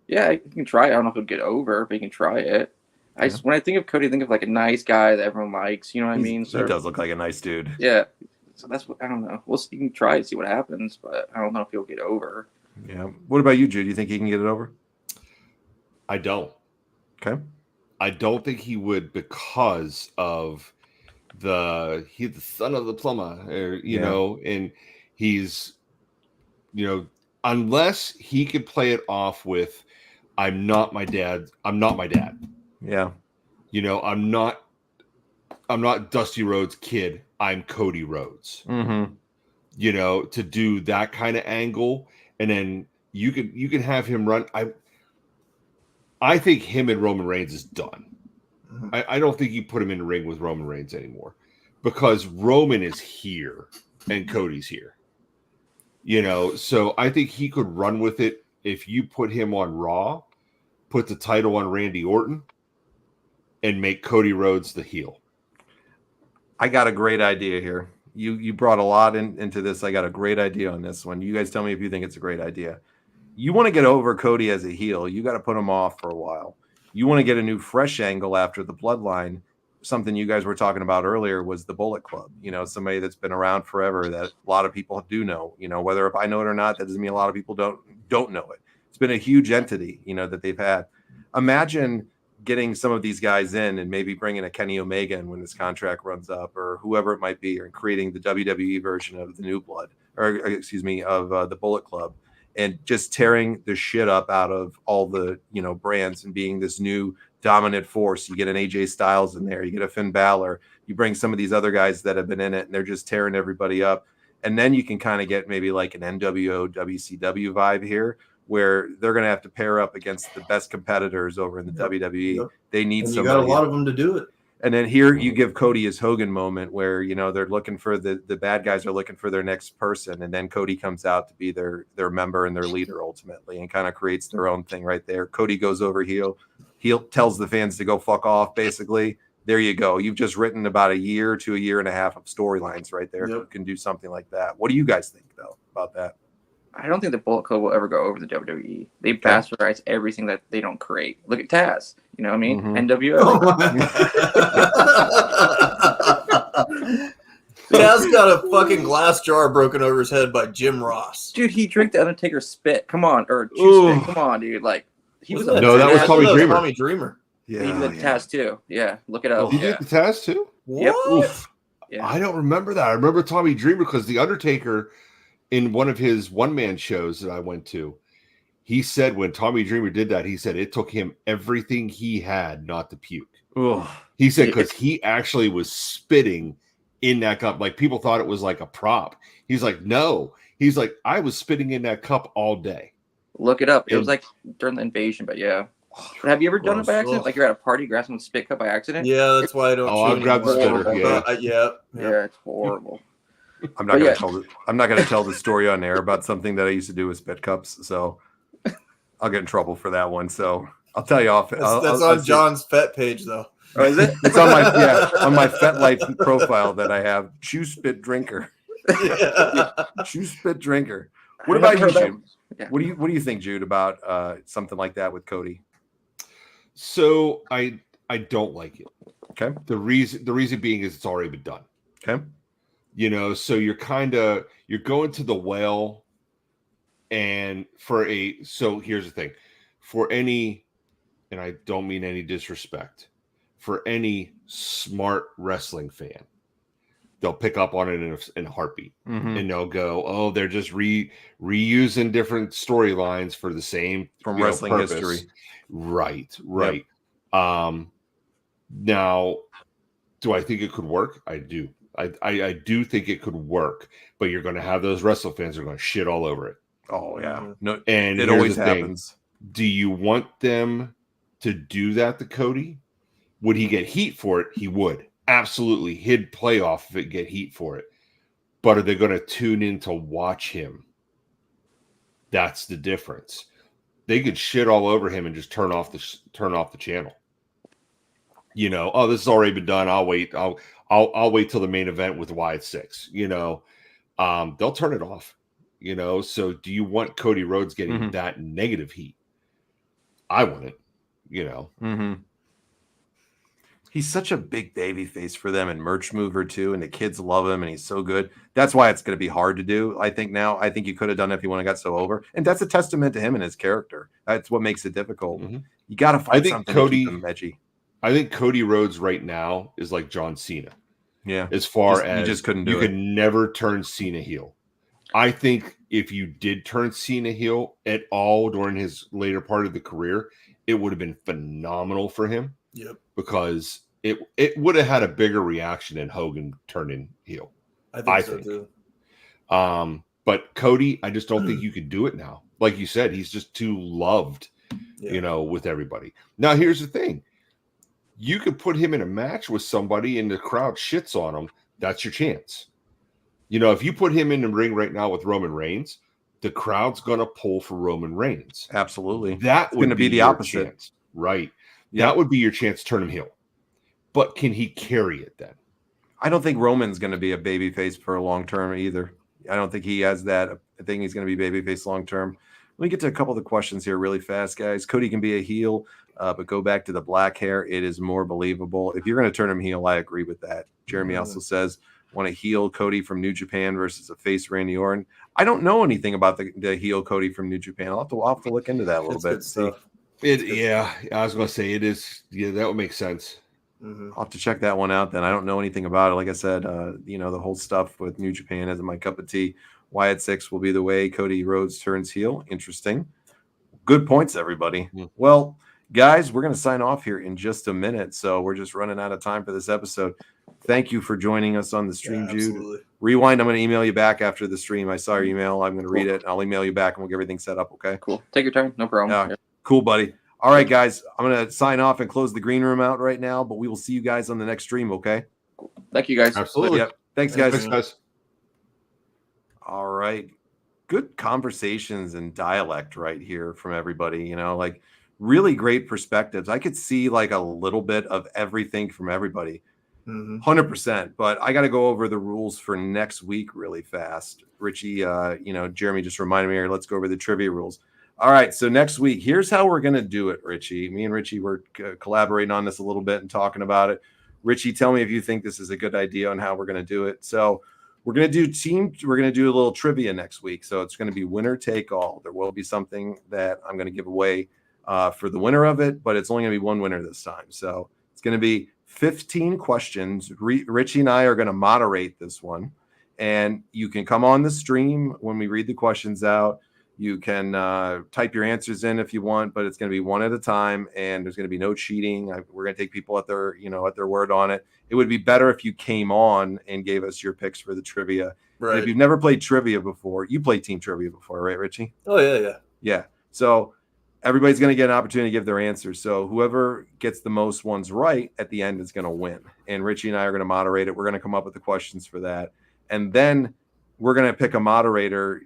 Yeah, he can try it. I don't know if he'll get over, but he can try it. When I think of Cody, I think of like a nice guy that everyone likes. You know what I mean? He does look like a nice dude. Yeah. So that's what I don't know. You can try it, see what happens, but I don't know if he'll get over. Yeah. What about you, Jude? Do you think he can get it over? I don't. Okay. I don't think he would because of he's the son of the plumber, and he's, unless he could play it off with, I'm not my dad. Yeah. I'm not Dusty Rhodes' kid. I'm Cody Rhodes. Mm-hmm. To do that kind of angle, and then you can have him run. I think him and Roman Reigns is done. I don't think you put him in the ring with Roman Reigns anymore because Roman is here and Cody's here. So I think he could run with it if you put him on Raw, put the title on Randy Orton, and make Cody Rhodes the heel. I got a great idea here. You brought a lot into this. I got a great idea on this one. You guys tell me if you think it's a great idea. You want to get over Cody as a heel, you got to put him off for a while. You want to get a new fresh angle after the Bloodline. Something you guys were talking about earlier was the Bullet Club. Somebody that's been around forever that a lot of people do know. Whether if I know it or not, that doesn't mean a lot of people don't know it. It's been a huge entity, that they've had. Imagine getting some of these guys in and maybe bringing a Kenny Omega in when his contract runs up, or whoever it might be, or creating the WWE version of the New Blood, or excuse me, of the Bullet Club, and just tearing the shit up out of all the brands and being this new dominant force. You get an AJ Styles in there, you get a Finn Balor, you bring some of these other guys that have been in it, and they're just tearing everybody up. And then you can kind of get maybe like an NWO WCW vibe here, where they're going to have to pair up against the best competitors over in the WWE. Yep. They need And you somebody. got a lot of them to do it. And then here you give Cody his Hogan moment where, they're looking for the bad guys are looking for their next person. And then Cody comes out to be their member and their leader ultimately and kind of creates their own thing right there. Cody goes over heel tells the fans to go fuck off, basically. There you go. You've just written about a year to a year and a half of storylines right there. Yep. You can do something like that. What do you guys think, though, about that? I don't think the Bullet Club will ever go over the WWE. They bastardize everything that they don't create. Look at Taz. You know what I mean? NWO. Taz got a fucking glass jar broken over his head by Jim Ross. Dude, he drank the Undertaker's spit. Come on. Or spit. Come on, dude. Like, he was that was Tommy Dreamer. Tommy Dreamer. Yeah. He did Taz, too. Yeah. Look it up. He did the Taz, too? Yep. Oof. Yeah. I don't remember that. I remember Tommy Dreamer because the Undertaker, in one of his one-man shows that I went to, he said when Tommy Dreamer did that, he said it took him everything he had not to puke. Ugh. He said because he actually was spitting in that cup. Like, people thought it was like a prop. He's like, no. He's like, I was spitting in that cup all day. Look it up. It was like during the invasion, but yeah. But have you ever done it by accident? Like you're at a party, grab someone's spit cup by accident? Yeah, that's why I don't. Oh, I'll grab the spitter. Yeah, it's horrible. I'm not going to tell the story on air about something that I used to do with spit cups, so I'll get in trouble for that one. So I'll tell you off. That's on John's Fet page, though. Oh, is it? It's on my FetLife profile that I have. Chew spit drinker. Chew spit drinker. What about you, Jude? Yeah. What do you think, Jude, about something like that with Cody? So I don't like it. Okay. The reason being is it's already been done. Okay. So you're going to the well, and so here's the thing, and I don't mean any disrespect, for any smart wrestling fan, they'll pick up on it in a heartbeat, and they'll go, oh, they're just reusing different storylines for the same from wrestling purpose. History. Right. Yep. Now, do I think it could work? I do. I do think it could work, but you're going to have those wrestling fans who are going to shit all over it. Oh yeah, no, and it always happens. Do you want them to do that to Cody? Would he get heat for it? He would. Absolutely. He'd play off if it get heat for it. But are they going to tune in to watch him? That's the difference. They could shit all over him and just turn off the channel. Oh, this has already been done. I'll wait. I'll wait till the main event with Wyatt 6. They'll turn it off. So do you want Cody Rhodes getting that negative heat? I wouldn't. He's such a big baby face for them and merch mover too, and the kids love him and he's so good. That's why it's going to be hard to do. I think you could have done it if you wouldn't have got so over, and that's a testament to him and his character. That's what makes it difficult. You got to find something to keep him edgy. I think Cody Rhodes right now is like John Cena. Yeah, as far as you just couldn't do it. You could never turn Cena heel. I think if you did turn Cena heel at all during his later part of the career, it would have been phenomenal for him. Yep. Because it would have had a bigger reaction than Hogan turning heel. I think so too. But Cody, I just don't think you could do it now. Like you said, he's just too loved, with everybody. Now, here's the thing. You could put him in a match with somebody and the crowd shits on him. That's your chance. If you put him in the ring right now with Roman Reigns, the crowd's going to pull for Roman Reigns. Absolutely. That would be the opposite. Chance. Right. Yep. That would be your chance to turn him heel. But can he carry it then? I don't think Roman's going to be a babyface for a long term either. I don't think he has that. I think he's going to be babyface long term. Let me get to a couple of the questions here really fast, guys. Cody can be a heel, but go back to the black hair. It is more believable. If you're going to turn him heel, I agree with that. Jeremy also says, want to heel Cody from New Japan versus a face Randy Orton. I don't know anything about the heel Cody from New Japan. I'll have to look into that a little bit. See. I was going to say it is. Yeah, that would make sense. I'll have to check that one out then. I don't know anything about it. Like I said, the whole stuff with New Japan isn't my cup of tea. Wyatt 6 will be the way Cody Rhodes turns heel. Interesting. Good points, everybody. Well, Guys, we're going to sign off here in just a minute. So we're just running out of time for this episode. Thank you for joining us on the stream, Jude. Absolutely. Rewind. I'm going to email you back after the stream. I saw your email. I'm going to read it. I'll email you back and we'll get everything set up. Okay. Cool. Take your time. No problem. Yeah. Cool, buddy. All right, guys. I'm going to sign off and close the green room out right now, but we will see you guys on the next stream. Okay. Cool. Thank you, guys. Absolutely. Yep. Thanks, guys. Thanks, guys. All right. Good conversations and dialect right here from everybody, you know, like really great perspectives. I could see like a little bit of everything from everybody. 100%. But I got to go over the rules for next week really fast. Richie, Jeremy just reminded me here. Let's go over the trivia rules. All right. So next week, here's how we're going to do it, Richie. Me and Richie were collaborating on this a little bit and talking about it. Richie, tell me if you think this is a good idea on how we're going to do it. So we're going to do a little trivia next week. So it's going to be winner take all. There will be something that I'm going to give away for the winner of it, but it's only going to be one winner this time. So it's going to be 15 questions. Richie and I are going to moderate this one, and you can come on the stream when we read the questions out. You can type your answers in if you want, but it's going to be one at a time, and there's going to be no cheating. We're going to take people at their word on it. It would be better if you came on and gave us your picks for the trivia. Right. And if you've never played trivia before, you played team trivia before, right, Richie? Oh, yeah. Yeah. So everybody's going to get an opportunity to give their answers. So whoever gets the most ones right at the end is going to win. And Richie and I are going to moderate it. We're going to come up with the questions for that. And then we're going to pick a moderator.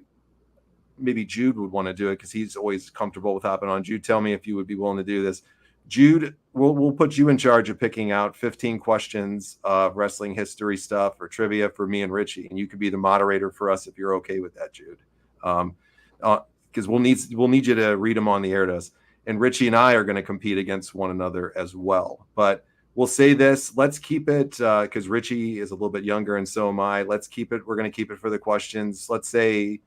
Maybe Jude would want to do it because he's always comfortable with hopping on. Jude, tell me if you would be willing to do this. Jude, we'll put you in charge of picking out 15 questions of wrestling history stuff or trivia for me and Richie, and you could be the moderator for us if you're okay with that, Jude. Because we'll need you to read them on the air to us. And Richie and I are going to compete against one another as well. But we'll say this: let's keep it because Richie is a little bit younger and so am I. Let's keep it. We're going to keep it for the questions. Let's say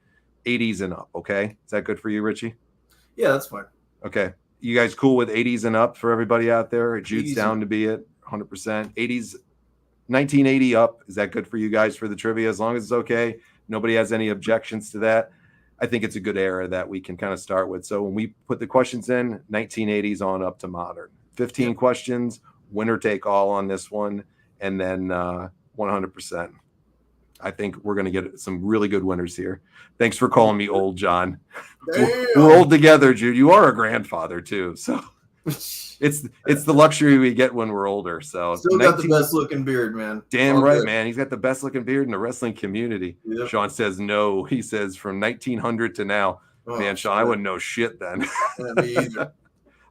80s and up. Okay, is that good for you, Richie? Yeah, that's fine. Okay. You guys cool with 80s and up for everybody out there? Jude's Easy. down to be it 100%. 80s, 1980 up. Is that good for you guys for the trivia? As long as it's okay. Nobody has any objections to that. I think it's a good era that we can kind of start with. So when we put the questions in, 1980s on up to modern. 15 questions, winner take all on this one, and then 100%. I think we're going to get some really good winners here. Thanks for calling me old, John. We're old together, Jude. You are a grandfather too, so it's the luxury we get when we're older. So Still got the best looking beard, man. Damn All right, good. man. He's got the best looking beard in the wrestling community. Yep. Sean says no. He says from 1900 to now. Oh, Man, Sean, I wouldn't know shit then. Yeah, me either.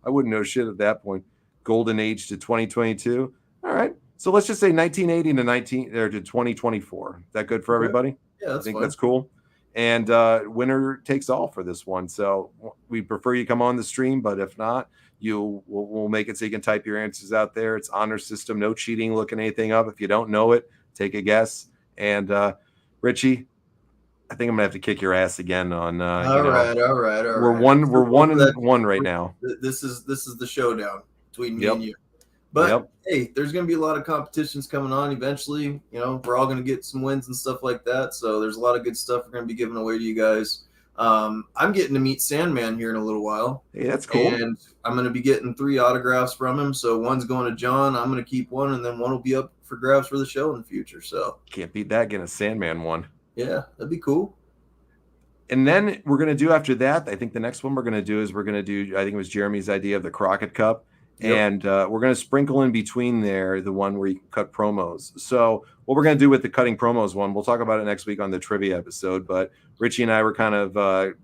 I wouldn't know shit at that point. Golden age to 2022. All right. So let's just say 1980 to 2024. Is that good for everybody? Yeah, that's I think fine. that's cool. And winner takes all for this one. So we prefer you come on the stream, but if not, we'll make it so you can type your answers out there. It's honor system, no cheating, looking anything up. If you don't know it, take a guess. And Richie, I think I'm gonna have to kick your ass again on. All right. We're one and one right now. This is the showdown between me and you. But hey, there's going to be a lot of competitions coming on eventually. You know, we're all going to get some wins and stuff like that. So there's a lot of good stuff we're going to be giving away to you guys. I'm getting to meet Sandman here in a little while. Hey, that's cool. And I'm going to be getting 3 autographs from him. So one's going to John. I'm going to keep one, and then one will be up for grabs for the show in the future. So can't beat that, getting a Sandman one. Yeah, that'd be cool. And then we're going to do after that, I think the next one we're going to do is I think it was Jeremy's idea of the Crockett Cup. Yep. And we're going to sprinkle in between there the one where you can cut promos. So what we're going to do with the cutting promos one, we'll talk about it next week on the trivia episode. But Richie and I were kind of,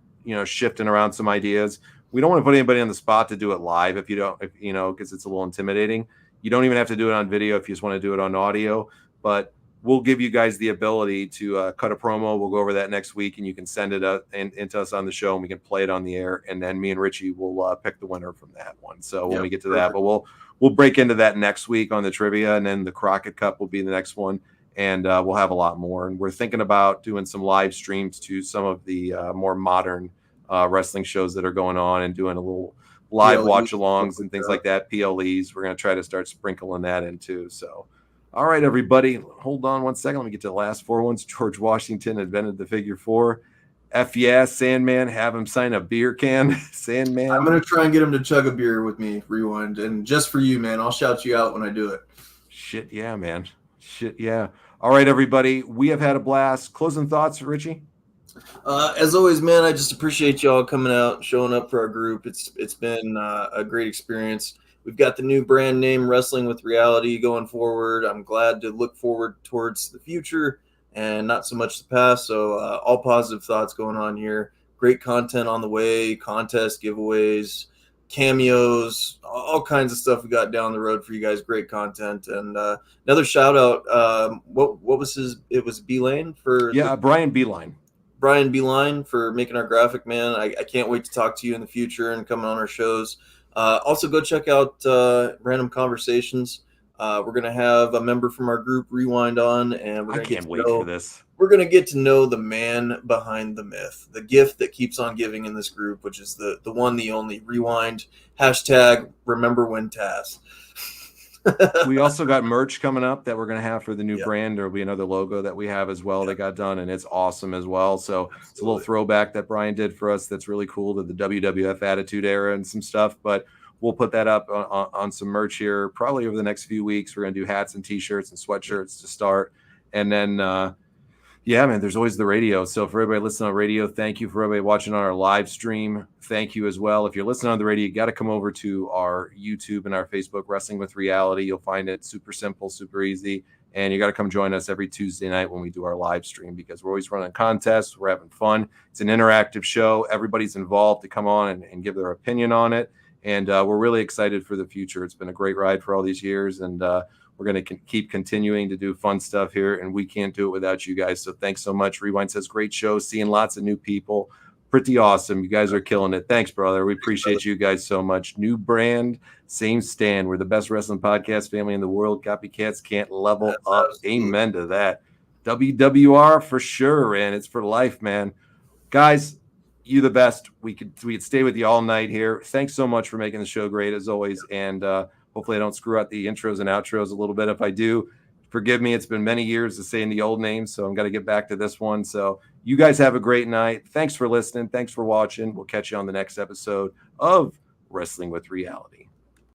shifting around some ideas. We don't want to put anybody on the spot to do it live because it's a little intimidating. You don't even have to do it on video if you just want to do it on audio. But we'll give you guys the ability to cut a promo. We'll go over that next week, and you can send it into us on the show, and we can play it on the air. And then me and Richie will pick the winner from that one. So when we get to that, but we'll break into that next week on the trivia, and then the Crockett Cup will be the next one, and we'll have a lot more. And we're thinking about doing some live streams to some of the more modern wrestling shows that are going on, and doing a little live PLEs, watch-alongs and things like that. PLEs. We're going to try to start sprinkling that in too. So. All right, everybody, hold on one second. Let me get to the last 4 ones. George Washington invented the figure 4. F yeah, Sandman, have him sign a beer can. Sandman. I'm going to try and get him to chug a beer with me, Rewind. And just for you, man, I'll shout you out when I do it. Shit yeah, man. Shit yeah. All right, everybody. We have had a blast. Closing thoughts, Richie? As always, man, I just appreciate y'all coming out, showing up for our group. It's been a great experience. We've got the new brand name, Wrestling with Reality, going forward. I'm glad to look forward towards the future and not so much the past. So all positive thoughts going on here. Great content on the way, contests, giveaways, cameos, all kinds of stuff we got down the road for you guys. Great content. And another shout out. What was his? It was B-Lane for Brian Beeline. Brian Beeline for making our graphic, man. I can't wait to talk to you in the future and coming on our shows. Also, go check out Random Conversations. We're going to have a member from our group, Rewind, on, and I can't wait for this. We're going to get to know the man behind the myth, the gift that keeps on giving in this group, which is the one, the only Rewind. # remember when Taz. We also got merch coming up that we're going to have for the new brand. There will be another logo that we have as well that got done, and it's awesome as well. So it's a little throwback that Brian did for us that's really cool to the WWF Attitude Era and some stuff. But we'll put that up on some merch here probably over the next few weeks. We're going to do hats and T-shirts and sweatshirts to start. And then, yeah, man, there's always the radio. So for everybody listening on radio, thank you. For everybody watching on our live stream, thank you as well. If you're listening on the radio, you got to come over to our YouTube and our Facebook, Wrestling with Reality. You'll find it super simple, super easy. And you got to come join us every Tuesday night when we do our live stream, because we're always running contests. We're having fun. It's an interactive show. Everybody's involved to come on and give their opinion on it. And we're really excited for the future. It's been a great ride for all these years. And we're going to keep continuing to do fun stuff here, and we can't do it without you guys. So thanks so much. Rewind says, great show, seeing lots of new people. Pretty awesome. You guys are killing it. Thanks, brother. We appreciate you guys so much. New brand, same stand. We're the best wrestling podcast family in the world. Copycats can't level up. Amen to that. WWR for sure, and it's for life, man. Guys, you the best. We'd stay with you all night here. Thanks so much for making the show great as always, and hopefully I don't screw out the intros and outros a little bit. If I do, forgive me. It's been many years of saying the old names, so I'm going to get back to this one. So you guys have a great night. Thanks for listening. Thanks for watching. We'll catch you on the next episode of Wrestling with Reality.